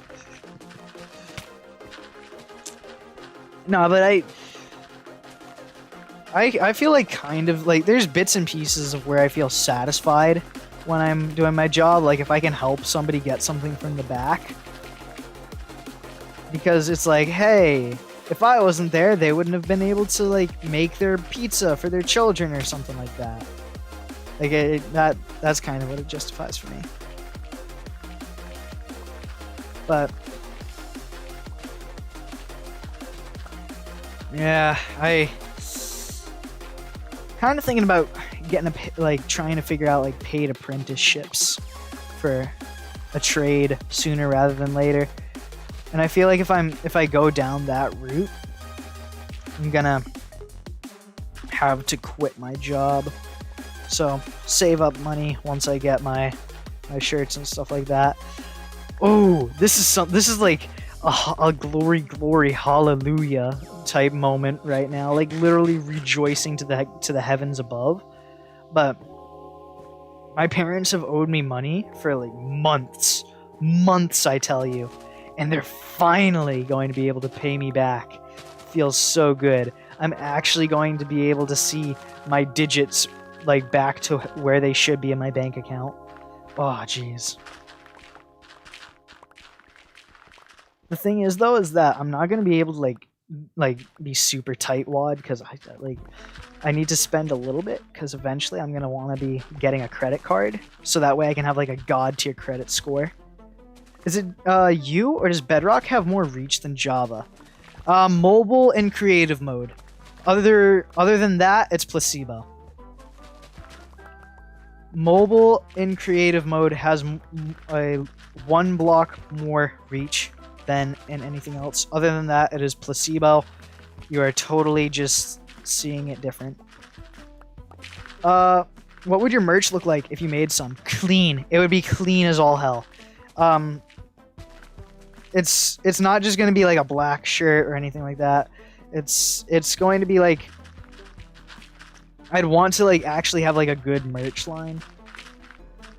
No, but I feel like kind of like there's bits and pieces of where I feel satisfied when I'm doing my job. Like if I can help somebody get something from the back. Because it's like, hey, if I wasn't there, they wouldn't have been able to like make their pizza for their children or something like that. Like that's kind of what it justifies for me. But yeah, I kind of thinking about getting trying to figure out like paid apprenticeships for a trade sooner rather than later. And I feel like if I go down that route, I'm gonna have to quit my job. So save up money once I get my shirts and stuff like that. Oh, this is like a glory hallelujah type moment right now, like literally rejoicing to the heavens above. But my parents have owed me money for like months, I tell you, and they're finally going to be able to pay me back. Feels so good. I'm actually going to be able to see my digits like back to where they should be in my bank account. Oh jeez. The thing is, though, is that I'm not gonna be able to like be super tightwad because I need to spend a little bit because eventually I'm gonna want to be getting a credit card so that way I can have like a god tier credit score. Is it you or does Bedrock have more reach than Java? Mobile and creative mode. Other than that, it's placebo. Mobile in creative mode has a 1 block more reach than in anything else. Other than that, it is placebo. You are totally just seeing it different. What would your merch look like if you made some? Clean. It would be clean as all hell. It's not just gonna be like a black shirt or anything like that. It's going to be like, I'd want to like actually have like a good merch line.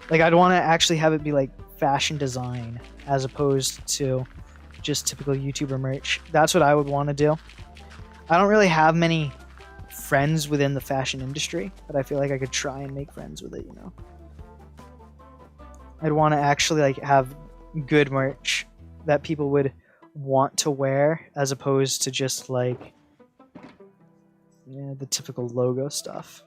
Like I'd want to actually have it be like fashion design as opposed to just typical YouTuber merch. That's what I would want to do. I don't really have many friends within the fashion industry, but I feel like I could try and make friends with it, you know. I'd want to actually like have good merch that people would want to wear as opposed to just like, yeah, the typical logo stuff.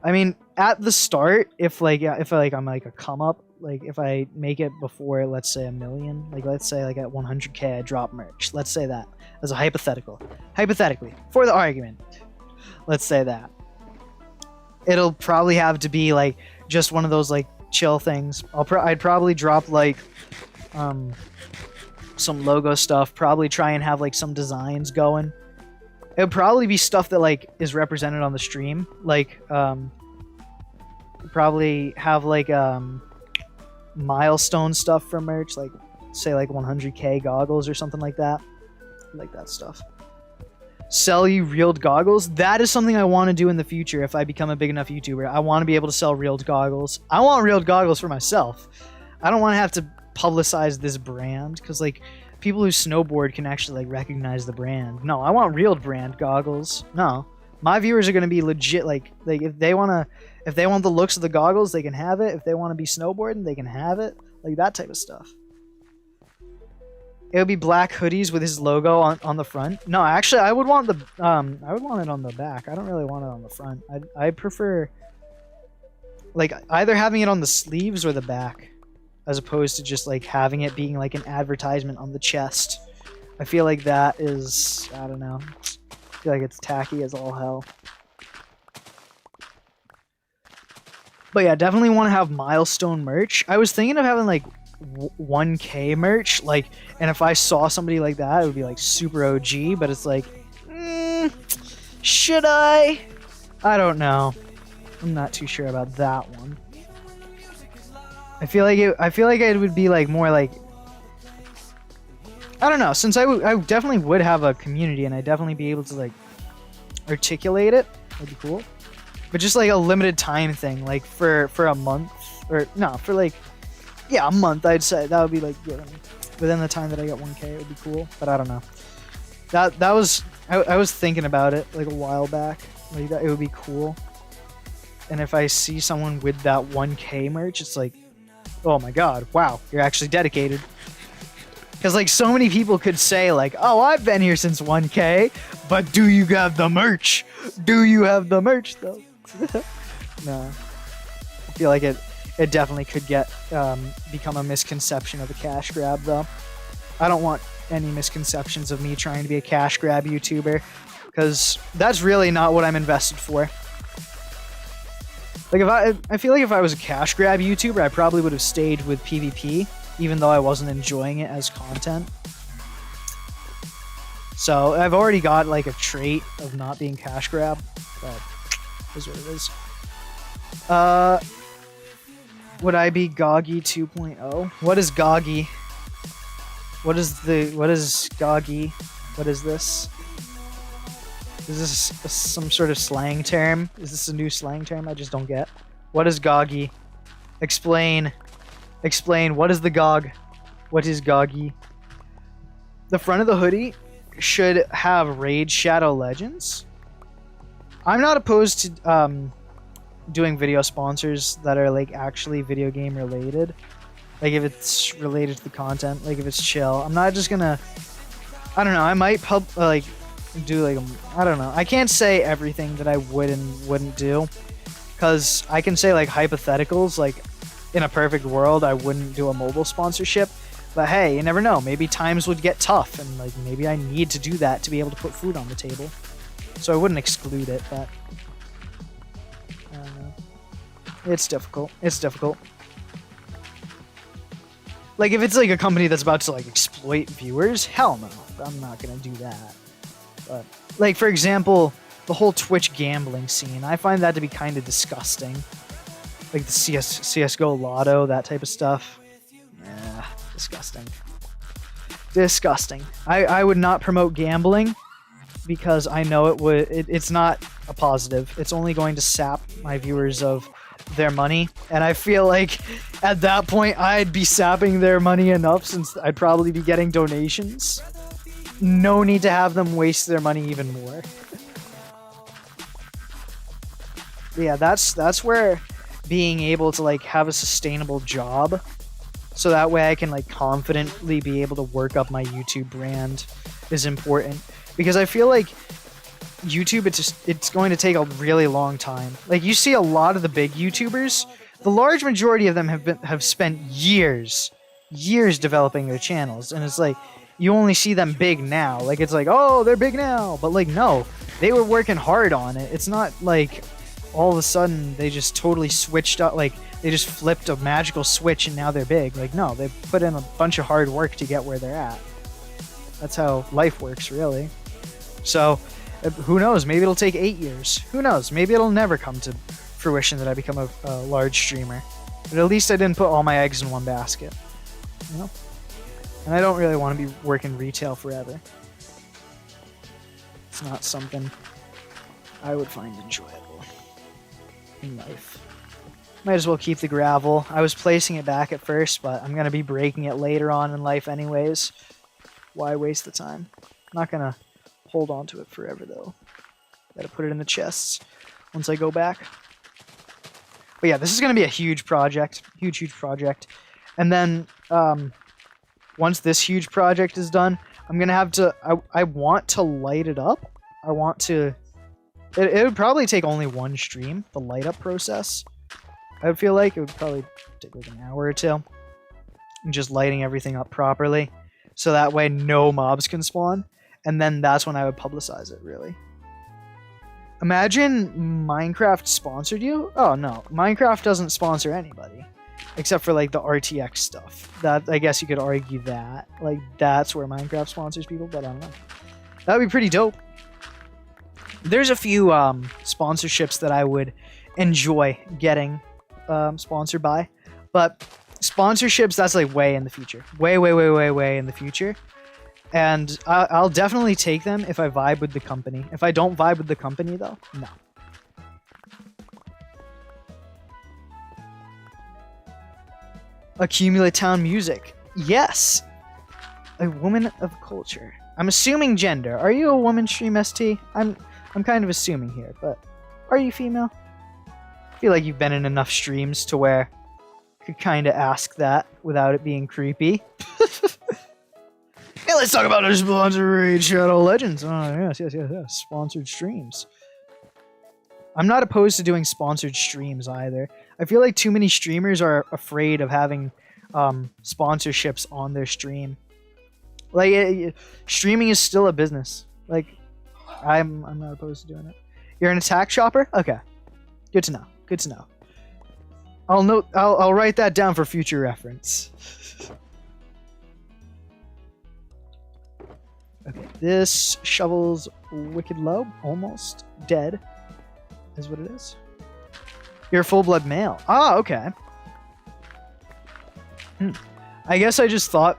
I mean, at the start, if I'm like a come up, like if I make it before, let's say 1 million, like let's say like at 100K I drop merch. Let's say that as a hypothetical. Hypothetically, for the argument, let's say that. It'll probably have to be like just one of those like chill things. I'd probably drop like some logo stuff, probably try and have like some designs going. It would probably be stuff that like is represented on the stream, like probably have like milestone stuff for merch, like say like 100K goggles or something like that. Like that stuff. Sell you reeled goggles. That is something I want to do in the future if I become a big enough YouTuber. I want to be able to sell reeled goggles. I want reeled goggles for myself. I don't want to have to publicize this brand because like people who snowboard can actually like recognize the brand. No, I want reeled brand goggles. No, my viewers are going to be legit. Like if they want the looks of the goggles, they can have it. If they want to be snowboarding, they can have it. Like that type of stuff. It would be black hoodies with his logo on the front. No, actually, I would want the I would want it on the back. I don't really want it on the front. I prefer like either having it on the sleeves or the back, as opposed to just like having it being like an advertisement on the chest. I feel like that is, I don't know. I feel like it's tacky as all hell. But yeah, definitely want to have milestone merch. I was thinking of having like 1K merch, like, and if I saw somebody like that, it would be like super OG, but it's like, should I don't know. I'm not too sure about that one. I feel like it would be like more like, I don't know, since I definitely would have a community and I'd definitely be able to like articulate it. That'd be cool. But just like a limited time thing, like for a month, or no, for like, yeah, a month, I'd say that would be like good. Within the time that I get 1K, it would be cool. But I don't know. That was I was thinking about it like a while back. Like that, it would be cool. And if I see someone with that 1K merch, it's like, oh my god, wow, you're actually dedicated. Because like so many people could say like, oh, I've been here since 1K, but do you have the merch? Do you have the merch though? No, I feel like it definitely could get become a misconception of a cash grab though. I don't want any misconceptions of me trying to be a cash grab YouTuber, because that's really not what I'm invested for. Like I feel like if I was a cash grab YouTuber, I probably would have stayed with PvP, even though I wasn't enjoying it as content. So I've already got like a trait of not being cash grab, but is what it is. Would I be Goggy 2.0? What is Goggy? What is Goggy? What is this? Is this some sort of slang term? Is this a new slang term I just don't get? What is Goggy? Explain. Explain. What is the Gog? What is Goggy? The front of the hoodie should have Raid Shadow Legends. I'm not opposed to doing video sponsors that are like actually video game related. Like if it's related to the content, like if it's chill. I'm not just gonna, I don't know, I might do like, I don't know. I can't say everything that I would and wouldn't do, because I can say like hypotheticals, like in a perfect world I wouldn't do a mobile sponsorship, but hey, you never know, maybe times would get tough and like maybe I need to do that to be able to put food on the table. So I wouldn't exclude it, but I don't know. It's difficult. It's difficult. Like if it's like a company that's about to like exploit viewers, hell no, I'm not gonna do that. But like for example, the whole Twitch gambling scene. I find that to be kind of disgusting. Like the CSGO Lotto, that type of stuff. Yeah, disgusting. Disgusting. I would not promote gambling because I know it's not a positive. It's only going to sap my viewers of their money, and I feel like at that point I'd be sapping their money enough since I'd probably be getting donations. No need to have them waste their money even more. Yeah, that's where being able to like have a sustainable job, so that way I can like confidently be able to work up my YouTube brand, is important. Because I feel like YouTube, it's going to take a really long time. Like you see a lot of the big YouTubers, the large majority of them have spent years developing their channels, and it's like you only see them big now. Like it's like, oh, they're big now, but like no, they were working hard on it. It's not like all of a sudden they just totally switched up, like they just flipped a magical switch and now they're big. Like no, they put in a bunch of hard work to get where they're at. That's how life works, really. So who knows, maybe it'll take 8 years. Who knows, maybe it'll never come to fruition that I become a large streamer. But at least I didn't put all my eggs in one basket, you know? And I don't really want to be working retail forever. It's not something I would find enjoyable in life. Might as well keep the gravel. I was placing it back at first, but I'm going to be breaking it later on in life anyways. Why waste the time? I'm not going to hold on to it forever, though. Got to put it in the chests once I go back. But yeah, this is going to be a huge project. Huge project. And then once this huge project is done, I'm going to have to... I want to light it up. I want to... It would probably take only one stream, the light up process. I would feel like it would probably take like an hour or two. And just lighting everything up properly. So that way no mobs can spawn. And then that's when I would publicize it, really. Imagine Minecraft sponsored you? Oh no, Minecraft doesn't sponsor anybody. Except for like the RTX stuff. That, I guess you could argue that. Like that's where Minecraft sponsors people, but I don't know. That would be pretty dope. There's a few sponsorships that I would enjoy getting sponsored by, but sponsorships, that's like way in the future. Way in the future. And I'll definitely take them if I vibe with the company. If I don't vibe with the company, though, no. Accumulate town music. Yes. A woman of culture. I'm assuming gender. Are you a woman, Stream ST? I'm kind of assuming here, but are you female? I feel like you've been in enough streams to where you could kind of ask that without it being creepy. Hey, let's talk about our sponsor, Raid Shadow Legends. Oh, yes. Sponsored streams. I'm not opposed to doing sponsored streams either. I feel like too many streamers are afraid of having sponsorships on their stream. Like, streaming is still a business. Like, I'm not opposed to doing it. You're an attack shopper? Okay. Good to know. Good to know. I'll write that down for future reference. Okay, this shovel's wicked low, almost dead, is what it is. You're a full-blood male. Ah, okay. I guess I just thought,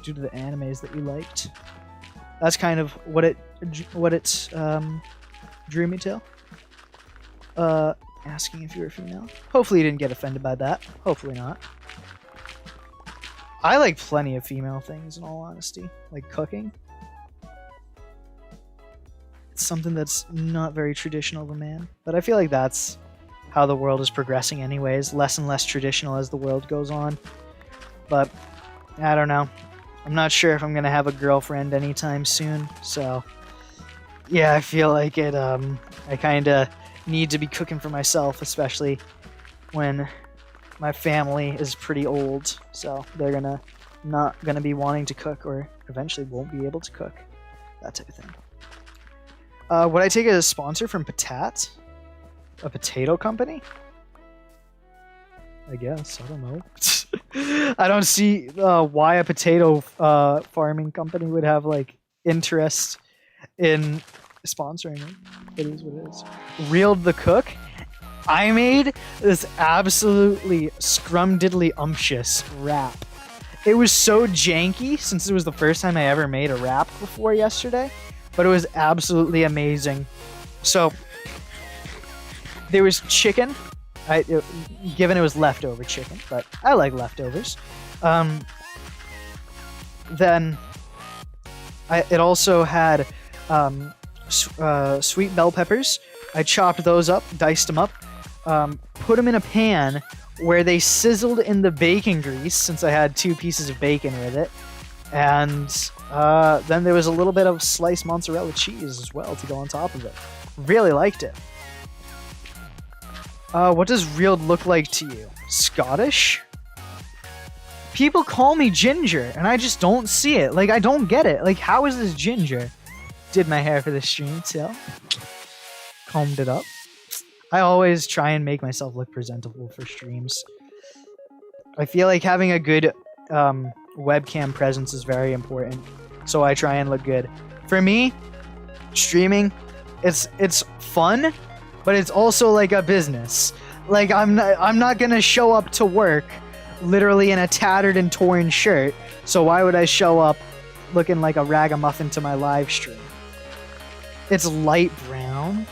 due to the animes that you liked, that's kind of what it drew me to. Asking if you were female. Hopefully you didn't get offended by that. Hopefully not. I like plenty of female things, in all honesty. Like cooking. It's something that's not very traditional of a man. But I feel like that's how the world is progressing anyways. Less and less traditional as the world goes on. But, I don't know. I'm not sure if I'm going to have a girlfriend anytime soon. So, yeah, I feel like it, I kind of need to be cooking for myself, especially when my family is pretty old, so they're not gonna be wanting to cook, or eventually won't be able to cook. That type of thing. Would I take a sponsor from Patat? A potato company? I guess. I don't know. I don't see why a potato farming company would have like interest in sponsoring me. It is what it is. Reeled the Cook. I made this absolutely scrumdiddly-umptious rap. It was so janky since it was the first time I ever made a rap before yesterday, but it was absolutely amazing. So there was chicken, given it was leftover chicken, but I like leftovers. Then it also had sweet bell peppers. I chopped those up, diced them up, put them in a pan where they sizzled in the bacon grease, since I had 2 pieces of bacon with it. And then there was a little bit of sliced mozzarella cheese as well to go on top of it. Really liked it. What does reeled look like to you? Scottish? People call me ginger, and I just don't see it. Like, I don't get it. Like, how is this ginger? Did my hair for the stream, too. Combed it up. I always try and make myself look presentable for streams. I feel like having a good webcam presence is very important, so I try and look good. For me, streaming, it's fun, but it's also like a business. Like, I'm not gonna show up to work literally in a tattered and torn shirt, so why would I show up looking like a ragamuffin to my live stream? It's light brown.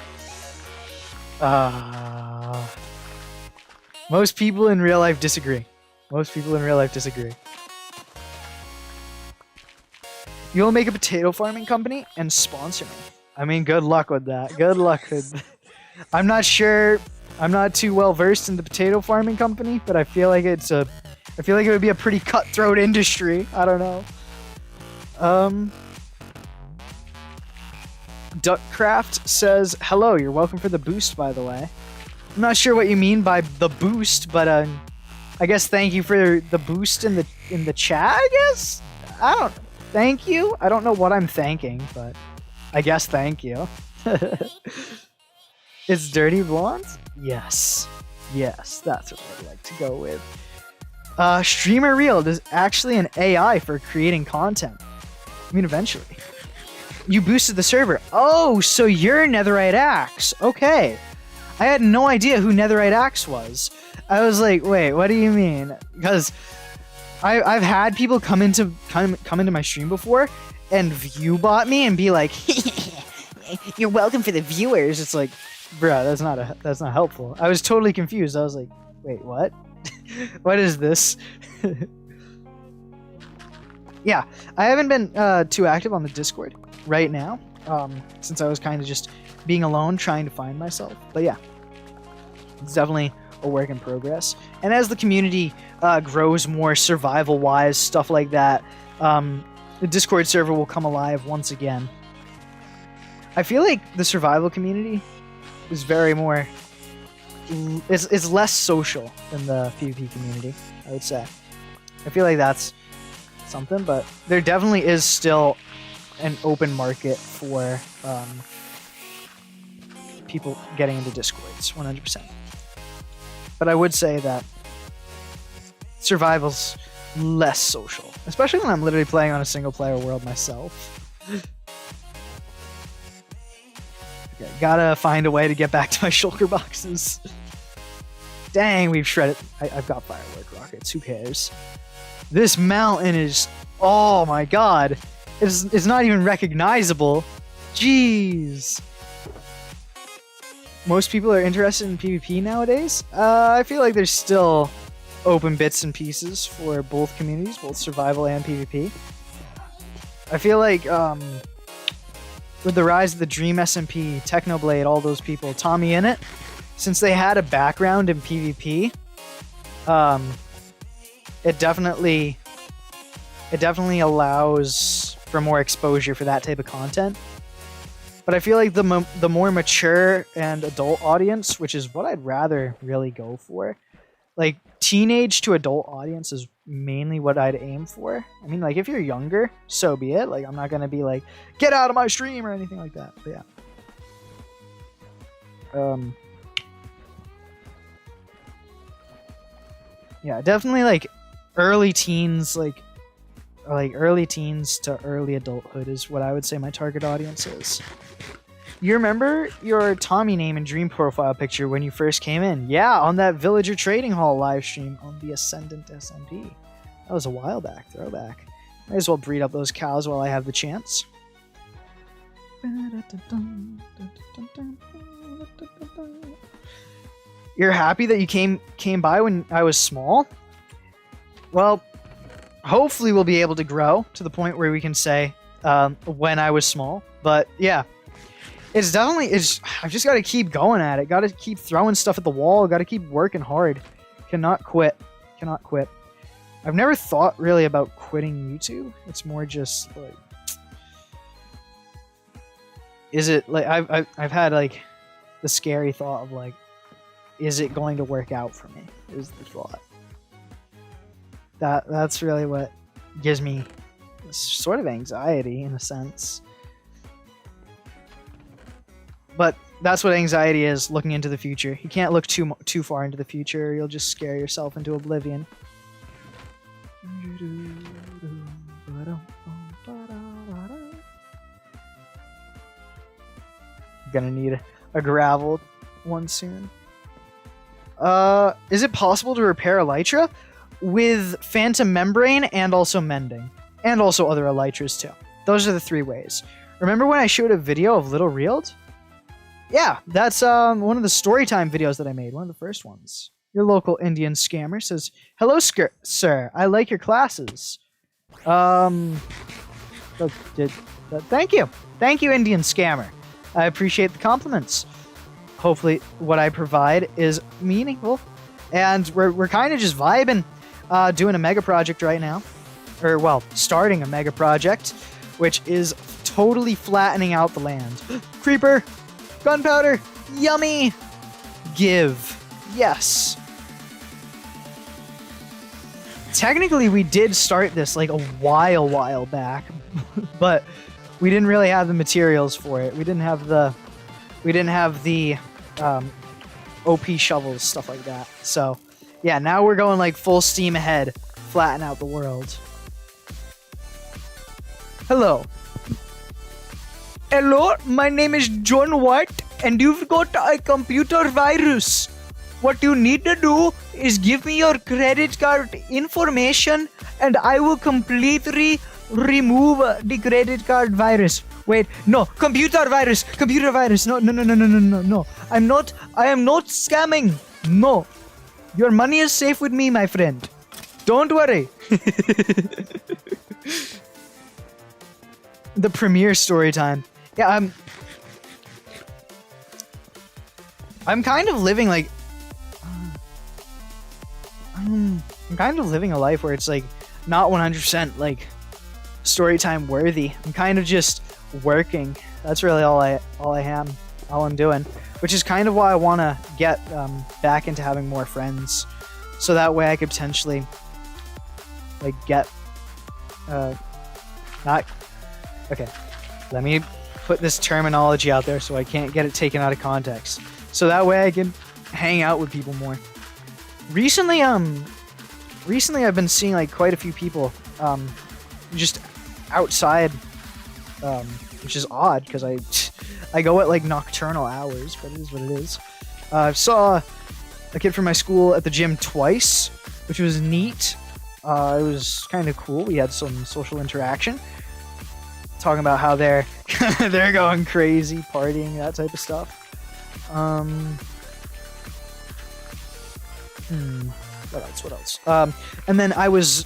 Most people in real life disagree. You'll make a potato farming company and sponsor me. I mean, good luck with that. Good luck with that. I'm not sure. I'm not too well versed in the potato farming company, but I feel like it would be a pretty cutthroat industry. I don't know. Duckcraft says, hello, you're welcome for the boost, by the way. I'm not sure what you mean by the boost, but I guess thank you for the boost in the chat, I guess? Thank you? I don't know what I'm thanking, but I guess thank you. It's dirty blonde? Yes. Yes, that's what I'd like to go with. Streamer Reeled is actually an AI for creating content. I mean, eventually. You boosted the server. Oh, so you're Netherite Axe. Okay. I had no idea who Netherite Axe was. I was like, wait, what do you mean? Because I've had people come into my stream before and view bot me and be like, you're welcome for the viewers. It's like, bruh, that's not helpful. I was totally confused. I was like, wait, what? What is this? Yeah, I haven't been too active on the Discord right now, since I was kind of just being alone, trying to find myself. But yeah, it's definitely a work in progress. And as the community grows more survival-wise, stuff like that, the Discord server will come alive once again. I feel like the survival community is is less social than the PvP community, I would say. I feel like that's something, but there definitely is still an open market for people getting into Discords, 100%. But I would say that survival's less social, especially when I'm literally playing on a single-player world myself. Okay, gotta find a way to get back to my shulker boxes. Dang, we've shredded. I've got firework rockets. Who cares? This mountain is... Oh my god. It's not even recognizable. Jeez. Most people are interested in PvP nowadays. I feel like there's still open bits and pieces for both communities, both survival and PvP. I feel like with the rise of the Dream SMP, Technoblade, all those people, Tommy Innit, since they had a background in PvP, it definitely allows for more exposure for that type of content. But I feel like the more mature and adult audience, which is what I'd rather really go for, like teenage to adult audience is mainly what I'd aim for. I mean, like if you're younger, so be it. Like I'm not gonna be like, get out of my stream or anything like that. But yeah. Yeah, definitely like early teens, like early teens to early adulthood is what I would say my target audience is. You remember your Tommy name and dream profile picture when you first came in? Yeah, on that Villager Trading Hall live stream on the Ascendant SMP. That was a while back. Throwback. Might as well breed up those cows while I have the chance. You're happy that you came by when I was small? Well, hopefully we'll be able to grow to the point where we can say when I was small. But yeah, I've just got to keep going at it. Got to keep throwing stuff at the wall. Got to keep working hard. Cannot quit. Cannot quit. I've never thought really about quitting YouTube. It's more just like, is it like I've had like the scary thought of like, is it going to work out for me? Is the thought. That's really what gives me sort of anxiety in a sense. But that's what anxiety is, looking into the future. You can't look too far into the future, or you'll just scare yourself into oblivion. Gonna need a gravel one soon. Is it possible to repair elytra? With phantom membrane and also mending. And also other elytras too. Those are the 3 ways. Remember when I showed a video of Little Reeled? Yeah, that's one of the storytime videos that I made. One of the first ones. Your local Indian scammer says, "Hello, sir. I like your classes." Thank you. Thank you, Indian scammer. I appreciate the compliments. Hopefully what I provide is meaningful. And we're kind of just vibing. Doing a mega project right now. Or, well, starting a mega project, which is totally flattening out the land. Creeper! Gunpowder! Yummy! Give. Yes. Technically, we did start this like a while back, but we didn't really have the materials for it. We didn't have the OP shovels, stuff like that. So, yeah, now we're going like full steam ahead, flatten out the world. Hello. Hello, my name is John White, and you've got a computer virus. What you need to do is give me your credit card information, and I will completely remove the credit card virus. Wait, no, computer virus. No. I am not scamming. No. Your money is safe with me, my friend. Don't worry. The premiere story time. Yeah, I'm kind of living like I'm kind of living a life where it's like not 100% like story time worthy. I'm kind of just working. That's really all I'm doing, which is kind of why I want to get back into having more friends, so that way I could potentially like get not okay. Let me put this terminology out there so I can't get it taken out of context. So that way I can hang out with people more. Recently I've been seeing like quite a few people just outside, which is odd because I go at like nocturnal hours, but it is what it is. I saw a kid from my school at the gym twice, which was neat. It was kind of cool. We had some social interaction, talking about how they're going crazy, partying, that type of stuff. What else? And then I was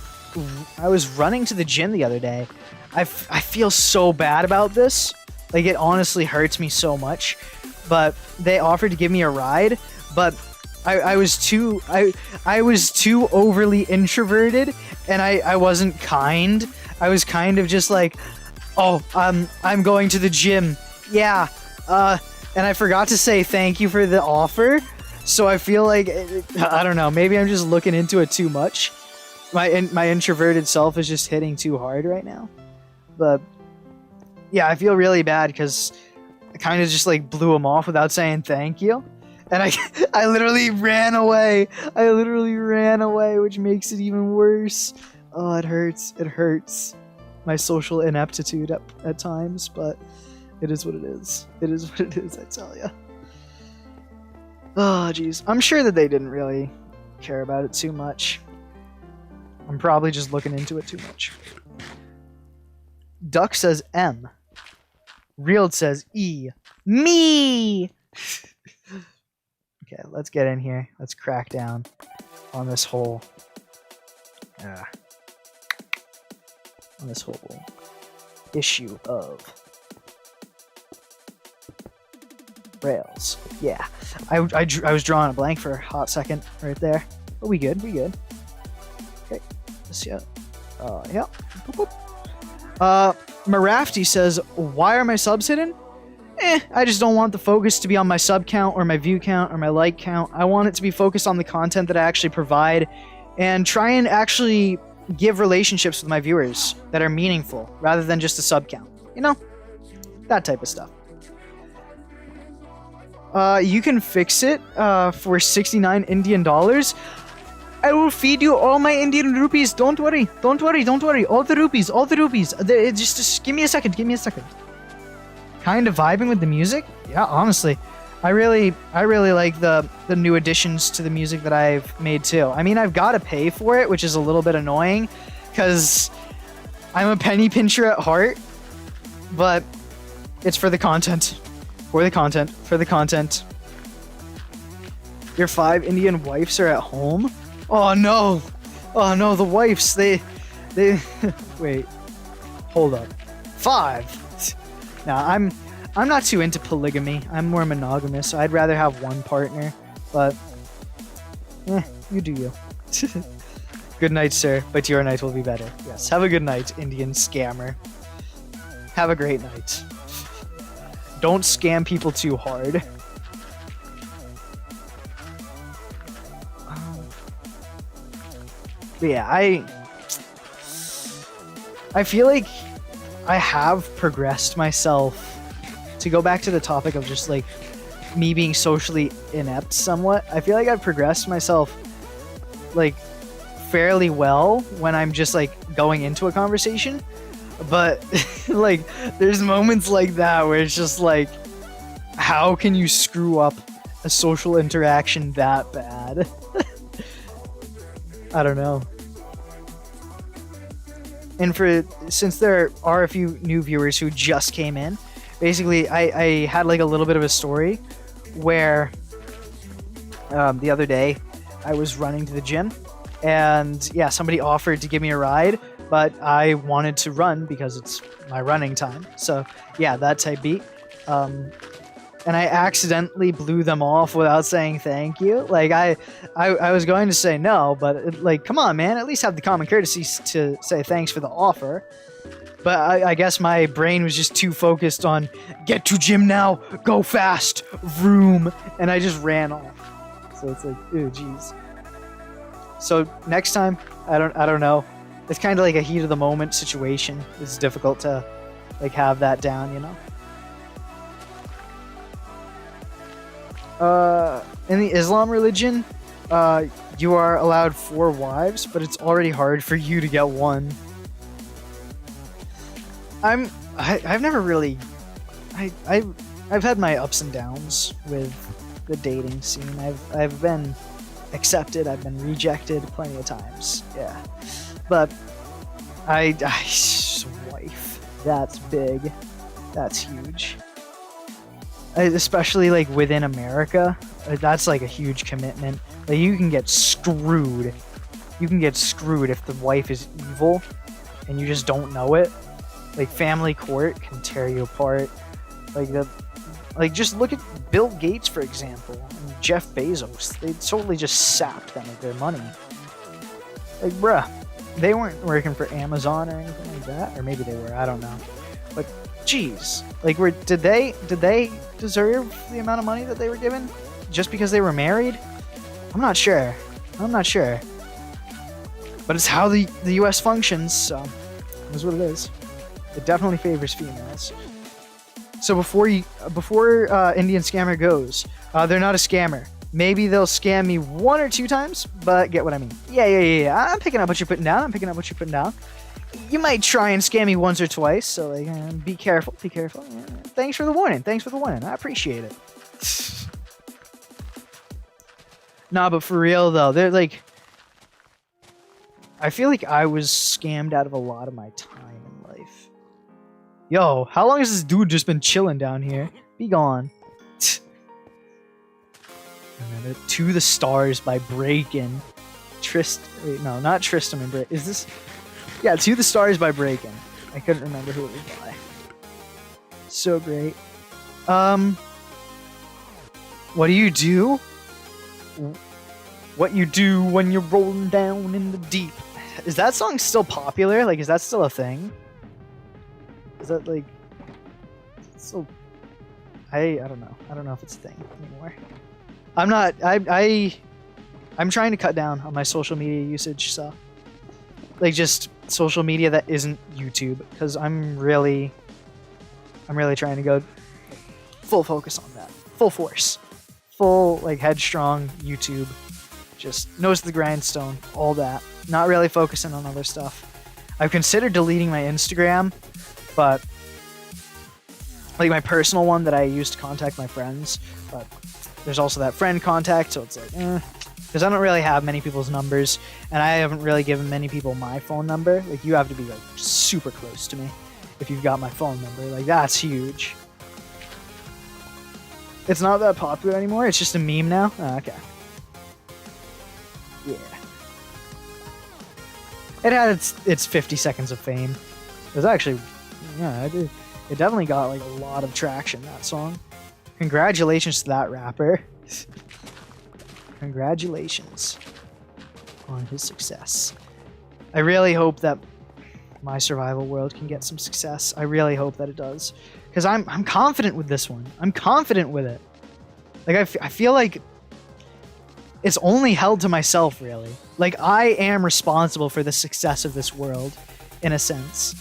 running to the gym the other day. I feel so bad about this. Like, it honestly hurts me so much. But they offered to give me a ride, but I was too overly introverted, and I wasn't kind. I was kind of just like, oh, I'm going to the gym. Yeah. And I forgot to say thank you for the offer. So I feel like, I don't know, maybe I'm just looking into it too much. My introverted self is just hitting too hard right now. But yeah, I feel really bad because I kind of just like blew him off without saying thank you. And I literally ran away. Which makes it even worse. Oh, it hurts. My social ineptitude at times, but It is what it is. It is what it is, I tell ya. Oh, jeez. I'm sure that they didn't really care about it too much. I'm probably just looking into it too much. Duck says M. Real says E. Me! Okay, let's get in here. Let's crack down on this whole... on this whole issue of Rails. Yeah. I was drawing a blank for a hot second right there. But we good, we good. Okay. Let's see. Yeah. Boop, boop. Marafty says, why are my subs hidden? I just don't want the focus to be on my sub count or my view count or my like count. I want it to be focused on the content that I actually provide and try and actually give relationships with my viewers that are meaningful rather than just a sub count. You know? That type of stuff. You can fix it for 69 Indian dollars. I will feed you all my Indian rupees. Don't worry. Don't worry. Don't worry. All the rupees. All the rupees. Just give me a second. Give me a second. Kind of vibing with the music? Yeah, honestly. I really like the new additions to the music that I've made too. I mean, I've got to pay for it, which is a little bit annoying because I'm a penny pincher at heart, but it's for the content. For the content. For the content. Your 5 Indian wives are at home? Oh no! Oh no, the wives, they wait. Hold up. 5? Nah, I'm not too into polygamy. I'm more monogamous. I'd rather have one partner, but you do you. Good night, sir, but your night will be better. Yes, have a good night, Indian scammer. Have a great night. Don't scam people too hard. But yeah, I feel like I have progressed myself. To go back to the topic of just like me being socially inept somewhat, I feel like I've progressed myself like fairly well when I'm just like going into a conversation. But like there's moments like that where it's just like, how can you screw up a social interaction that bad? I don't know. And since there are a few new viewers who just came in, basically I had like a little bit of a story where the other day I was running to the gym and yeah, somebody offered to give me a ride, but I wanted to run because it's my running time. So yeah, that type beat. And I accidentally blew them off without saying thank you. Like I was going to say no, but like, come on, man, at least have the common courtesy to say thanks for the offer. But I guess my brain was just too focused on get to gym now, go fast, vroom, and I just ran off. So it's like, ooh, geez. So next time, I don't know. It's kind of like a heat of the moment situation. It's difficult to like have that down, you know. In the Islam religion, you are allowed 4 wives, but it's already hard for you to get one. I've never really, I've had my ups and downs with the dating scene. I've been accepted, I've been rejected plenty of times. Yeah, but wife, that's big, that's huge. Especially like within America, that's like a huge commitment. Like you can get screwed. You can get screwed if the wife is evil and you just don't know it. Like family court can tear you apart. Like just look at Bill Gates, for example, and Jeff Bezos. They totally just sapped them of their money. Like, bruh, they weren't working for Amazon or anything like that, or maybe they were. I don't know. But jeez, like, did they deserve the amount of money that they were given just because they were married? I'm not sure. But it's how the U.S. functions, so that's what it is. It definitely favors females. So before Indian scammer goes, they're not a scammer. Maybe they'll scam me 1 or 2 times, but get what I mean. Yeah. I'm picking up what you're putting down. you might try and scam me once or twice, so like, be careful, be careful. Yeah, thanks for the warning, thanks for the warning. I appreciate it. Nah, but for real though, they're like, I feel like I was scammed out of a lot of my time in life. Yo, how long has this dude just been chilling down here? Be gone. To the Stars by Breakin. Wait, no, not Tristan and Break. Is this? Yeah, To the Stars by Breakin. I couldn't remember who it was by. So great. What do you do? What you do when you're rolling down in the deep. Is that song still popular? Like, is that still a thing? Is that like still? I don't know. I don't know if it's a thing anymore. I'm not. I'm trying to cut down on my social media usage. So, like, just social media that isn't YouTube, because I'm really trying to go full focus on that, full force, full like headstrong YouTube. Just nose to the grindstone, all that. Not really focusing on other stuff. I've considered deleting my Instagram, but like my personal one that I use to contact my friends, but there's also that friend contact, so it's like, because I don't really have many people's numbers, and I haven't really given many people my phone number. Like, you have to be like super close to me if you've got my phone number. Like, that's huge. It's not that popular anymore. It's just a meme now. Oh, okay. Yeah. It had its 50 seconds of fame. It was actually, yeah, it definitely got like a lot of traction, that song. Congratulations to that rapper. Congratulations on his success. I really hope that my survival world can get some success. I really hope that it does. Because I'm confident with this one. I'm confident with it. Like, I feel like it's only held to myself, really. Like, I am responsible for the success of this world, in a sense.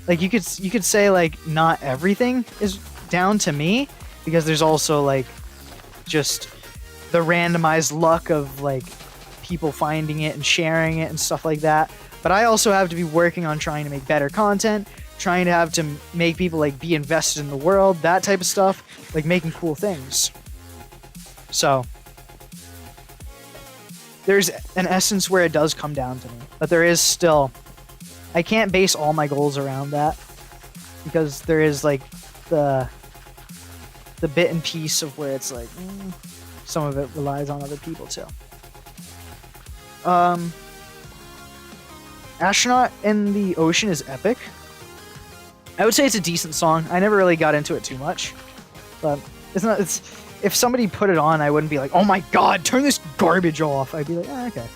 Like, you could say, like, not everything is down to me, because there's also, like, just the randomized luck of, like, people finding it and sharing it and stuff like that. But I also have to be working on trying to make better content, trying to have to make people, like, be invested in the world, that type of stuff, like, making cool things. So there's an essence where it does come down to me, but there is still, I can't base all my goals around that, because there is like the bit and piece of where it's like some of it relies on other people too. Astronaut in the Ocean is epic. I would say it's a decent song. I never really got into it too much, but it's if somebody put it on, I wouldn't be like, oh my god, turn this garbage off. I'd be like, okay.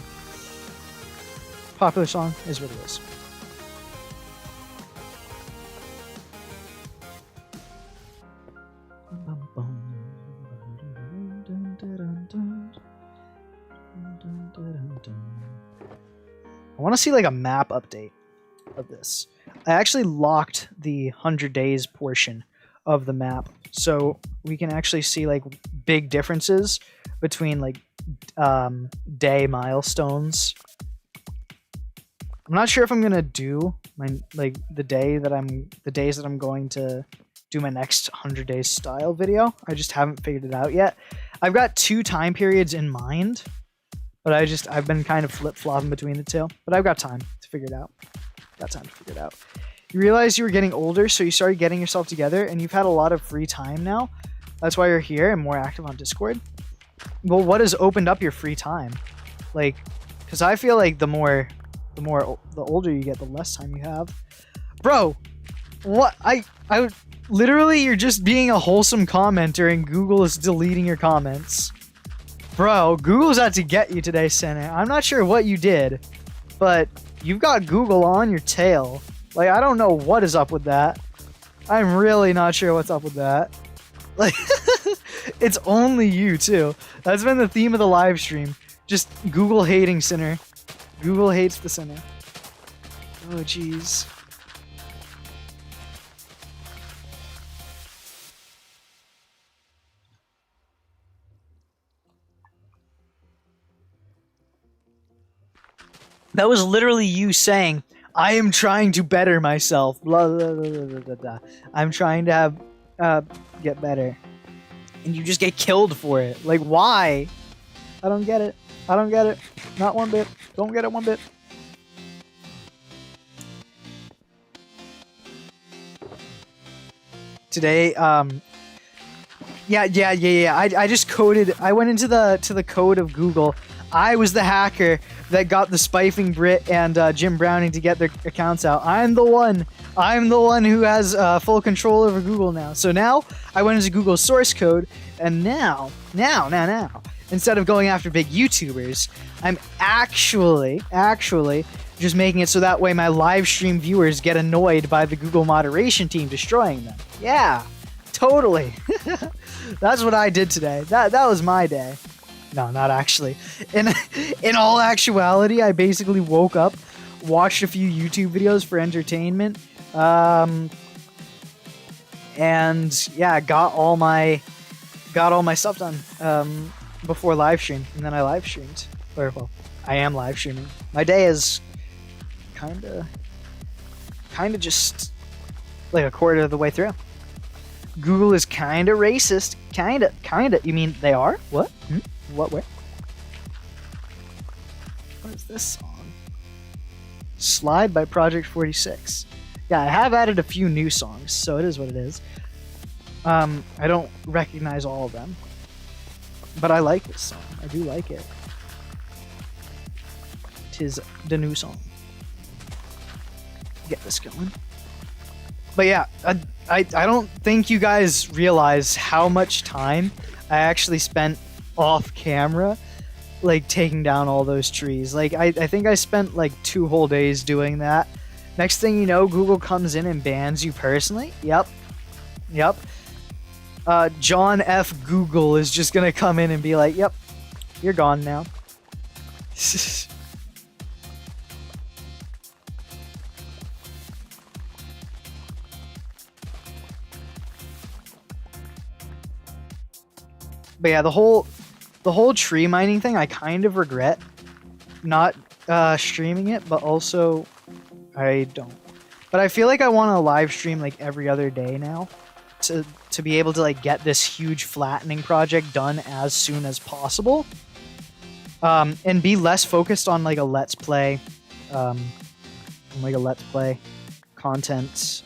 Popular song is what it is. I want to see like a map update of this. I actually locked the 100 days portion of the map, so we can actually see like big differences between like day milestones. I'm not sure if I'm gonna do my the days that I'm going to do my next 100 days style video. I just haven't figured it out yet. I've got 2 time periods in mind, but I've been kind of flip-flopping between the two, but I've got time to figure it out. You realized you were getting older, so you started getting yourself together, and you've had a lot of free time now. That's why you're here and more active on Discord. Well, what has opened up your free time? Like, because I feel like the older you get, the less time you have. Bro, what? I literally, you're just being a wholesome commenter, and Google is deleting your comments. Bro, Google's out to get you today, Senna. I'm not sure what you did, but you've got Google on your tail. Like, I don't know what is up with that. I'm really not sure what's up with that. Like, it's only you, too. That's been the theme of the live stream. Just Google hating Sinner. Google hates the Sinner. Oh, jeez. That was literally you saying, I am trying to better myself. Blah, blah, blah, blah, blah, blah. I'm trying to have get better, and you just get killed for it. Like, why? I don't get it. I don't get it. Not one bit. Don't get it one bit. Today, yeah. I just coded. I went into the code of Google. I was the hacker that got the Spifing Brit and Jim Browning to get their accounts out. I'm the one who has full control over Google now. So now I went into Google's source code, and now, instead of going after big YouTubers, I'm actually just making it so that way my live stream viewers get annoyed by the Google moderation team destroying them. Yeah, totally. That's what I did today. That was my day. No, not actually. In all actuality, I basically woke up, watched a few YouTube videos for entertainment, and yeah, got all my stuff done before live stream, and then I live streamed. Or well, I am live streaming. My day is kind of just like a quarter of the way through. Google is kind of racist. Kind of. You mean they are? What? What way? What is this song? Slide by Project 46. Yeah, I have added a few new songs, so it is what it is. I don't recognize all of them, but I like this song. I do like it. 'Tis the new song. Get this going. But yeah, I don't think you guys realize how much time I actually spent off camera, like taking down all those trees. Like I think I spent like 2 whole days doing that. Next thing you know, Google comes in and bans you personally. Yep. John F. Google is just gonna come in and be like, yep, you're gone now. But yeah, the whole tree mining thing, I kind of regret not streaming it, but also I don't. But I feel like I want to live stream like every other day now to be able to like get this huge flattening project done as soon as possible, and be less focused on like a let's play, content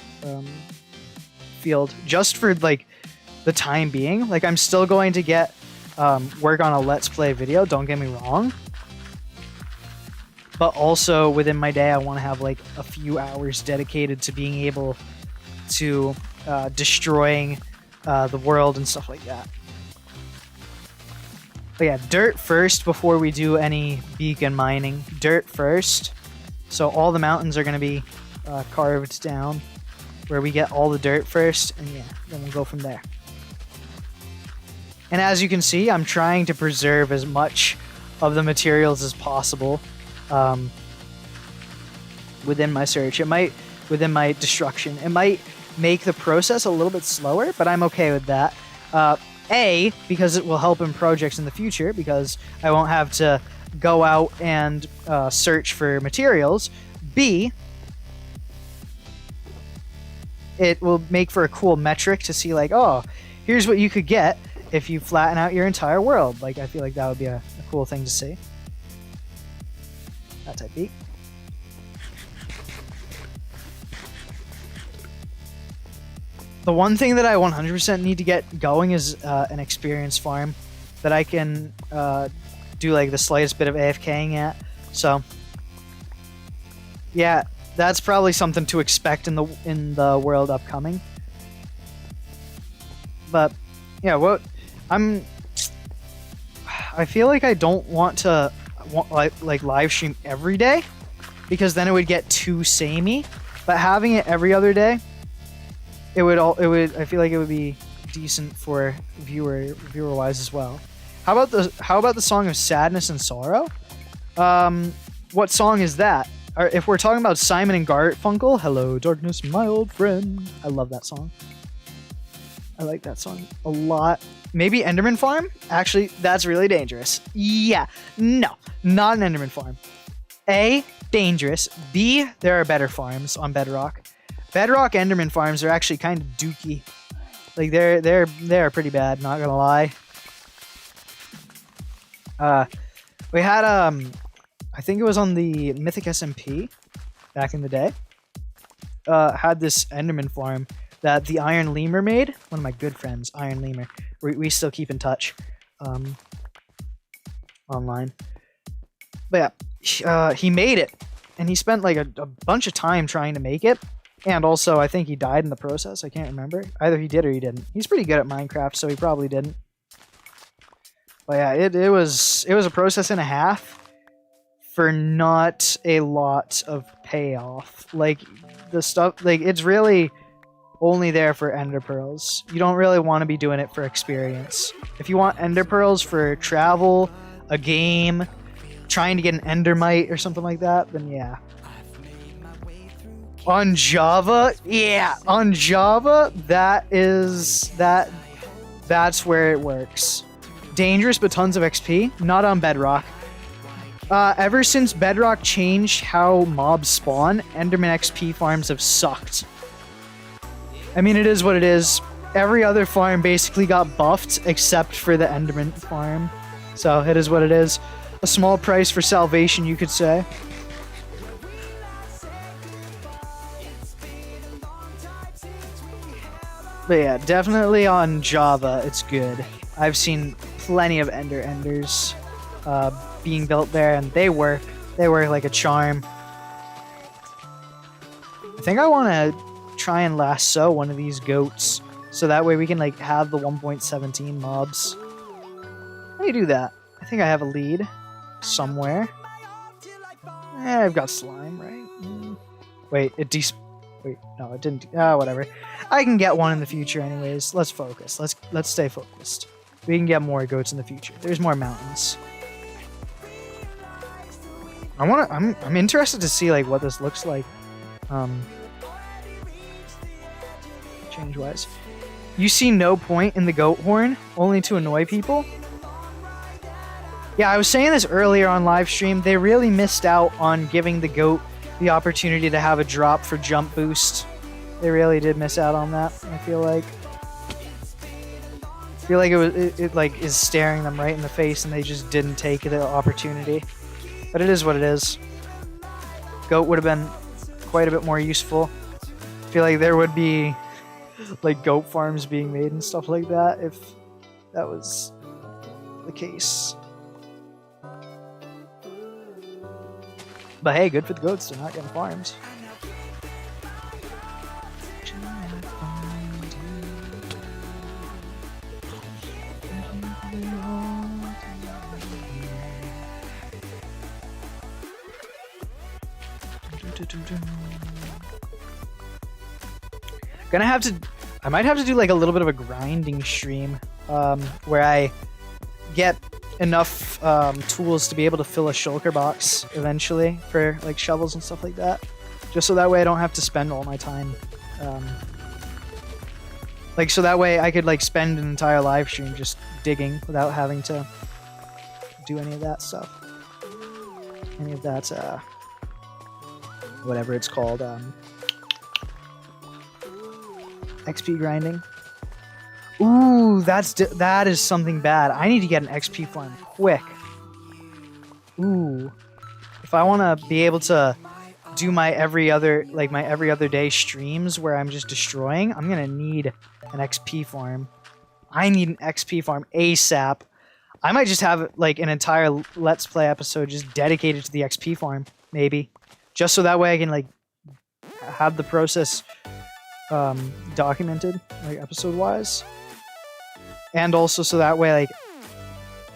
field just for like the time being. Like I'm still going to get work on a let's play video, don't get me wrong, but also within my day I want to have like a few hours dedicated to being able to destroying the world and stuff like that. But yeah, dirt first before we do any beacon mining. Dirt first, so all the mountains are going to be carved down where we get all the dirt first, and yeah, then we'll go from there. And as you can see, I'm trying to preserve as much of the materials as possible within my search. Within my destruction. It might make the process a little bit slower, but I'm okay with that. A, because it will help in projects in the future, because I won't have to go out and search for materials. B, it will make for a cool metric to see like, oh, here's what you could get if you flatten out your entire world. Like, I feel like that would be a cool thing to see. That type beat. The one thing that I 100% need to get going is an experience farm that I can do like the slightest bit of AFKing at. So, yeah, that's probably something to expect in the world upcoming. But yeah, I feel like I don't want to like live stream every day, because then it would get too samey. But having it every other day, I feel like it would be decent for viewer wise as well. How about the song of sadness and sorrow? What song is that? Or if we're talking about Simon and Garfunkel, Hello Darkness, My Old Friend. I love that song. I like that song a lot. Maybe Enderman Farm? Actually, that's really dangerous. Yeah. No, not an Enderman Farm. A, dangerous. B, there are better farms on Bedrock. Bedrock Enderman farms are actually kind of dookie. Like they're pretty bad, not gonna lie. We had I think it was on the Mythic SMP back in the day. Had this Enderman farm that the Iron Lemur made. One of my good friends, Iron Lemur. We still keep in touch online. But yeah, he made it, and he spent like a bunch of time trying to make it. And also, I think he died in the process. I can't remember. Either he did or he didn't. He's pretty good at Minecraft, so he probably didn't. But yeah, it was a process and a half for not a lot of payoff. Like the stuff, like it's really only there for ender pearls. You don't really want to be doing it for experience. If you want ender pearls for travel, a game, trying to get an endermite or something like that, then yeah. On Java, yeah, on Java, that's where it works. Dangerous, but tons of XP. Not on Bedrock. Ever since Bedrock changed how mobs spawn, Enderman XP farms have sucked. I mean, it is what it is. Every other farm basically got buffed except for the Enderman farm. So it is what it is. A small price for salvation, you could say. But yeah, definitely on Java, it's good. I've seen plenty of enders being built there, and they work. They work like a charm. I think I want to try and lasso one of these goats, so that way we can like have the 1.17 mobs. How do you do that? I think I have a lead somewhere. I've got slime, right? Wait, wait, no, it didn't. Whatever. I can get one in the future, anyways. Let's focus. Let's stay focused. We can get more goats in the future. There's more mountains. I'm interested to see like what this looks like. Change wise. You see no point in the goat horn, only to annoy people. Yeah, I was saying this earlier on live stream. They really missed out on giving the goat the opportunity to have a drop for jump boost. They really did miss out on that. I feel like it like is staring them right in the face, and they just didn't take the opportunity. But it is what it is. Goat would have been quite a bit more useful. I feel like there would be like goat farms being made and stuff like that if that was the case. But hey, good for the goats, they're not getting farms. I might have to do like a little bit of a grinding stream where I get enough tools to be able to fill a shulker box eventually for like shovels and stuff like that, just so that way I don't have to spend all my time like so that way I could like spend an entire live stream just digging without having to do any of that stuff, any of that whatever it's called, XP grinding. Ooh, that is something bad. I need to get an XP farm quick. Ooh, if I want to be able to do my every other day streams where I'm just destroying, I'm gonna need an XP farm. I need an XP farm ASAP. I might just have like an entire Let's Play episode just dedicated to the XP farm, maybe, just so that way I can like have the process documented, like episode wise. And also so that way,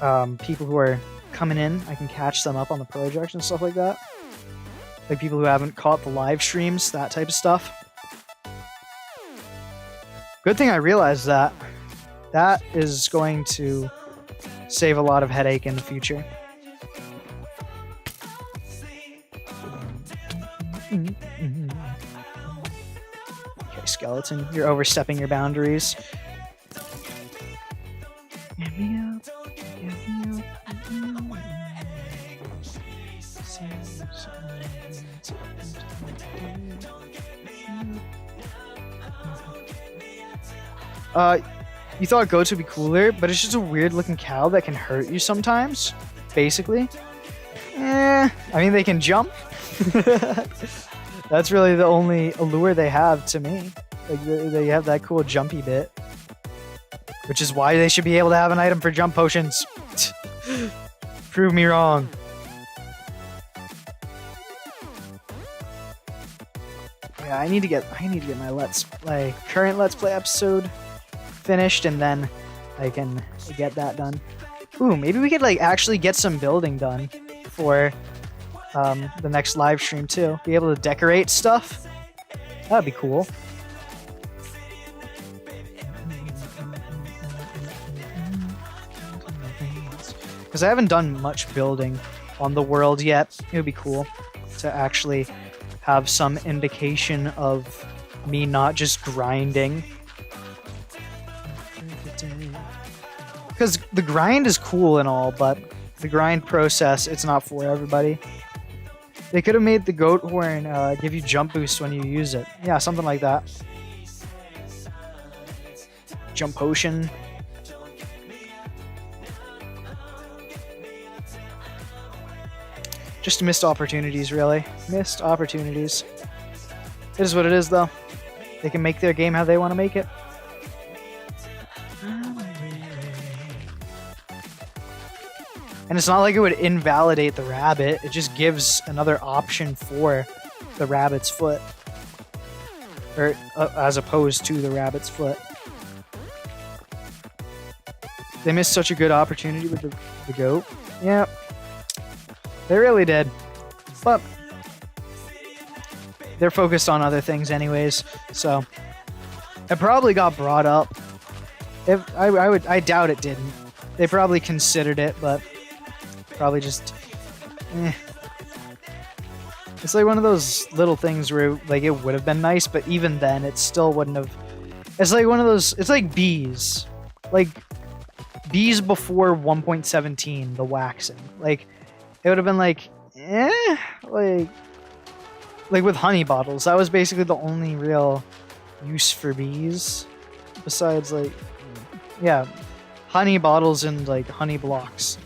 like, people who are coming in, I can catch them up on the project and stuff like that. Like people who haven't caught the live streams, that type of stuff. Good thing I realized that. That is going to save a lot of headache in the future. Okay, skeleton, you're overstepping your boundaries. You thought goats would be cooler, but it's just a weird looking cow that can hurt you sometimes, basically. I mean, they can jump. That's really the only allure they have to me. Like, they have that cool jumpy bit. Which is why they should be able to have an item for jump potions. Prove me wrong. Yeah, I need to get my current Let's Play episode finished, and then I can get that done. Ooh, maybe we could like actually get some building done for the next live stream too. Be able to decorate stuff. That'd be cool. Because I haven't done much building on the world yet. It would be cool to actually have some indication of me not just grinding. Because the grind is cool and all, but the grind process, it's not for everybody. They could have made the goat horn give you jump boost when you use it. Yeah, something like that. Jump potion. Just missed opportunities, really. Missed opportunities. It is what it is, though. They can make their game how they want to make it. And it's not like it would invalidate the rabbit. It just gives another option for the rabbit's foot. Or as opposed to the rabbit's foot. They missed such a good opportunity with the goat. Yeah. They really did. But they're focused on other things anyways. So it probably got brought up. If I doubt it didn't. They probably considered it, but probably just It's like one of those little things where like it would have been nice, but even then it still wouldn't have. It's like one of those, it's like bees. Like bees before 1.17, the waxing. Like it would have been like like with honey bottles. That was basically the only real use for bees. Besides like yeah, honey bottles and like honey blocks.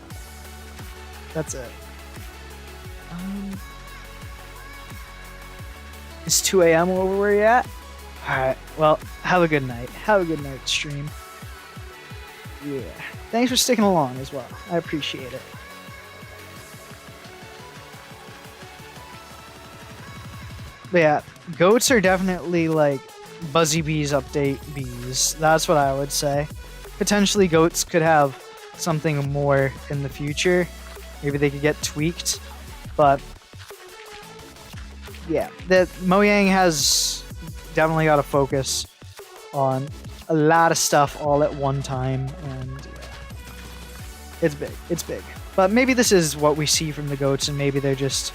That's it. It's 2 a.m. over where you're at? Alright, well, have a good night. Have a good night, stream. Yeah. Thanks for sticking along as well. I appreciate it. But yeah, goats are definitely like Buzzy Bees update bees. That's what I would say. Potentially goats could have something more in the future. Maybe they could get tweaked, but yeah, that Mojang has definitely got to focus on a lot of stuff all at one time, and yeah, it's big. It's big. But maybe this is what we see from the goats, and maybe they're just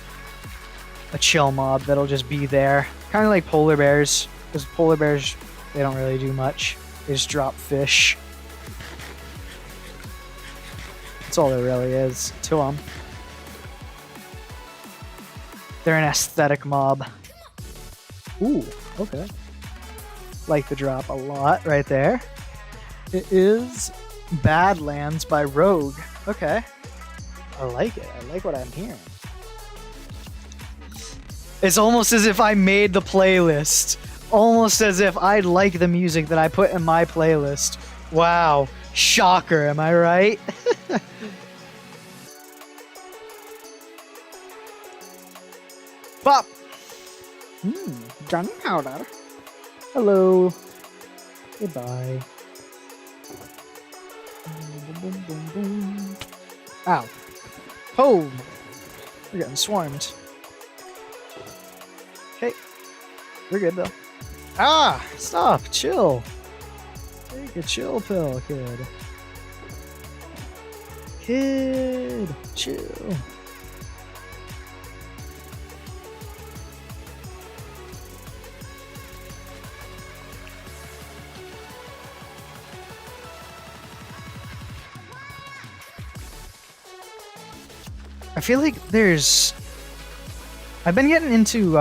a chill mob that'll just be there, kind of like polar bears. Because polar bears, they don't really do much. They just drop fish. That's all there really is to them. They're an aesthetic mob. Ooh, okay. Like the drop a lot right there. It is Badlands by Rogue. Okay. I like it. I like what I'm hearing. It's almost as if I made the playlist. Almost as if I like the music that I put in my playlist. Wow. Shocker, am I right? Bop! Gunpowder. Hello. Goodbye. Ow. Oh! We're getting swarmed. Okay. We're good though. Ah! Stop! Chill! Take a chill pill, kid. Kid! Chill. I feel like there's I've been getting into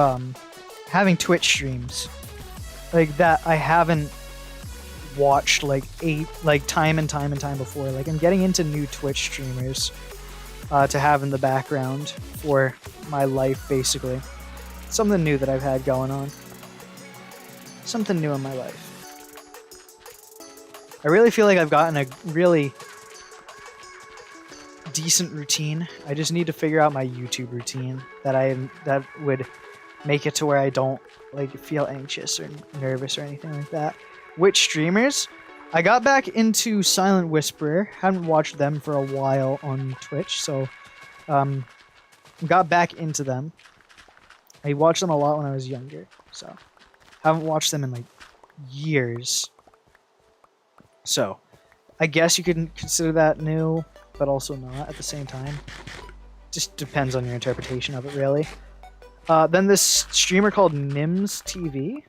having Twitch streams like that. I haven't watched like time and time before. Like I'm getting into new Twitch streamers to have in the background for my life, basically. Something new that I've had going on. Something new in my life. I really feel like I've gotten a really decent routine. I just need to figure out my YouTube routine that would make it to where I don't like feel anxious or nervous or anything like that. Which streamers? I got back into Silent Whisperer. Haven't watched them for a while on Twitch, so got back into them. I watched them a lot when I was younger, so haven't watched them in like years. So I guess you could consider that new, but also not at the same time. Just depends on your interpretation of it, really. Then this streamer called Nims TV.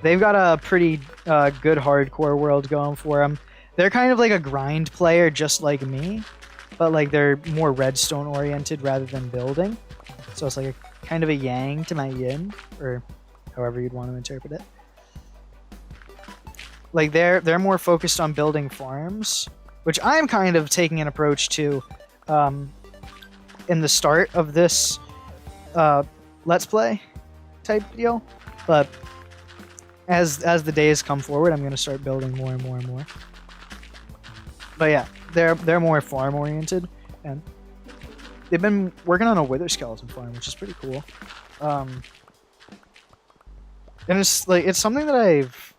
They've got a pretty good hardcore world going for them. They're kind of like a grind player, just like me, but like they're more redstone oriented rather than building. So it's like a kind of a yang to my yin, or however you'd want to interpret it. Like they're more focused on building farms, which I'm kind of taking an approach to in the start of this Let's Play type deal. But as the days come forward, I'm going to start building more and more and more. But yeah, they're more farm oriented, and they've been working on a wither skeleton farm, which is pretty cool. And it's something that I've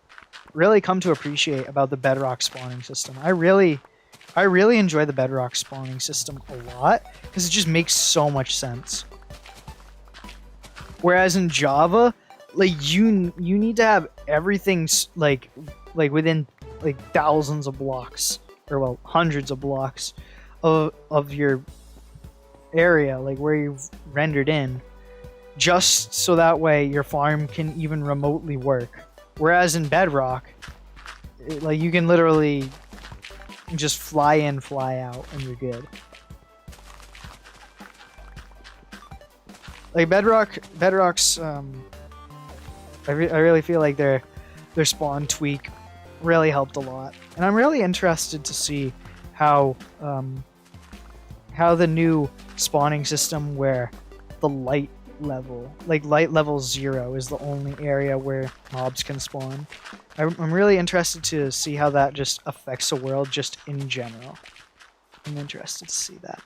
really come to appreciate about the Bedrock spawning system. I really enjoy the Bedrock spawning system a lot because it just makes so much sense. Whereas in Java, like you need to have everything like within like thousands of blocks, or well, hundreds of blocks of your area, like where you've rendered in, just so that way your farm can even remotely work. Whereas in Bedrock, like you can literally just fly in, fly out, and you're good. Like Bedrock's, I really feel like their spawn tweak really helped a lot, and I'm really interested to see how the new spawning system where the light level 0 is the only area where mobs can spawn. I'm really interested to see how that just affects the world just in general. I'm interested to see that.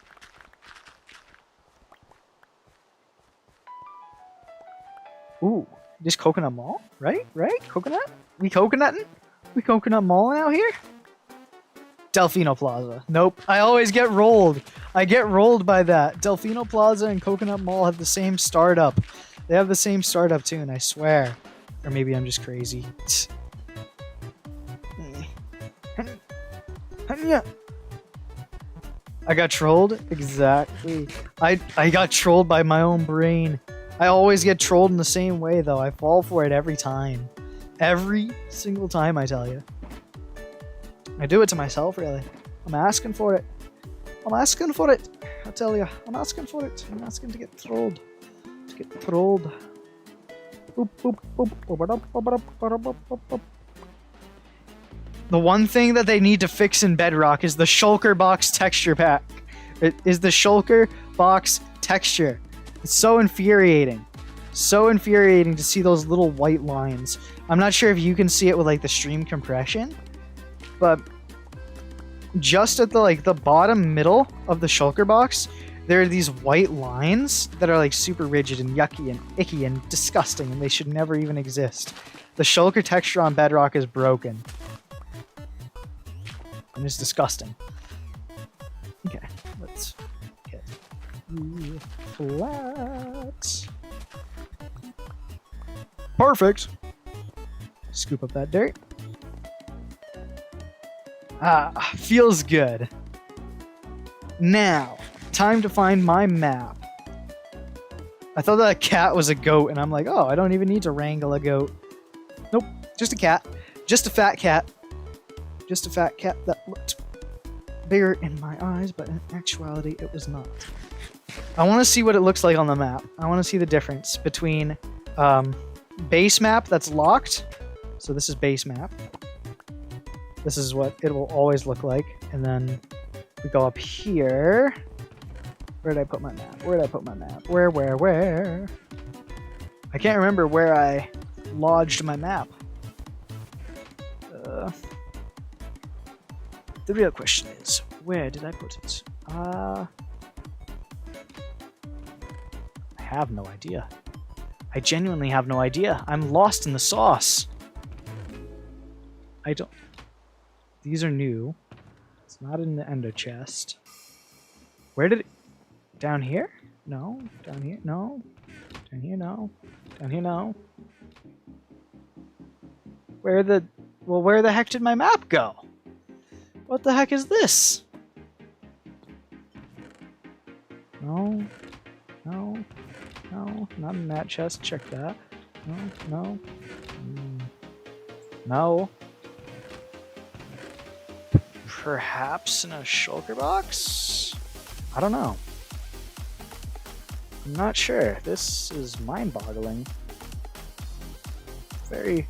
Ooh, just Coconut Mall? Right? Coconut? We coconutting? We coconut malling out here? Delfino Plaza. Nope. I always get rolled. I get rolled by that. Delfino Plaza and Coconut Mall have the same startup. They have the same startup too, and I swear. Or maybe I'm just crazy. I got trolled? Exactly. I got trolled by my own brain. I always get trolled in the same way, though. I fall for it every time. Every single time, I tell you. I do it to myself, really. I'm asking for it. I'm asking for it. I tell you, I'm asking for it. I'm asking to get trolled. To get trolled. Boop, boop, boop. The one thing that they need to fix in Bedrock is the shulker box texture pack. It is the shulker box texture. It's so infuriating. So infuriating to see those little white lines. I'm not sure if you can see it with like the stream compression, but just at the bottom middle of the shulker box, there are these white lines that are like super rigid and yucky and icky and disgusting, and they should never even exist. The shulker texture on Bedrock is broken. And it's disgusting. Okay, let's get flat. Perfect. Scoop up that dirt. Feels good. Now, time to find my map. I thought that a cat was a goat, and I'm like, oh, I don't even need to wrangle a goat. Nope, just a cat. Just a fat cat. Just a fat cat that looked bigger in my eyes, but in actuality, it was not. I want to see what it looks like on the map. I want to see the difference between base map that's locked. So this is base map. This is what it will always look like. And then we go up here. Where did I put my map? Where did I put my map? Where? I can't remember where I lodged my map. The real question is, where did I put it? I have no idea. I genuinely have no idea. I'm lost in the sauce. I don't... These are new. It's not in the ender chest. Where did it... Down here? No. Down here? No. Down here? No. Down here? No. Where the... Well, where the heck did my map go? What the heck is this? No. No. No. Not in that chest. Check that. No. No. No. Perhaps in a shulker box? I don't know. I'm not sure. This is mind-boggling. Very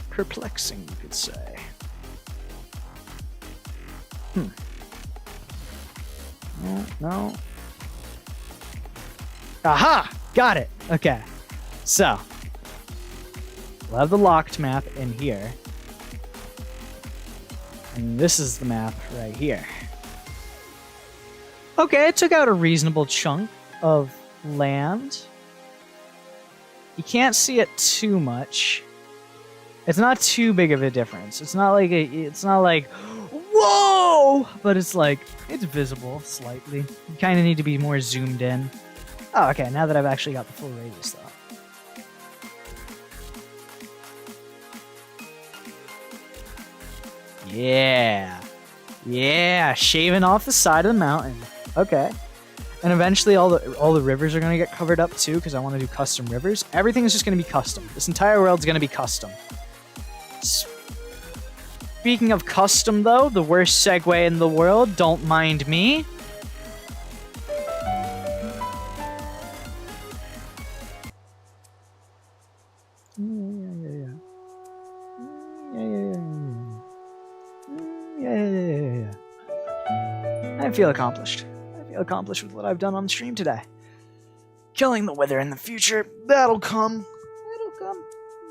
perplexing, you could say. No. Aha! Got it! Okay. So, we'll have the locked map in here. And this is the map right here. Okay, it took out a reasonable chunk of land. You can't see it too much. It's not too big of a difference. It's not like whoa, but it's visible slightly. You kind of need to be more zoomed in. Oh, okay, now that I've actually got the full radius though. Yeah, shaving off the side of the mountain. Okay. And eventually all the rivers are going to get covered up too, because I want to do custom rivers. Everything is just going to be custom. This entire world's going to be custom. Speaking of custom though, the worst segue in the world, don't mind me. Yeah. I feel accomplished. I feel accomplished with what I've done on the stream today. Killing the wither in the future, that'll come. It'll come.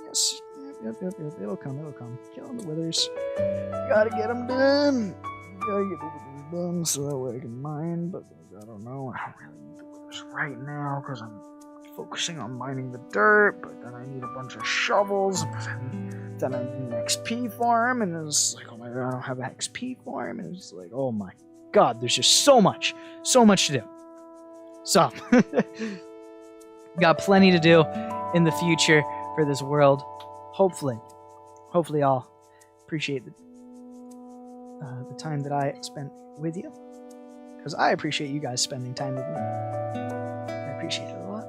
Yes. Yep. It'll come. Killing the withers. Gotta get them done. Gotta get the withers done so that way I can mine, but I don't know. I don't really need the withers right now because I'm focusing on mining the dirt, but then I need a bunch of shovels, then I need an XP farm, and it's like, oh my god, I don't have an XP farm, and it's like, oh my god, there's just so much to do. So, got plenty to do in the future for this world. Hopefully I'll appreciate the time that I spent with you, because I appreciate you guys spending time with me. I appreciate it a lot.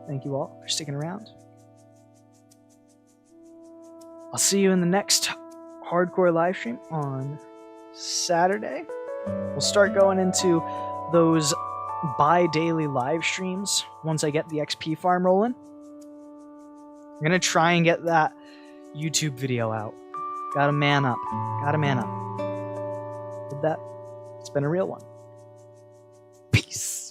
Thank you all for sticking around. I'll see you in the next hardcore live stream on Saturday. We'll start going into those bi-daily live streams once I get the XP farm rolling. I'm gonna try and get that YouTube video out. Gotta man up. With that, it's been a real one. Peace.